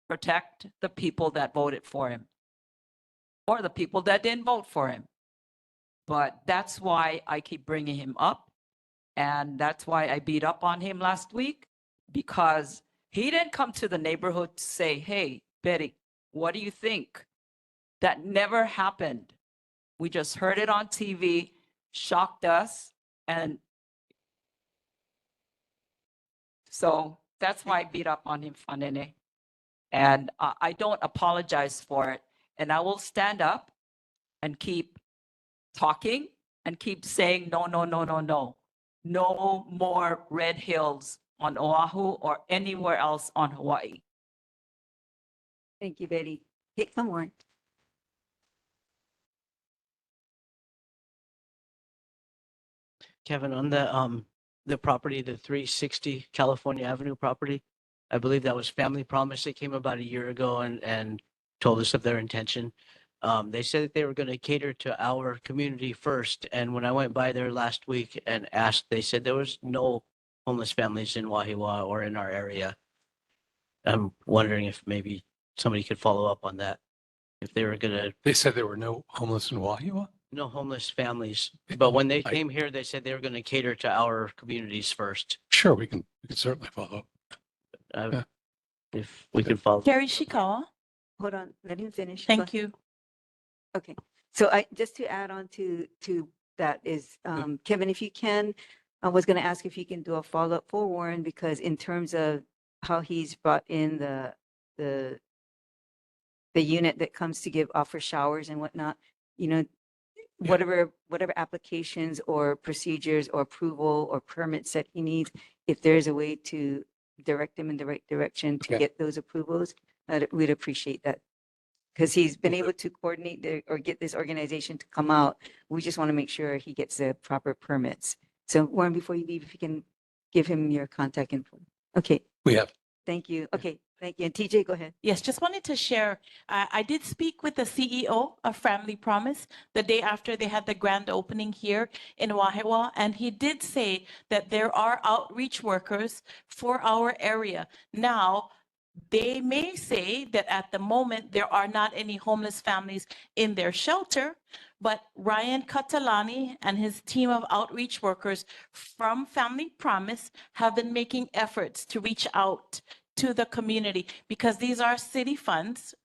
protect the people that voted for him or the people that didn't vote for him. But that's why I keep bringing him up. And that's why I beat up on him last week, because he didn't come to the neighborhood to say, hey, Betty, what do you think? That never happened. We just heard it on TV, shocked us. And so that's why I beat up on him, Fanene. And I don't apologize for it. And I will stand up and keep talking and keep saying, no, no, no, no, no. No more red hills on Oahu or anywhere else on Hawaii. Thank you, Betty. Hey, come on. Kevin, on the property, the 360 California Avenue property, I believe that was Family Promise. They came about a year ago and told us of their intention. They said that they were going to cater to our community first. And when I went by there last week and asked, they said there was no homeless families in Wahiawa or in our area. I'm wondering if maybe somebody could follow up on that. If they were going to. They said there were no homeless in Wahiawa? No homeless families, but when they came here, they said they were going to cater to our communities first. Sure, we can certainly follow up. Yeah. If we could follow. Terry Shikawa. Hold on, let him finish. Thank you. Okay, so I just to add on to that is Kevin, if you can I was going to ask if you can do a follow-up for Warren, because in terms of how he's brought in the unit that comes to offer showers and whatnot, you know, whatever applications or procedures or approval or permits that he needs, if there's a way to direct him in the right direction to Okay. get those approvals, we'd appreciate that. Because he's been able to coordinate or get this organization to come out. We just want to make sure he gets the proper permits. So Warren, before you leave, if you can give him your contact info. Okay, We have. thank you. Okay, thank you. And TJ, go ahead. Yes, just wanted to share. I did speak with the CEO of Family Promise the day after they had the grand opening here in Wahiawa, and he did say that there are outreach workers for our area. Now, they may say that at the moment there are not any homeless families in their shelter, but Ryan Catalani and his team of outreach workers from Family Promise have been making efforts to reach out to the community, because these are city funds,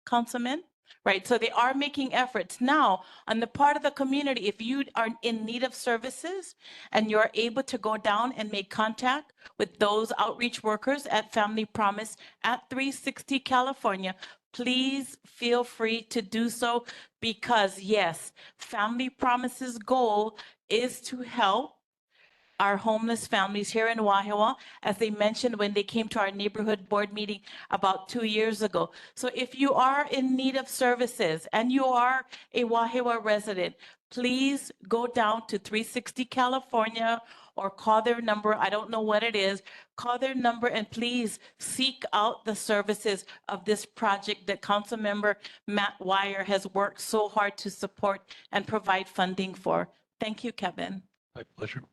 Councilman, right? So they are making efforts. Now, on the part of the community, if you are in need of services and you're able to go down and make contact with those outreach workers at Family Promise at 360 California, please feel free to do so, because yes, Family Promise's goal is to help our homeless families here in Wahiawa, as they mentioned when they came to our neighborhood board meeting about 2 years ago. So if you are in need of services and you are a Wahiawa resident, please go down to 360 California or call their number. I don't know what it is. Call their number and please seek out the services of this project that Councilmember Matt Wire has worked so hard to support and provide funding for. Thank you, Kevin. My pleasure.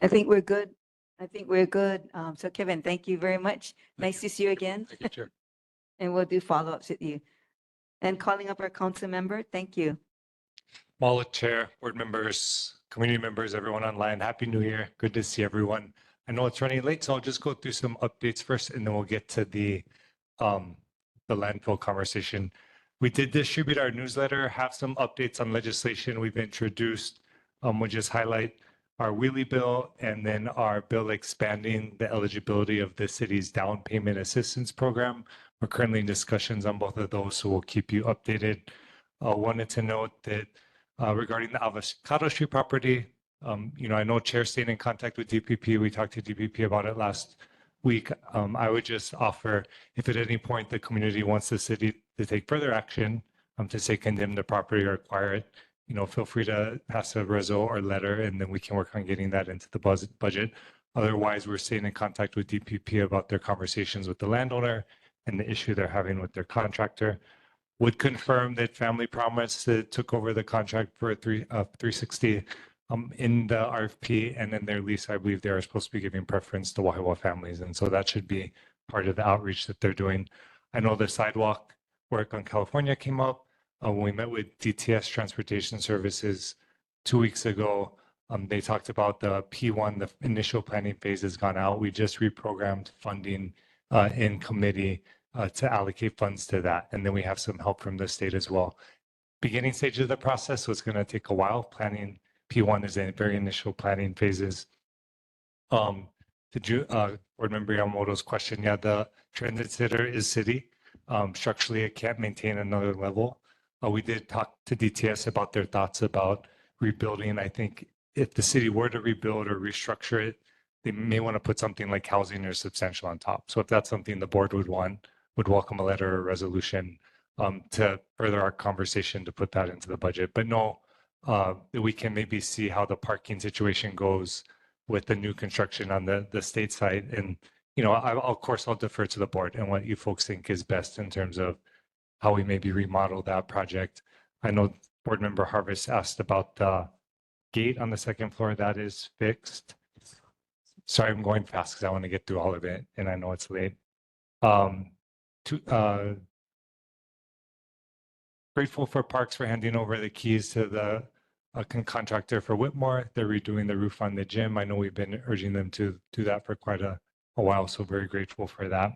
I think we're good. I think we're good. So Kevin, thank you very much. Nice to see you again. Thank you, Chair. And we'll do follow-ups with you. And calling up our council member, thank you. Mahalo, Chair, board members, community members, everyone online. Happy New Year. Good to see everyone. I know it's running late, so I'll just go through some updates first, and then we'll get to the landfill conversation. We did distribute our newsletter, have some updates on legislation we've introduced. We'll just highlight our wheelie bill and then our bill expanding the eligibility of the city's down payment assistance program. We're currently in discussions on both of those, so we'll keep you updated. Wanted to note that regarding the Avocado Street property, I know Chair stayed in contact with DPP. We talked to DPP about it last week. I would just offer, if at any point the community wants the city to take further action, to say condemn the property or acquire it, feel free to pass a reso or letter, and then we can work on getting that into the budget. Otherwise, we're staying in contact with DPP about their conversations with the landowner and the issue they're having with their contractor. Would confirm that Family Promise took over the contract for 360 in the RFP, and in their lease, I believe they are supposed to be giving preference to Wahiawa families, and so that should be part of the outreach that they're doing. I know the sidewalk work on California came up. When we met with DTS Transportation Services 2 weeks ago, they talked about the P1, the initial planning phase has gone out. We just reprogrammed funding in committee to allocate funds to that. And then we have some help from the state as well. Beginning stage of the process, so it's going to take a while. Planning P1 is in very initial planning phases. Board Member Yamamoto's question, yeah, the transit center is city. Structurally, it can't maintain another level. We did talk to DTS about their thoughts about rebuilding. I think if the city were to rebuild or restructure it, they may want to put something like housing or substantial on top. So if that's something the board would want, would welcome a letter or resolution to further our conversation to put that into the budget. But no, we can maybe see how the parking situation goes with the new construction on the state side. And, of course, I'll defer to the board and what you folks think is best in terms of how we maybe remodel that project. I know Board Member Harvest asked about the gate on the second floor. That is fixed. Sorry, I'm going fast because I want to get through all of it, and I know it's late. Grateful for Parks for handing over the keys to the contractor for Whitmore. They're redoing the roof on the gym. I know we've been urging them to do that for quite a while, so very grateful for that.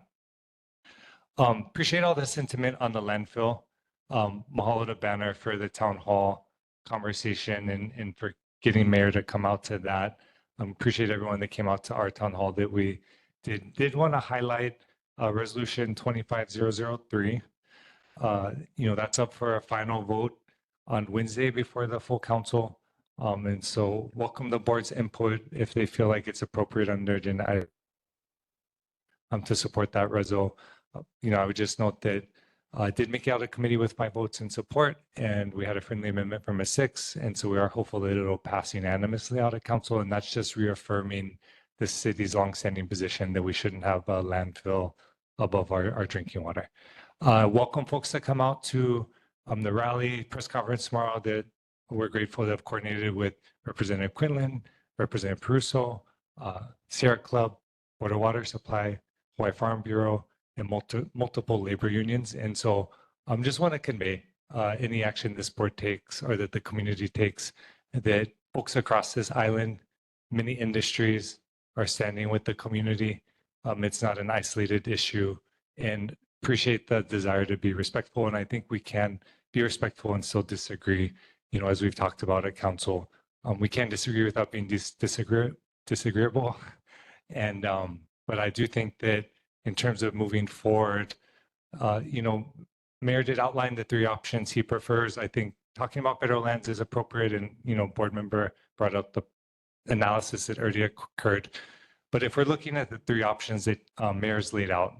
Appreciate all the sentiment on the landfill. Mahalo to Banner for the town hall conversation and for getting Mayor to come out to that. Appreciate everyone that came out to our town hall that we did want to highlight resolution 25003. That's up for a final vote on Wednesday before the full council. And so welcome the board's input if they feel like it's appropriate on their agenda to support that resol. I would just note that I did make it out of committee with my votes in support, and we had a friendly amendment from a 6. And so we are hopeful that it'll pass unanimously out of council. And that's just reaffirming the city's longstanding position that we shouldn't have a landfill above our drinking water. Welcome folks to come out to the rally press conference tomorrow that we're grateful to have coordinated with Representative Quinlan, Representative Peruso, Sierra Club, Board of Water Supply, Hawaii Farm Bureau, and multiple labor unions. And so I just want to convey any action this board takes or that the community takes, that folks across this island, many industries are standing with the community. It's not an isolated issue, and appreciate the desire to be respectful. And I think we can be respectful and still disagree. As we've talked about at council, we can disagree without being disagreeable. And but I do think that in terms of moving forward, Mayor did outline the 3 options he prefers. I think talking about federal lands is appropriate, and board member brought up the analysis that already occurred. But if we're looking at the 3 options that Mayor's laid out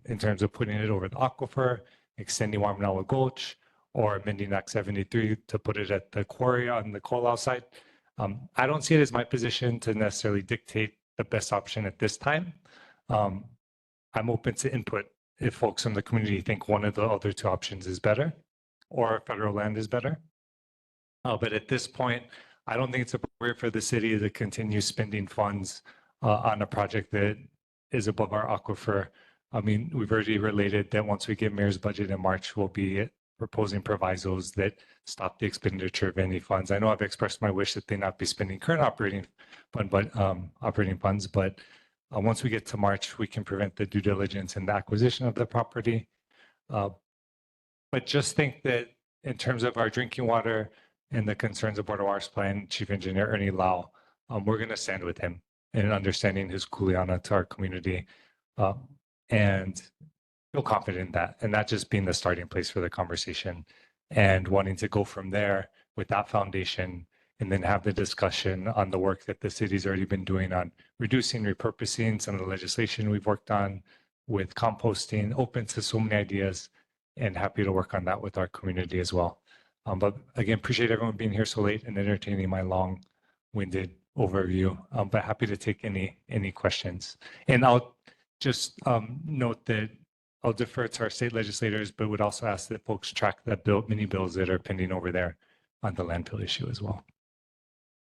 in terms of putting it over the aquifer, extending Wamanawa Gulch, or amending Act 73 to put it at the quarry on the coal side, I don't see it as my position to necessarily dictate the best option at this time. I'm open to input if folks from the community think one of the other 2 options is better or federal land is better. But at this point, I don't think it's appropriate for the city to continue spending funds on a project that is above our aquifer. I mean, we've already related that once we get mayor's budget in March, we'll be proposing provisos that stop the expenditure of any funds. I know I've expressed my wish that they not be spending current operating funds, but once we get to March, we can prevent the due diligence and the acquisition of the property. But just think that in terms of our drinking water and the concerns of Board of Water Supply and Chief Engineer Ernie Lau, we're going to stand with him in understanding his kuleana to our community and feel confident in that. And that just being the starting place for the conversation and wanting to go from there with that foundation and then have the discussion on the work that the city's already been doing on reducing, repurposing some of the legislation we've worked on with composting, open to so many ideas, and happy to work on that with our community as well. But again, appreciate everyone being here so late and entertaining my long-winded overview, but happy to take any questions. And I'll just note that I'll defer to our state legislators, but would also ask that folks track the many bills that are pending over there on the landfill issue as well.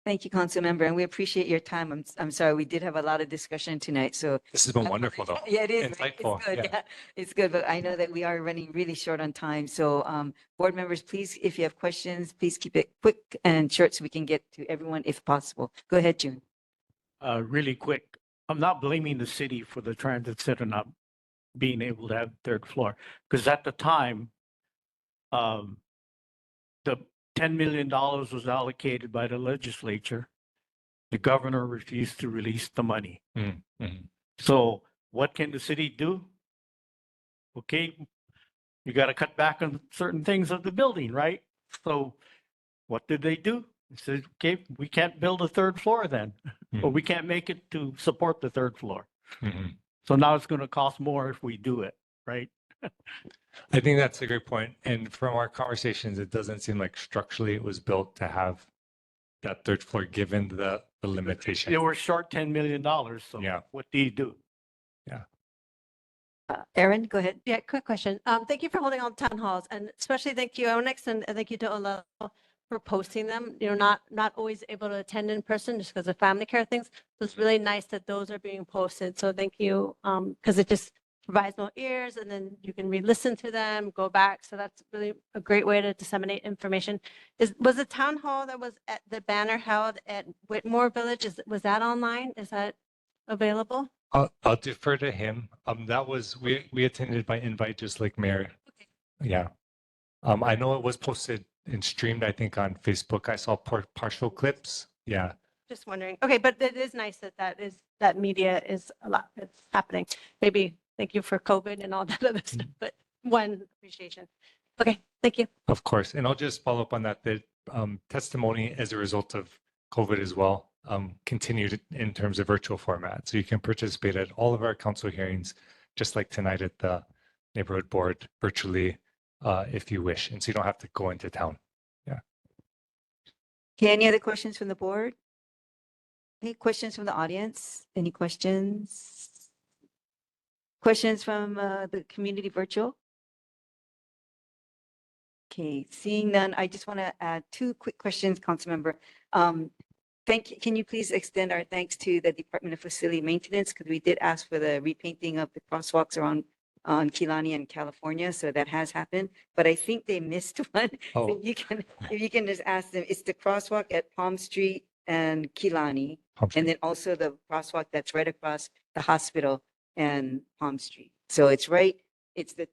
Thank you, Council Member, and we appreciate your time. I'm sorry, we did have a lot of discussion tonight, so. This has been wonderful, though. Yeah, it is. Insightful. It's good, Yeah. yeah. It's good, but I know that we are running really short on time. So board members, please, if you have questions, please keep it quick and short so we can get to everyone if possible. Go ahead, June. Really quick, I'm not blaming the city for the transit center not being able to have 3rd floor, because at the time, the $10 million was allocated by the legislature. The governor refused to release the money. So what can the city do? Okay, you got to cut back on certain things of the building, right? So what did they do? They said, okay, we can't build a 3rd floor then, or we can't make it to support the 3rd floor. So now it's going to cost more if we do it, right? I think that's a great point. And from our conversations, it doesn't seem like structurally it was built to have that 3rd floor given the limitation. They were short $10 million. So Yeah. what do you do? Yeah. Erin, go ahead. Yeah, quick question. Thank you for holding all the town halls, and especially thank you. I want to extend a thank you to Ola for posting them. Not always able to attend in person just because of family care things. So it's really nice that those are being posted. So thank you, because it just provides more ears, and then you can re-listen to them, go back. So that's really a great way to disseminate information. Was the town hall that was at the banner held at Whitmore Village? Was that online? Is that available? I'll defer to him. That was we attended by invite, just like Mayor. Okay. Yeah. I know it was posted and streamed, I think, on Facebook. I saw partial clips. Yeah. just wondering. Okay, but it is nice that media is a lot, it's happening. Maybe thank you for COVID and all that other stuff, but one appreciation. Okay, thank you. Of course. And I'll just follow up on that, testimony as a result of COVID as well continued in terms of virtual format. So you can participate at all of our council hearings, just like tonight at the neighborhood board virtually if you wish. And so you don't have to go into town. Yeah. Okay, any other questions from the board? Any questions from the audience? Any questions? Questions from the community virtual? Okay, seeing none, I just want to add two quick questions, Councilmember. Can you please extend our thanks to the Department of Facility Maintenance, because we did ask for the repainting of the crosswalks around on Kilani and California, so that has happened. But I think they missed one. Oh. So if you can just ask them, it's the crosswalk at Palm Street and Kilani, and then also the crosswalk that's right across the hospital and Palm Street. So it's right, it's the,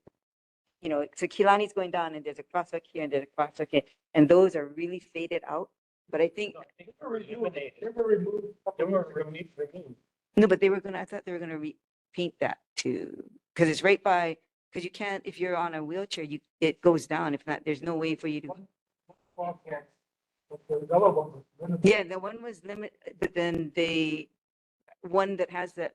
so Kilani's going down and there's a crosswalk here and there's a crosswalk here, and those are really faded out. But I think no, but I thought they were gonna repaint that too, because it's right by, because you can't, if you're on a wheelchair, it goes down. If not, there's no way for you to. Yeah, the one was limit, but then one that has the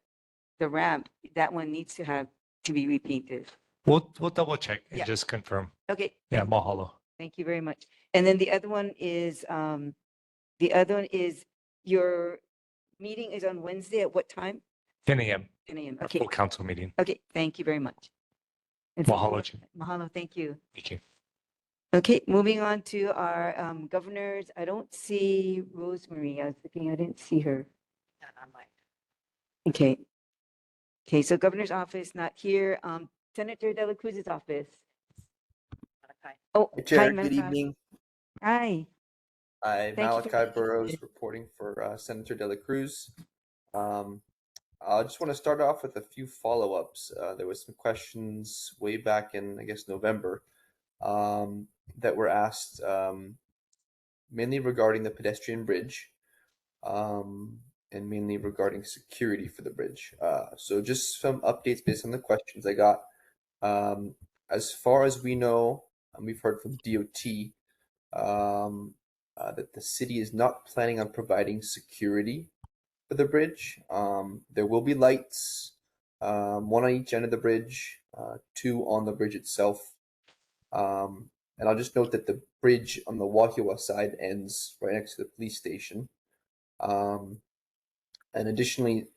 ramp, that one needs to be repainted. We'll double check and Yeah. just confirm. Okay. Yeah, mahalo. Thank you very much. And then the other one is your meeting is on Wednesday at what time? 10 a.m. 10 a.m. Our Okay. full council meeting. Okay, thank you very much. And Mahalo, Jim. Mahalo, thank you. Thank you. Okay, moving on to our governors. I don't see Rosemary. I was looking, I didn't see her. Okay. Okay, so governor's office not here. Senator De La Cruz's office. Oh, Chair, hi, good Malachi. evening. Hi. Hi, Thank you for Malachi Burrows reporting for Senator De La Cruz. I just want to start off with a few follow-ups. There was some questions way back in, I guess, November that were asked mainly regarding the pedestrian bridge and mainly regarding security for the bridge. So just some updates based on the questions I got. As far as we know, we've heard from DOT that the city is not planning on providing security for the bridge. There will be lights, one on each end of the bridge, two on the bridge itself. And I'll just note that the bridge on the Wahiawa side ends right next to the police station. And additionally,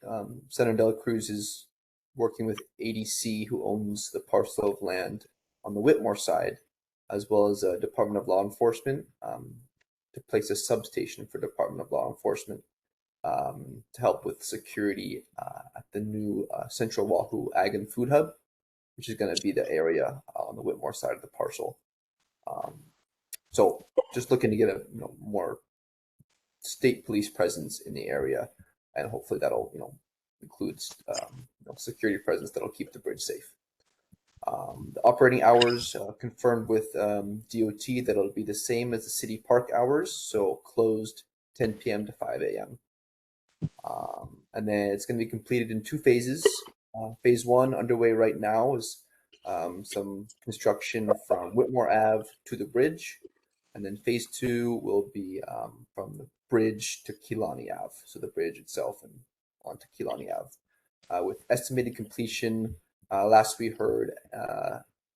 Senator De La Cruz is working with ADC, who owns the parcel of land on the Whitmore side, as well as Department of Law Enforcement, to place a substation for Department of Law Enforcement to help with security at the new Central Wahoo Ag and Food Hub, which is going to be the area on the Whitmore side of the parcel. So just looking to get a more state police presence in the area, and hopefully that'll includes security presence that'll keep the bridge safe. The operating hours confirmed with DOT that it'll be the same as the city park hours, so closed 10 p.m. to 5 a.m. And then it's going to be completed in two phases. Phase one underway right now is some construction from Whitmore Ave to the bridge. And then phase two will be from the bridge to Kilani Ave, so the bridge itself and onto Kilani Ave, with estimated completion, last we heard,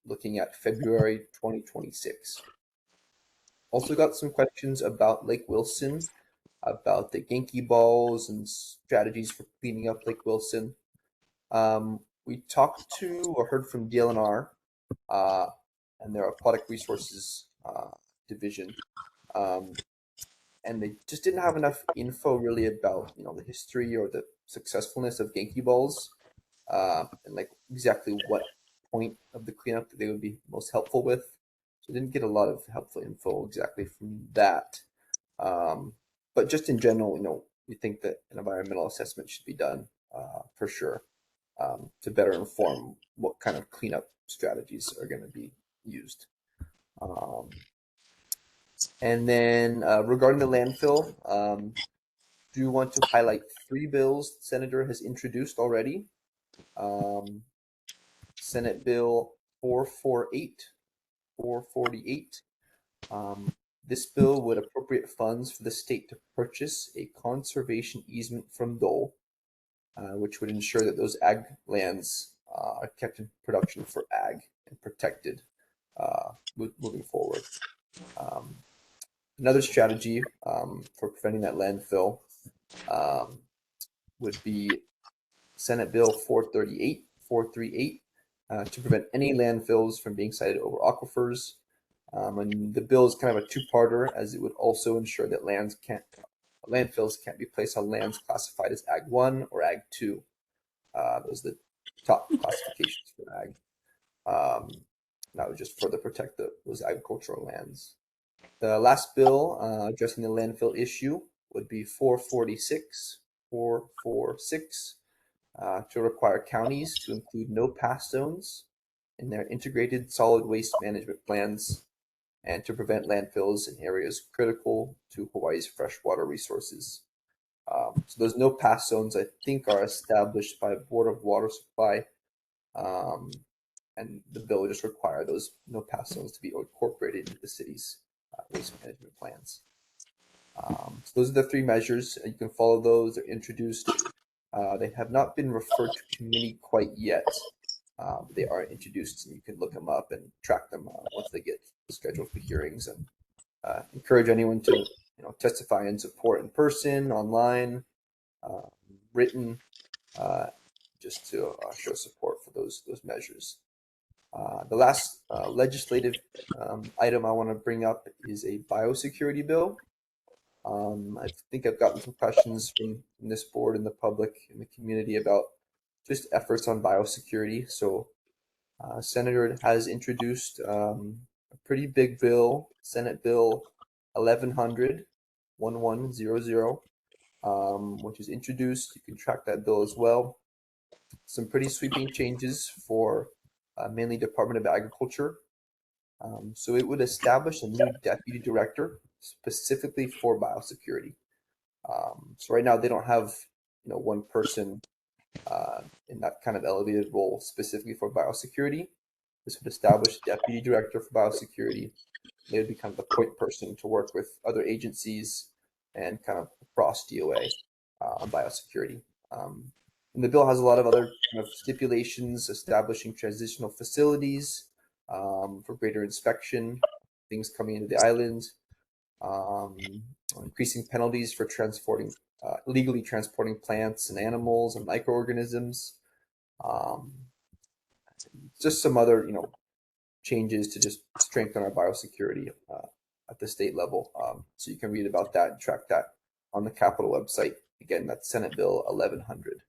looking at February 2026. Also got some questions about Lake Wilson, about the Genki balls and strategies for cleaning up Lake Wilson. We talked to or heard from DLNR and their Aquatic Resources division, and they just didn't have enough info really about the history or the successfulness of Genki balls, and like exactly what point of the cleanup that they would be most helpful with. So I didn't get a lot of helpful info exactly from that. But just in general, we think that an environmental assessment should be done for sure to better inform what kind of cleanup strategies are going to be used. And then regarding the landfill, do want to highlight 3 bills the Senator has introduced already. Senate Bill 448, 448. This bill would appropriate funds for the state to purchase a conservation easement from Dole, which would ensure that those ag lands are kept in production for ag and protected moving forward. Another strategy for preventing that landfill would be Senate Bill 438, 438, to prevent any landfills from being sited over aquifers. And the bill is kind of a two-parter, as it would also ensure that landfills can't be placed on lands classified as Ag 1 or Ag 2. Those are the top classifications for ag. That would just further protect those agricultural lands. The last bill addressing the landfill issue would be 446, 446, to require counties to include no pass zones in their integrated solid waste management plans and to prevent landfills in areas critical to Hawaii's freshwater resources. So those no pass zones, I think, are established by Board of Water Supply, and the bill would just require those no pass zones to be incorporated into the city's waste management plans. So those are the 3 measures. You can follow those. They're introduced. They have not been referred to committee quite yet. But they are introduced, and you can look them up and track them once they get scheduled for hearings. And encourage anyone to testify in support in person, online, written, just to show support for those measures. The last legislative item I want to bring up is a biosecurity bill. I think I've gotten some questions from this board and the public and the community about just efforts on biosecurity. So Senator has introduced a pretty big bill, Senate Bill 1100, 1100, which is introduced. You can track that bill as well. Some pretty sweeping changes for mainly Department of Agriculture. So it would establish a new deputy director specifically for biosecurity. So right now they don't have one person in that kind of elevated role specifically for biosecurity. This would establish a deputy director for biosecurity. They would be kind of the point person to work with other agencies and kind of across DOA on biosecurity. And the bill has a lot of other kind of stipulations establishing transitional facilities for greater inspection, things coming into the island, increasing penalties for illegally transporting plants and animals and microorganisms. Just some other, changes to just strengthen our biosecurity at the state level. So you can read about that and track that on the Capitol website. Again, that's Senate Bill 1100.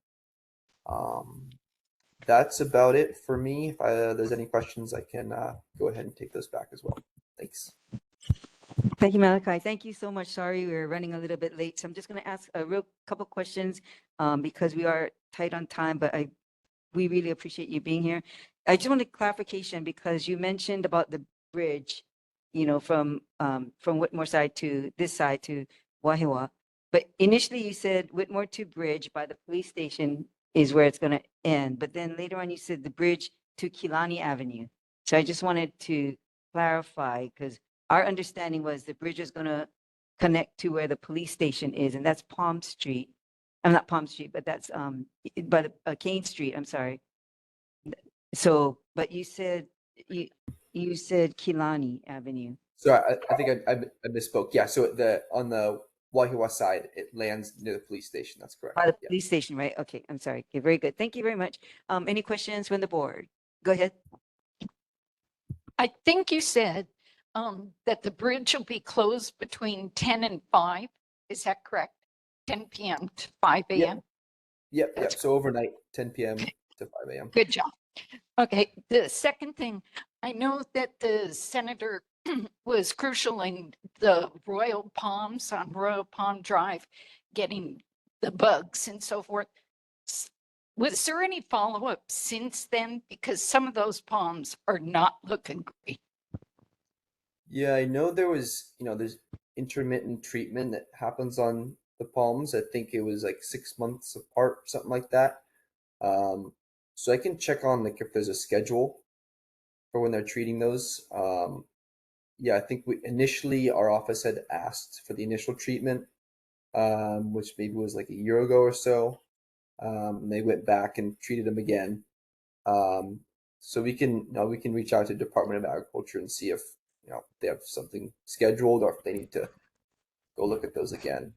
That's about it for me. If there's any questions, I can go ahead and take those back as well. Thanks. Thank you, Malachi. Thank you so much. Sorry, we're running a little bit late. So I'm just going to ask a real couple questions because we are tight on time, but we really appreciate you being here. I just wanted clarification because you mentioned about the bridge, from Whitmore side to this side to Wahiawa. But initially you said Whitmore to bridge by the police station is where it's going to end. But then later on you said the bridge to Kilani Avenue. So I just wanted to clarify because our understanding was the bridge is going to connect to where the police station is, and that's Palm Street. I'm not Palm Street, but that's Kane Street. I'm sorry. So, but you said Kilani Avenue. So I think I misspoke. Yeah. So on the Wahiawa side, it lands near the police station. That's correct. By the Yeah. police station, right? Okay, I'm sorry. Okay, very good. Thank you very much. Any questions from the board? Go ahead. I think you said that the bridge will be closed between 10 and 5. Is that correct? 10 p.m. to 5 a.m.? Yep. So overnight, 10 p.m. to 5 a.m. Good job. Okay, the second thing, I know that the senator was crucial in the Royal Palms on Royal Palm Drive, getting the bugs and so forth. Was there any follow-up since then? Because some of those palms are not looking great. Yeah, I know there was, there's intermittent treatment that happens on the palms. I think it was like 6 months apart, something like that. So I can check on like if there's a schedule for when they're treating those. Yeah, I think we initially our office had asked for the initial treatment, which maybe was like a year ago or so. They went back and treated them again. So we can reach out to Department of Agriculture and see if they have something scheduled or if they need to go look at those again.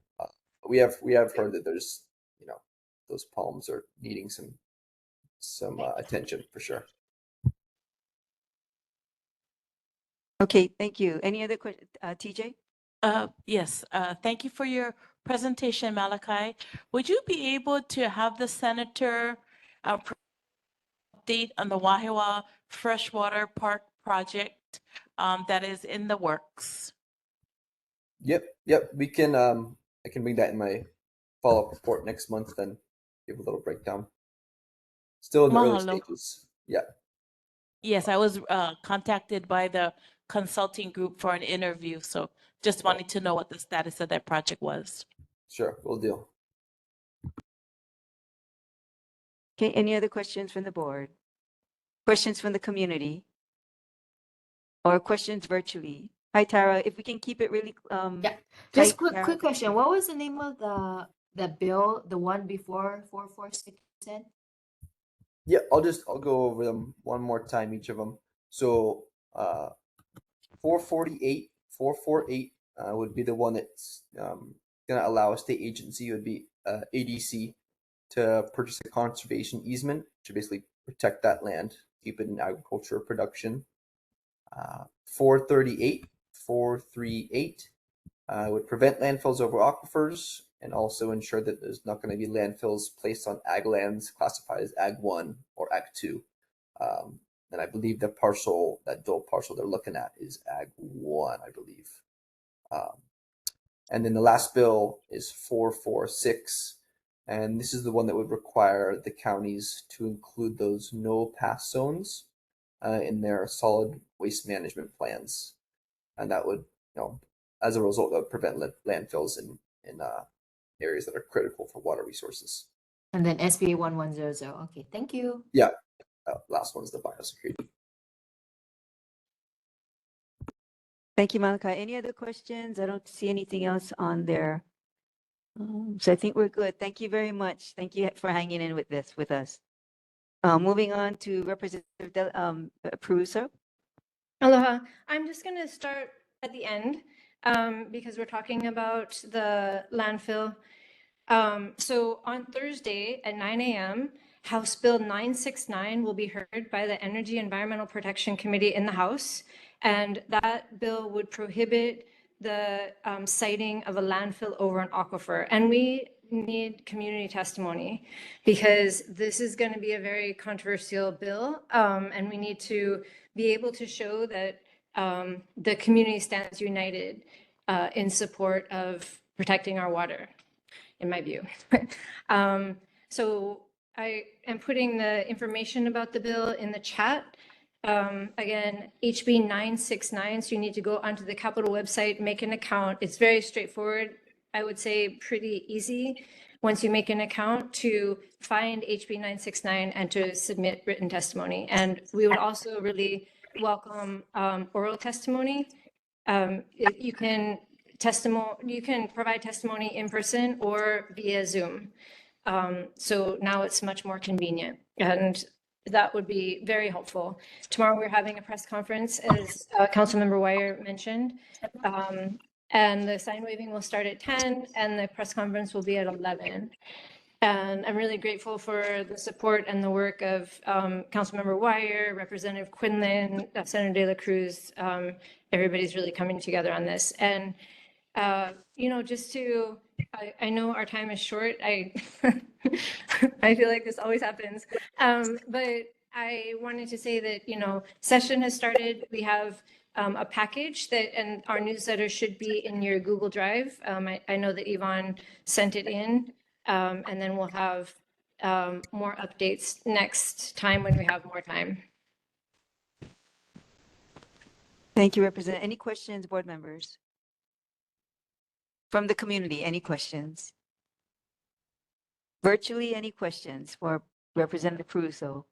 We have heard that there's those palms are needing some attention for sure. Okay, thank you. Any other questions? TJ? Yes, thank you for your presentation, Malachi. Would you be able to have the senator update on the Wahiawa Freshwater Park project that is in the works? Yep. We can I can bring that in my follow-up report next month, then give a little breakdown. Still in the early Mahalo. stages. Yeah. Yes, I was contacted by the consulting group for an interview, so just wanted to know what the status of that project was. Sure, we'll deal. Okay, any other questions from the board? Questions from the community? Or questions virtually? Hi, Tara. If we can keep it really Yeah, tight, just quick Tara. quick question. What was the name of the bill, the one before 446 said? Yeah, I'll go over them one more time, each of them. So 448 would be the one that's going to allow a state agency, it would be ADC, to purchase a conservation easement to basically protect that land, keep it in agriculture production. 438 would prevent landfills over aquifers and also ensure that there's not going to be landfills placed on ag lands classified as Ag 1 or Ag 2. And I believe that dual parcel they're looking at is Ag 1, I believe. And then the last bill is 446. And this is the one that would require the counties to include those no pass zones in their solid waste management plans. And that would, as a result, that would prevent landfills in areas that are critical for water resources. And then SBA 1100. Okay, thank you. Yeah. Last one is the biosecurity. Thank you, Malachi. Any other questions? I don't see anything else on there. So I think we're good. Thank you very much. Thank you for hanging in with us. Moving on to Representative Peruso. Aloha. I'm just going to start at the end because we're talking about the landfill. So on Thursday at 9 a.m., House Bill 969 will be heard by the Energy Environmental Protection Committee in the House. And that bill would prohibit the siting of a landfill over an aquifer. And we need community testimony because this is going to be a very controversial bill. And we need to be able to show that the community stands united in support of protecting our water, in my view. So I am putting the information about the bill in the chat. Again, HB 969, so you need to go onto the Capitol website, make an account. It's very straightforward. I would say pretty easy once you make an account to find HB 969 and to submit written testimony. And we would also really welcome oral testimony. You can provide testimony in person or via Zoom. So now it's much more convenient, and that would be very helpful. Tomorrow we're having a press conference, as Councilmember Wire mentioned, and the sign waving will start at 10, and the press conference will be at 11. And I'm really grateful for the support and the work of Councilmember Wire, Representative Quinlan, Senator De La Cruz. Everybody's really coming together on this. And, I know our time is short. I feel like this always happens. But I wanted to say that, session has started. We have a package and our newsletter should be in your Google Drive. I know that Yvonne sent it in. And then we'll have more updates next time when we have more time. Thank you, Representative. Any questions, board members? From the community, any questions? Virtually, any questions for Representative Caruso?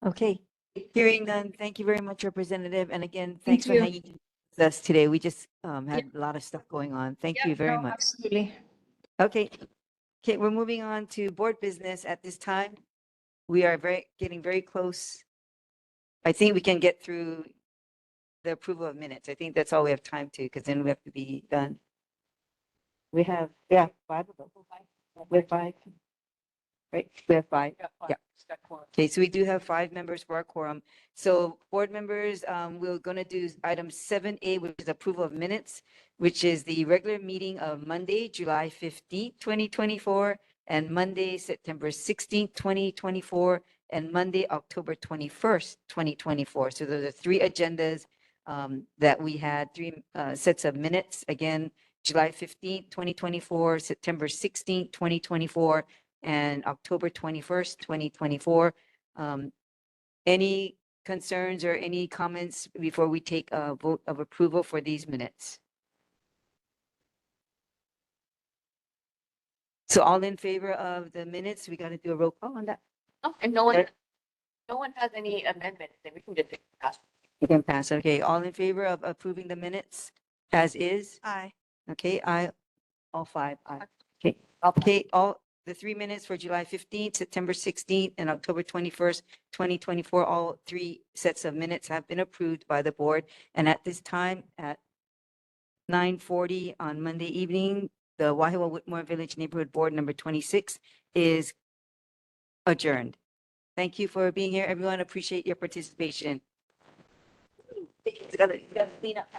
Okay, hearing none, thank you very much, Representative. And again, thanks for you. hanging with us today. We just had a lot of stuff going on. Thank you very No, much. absolutely. Okay, okay, we're moving on to board business at this time. We are getting very close. I think we can get through the approval of minutes. I think that's all we have time to, because then we have to be done. We have, yeah, 5 of them. We have 5. Right, we have 5. Yeah. Okay, so we do have 5 members for our quorum. So board members, we're going to do item 7A, which is approval of minutes, which is the regular meeting of Monday, July 15th, 2024, and Monday, September 16th, 2024, and Monday, October 21st, 2024. So those are 3 agendas that we had, 3 sets of minutes. Again, July 15th, 2024, September 16th, 2024, and October 21st, 2024. Any concerns or any comments before we take a vote of approval for these minutes? So all in favor of the minutes, we got to do a roll call on that. Oh, and no one has any amendments, then we can just pass. You can pass. Okay, all in favor of approving the minutes as is? Aye. Okay, all 5, aye. Okay, okay, all the 3 minutes for July 15th, September 16th, and October 21st, 2024, all 3 sets of minutes have been approved by the board. And at this time, at 9:40 on Monday evening, the Wahiawa Whitmore Village Neighborhood Board number 26 is adjourned. Thank you for being here, everyone. Appreciate your participation. You gotta clean up.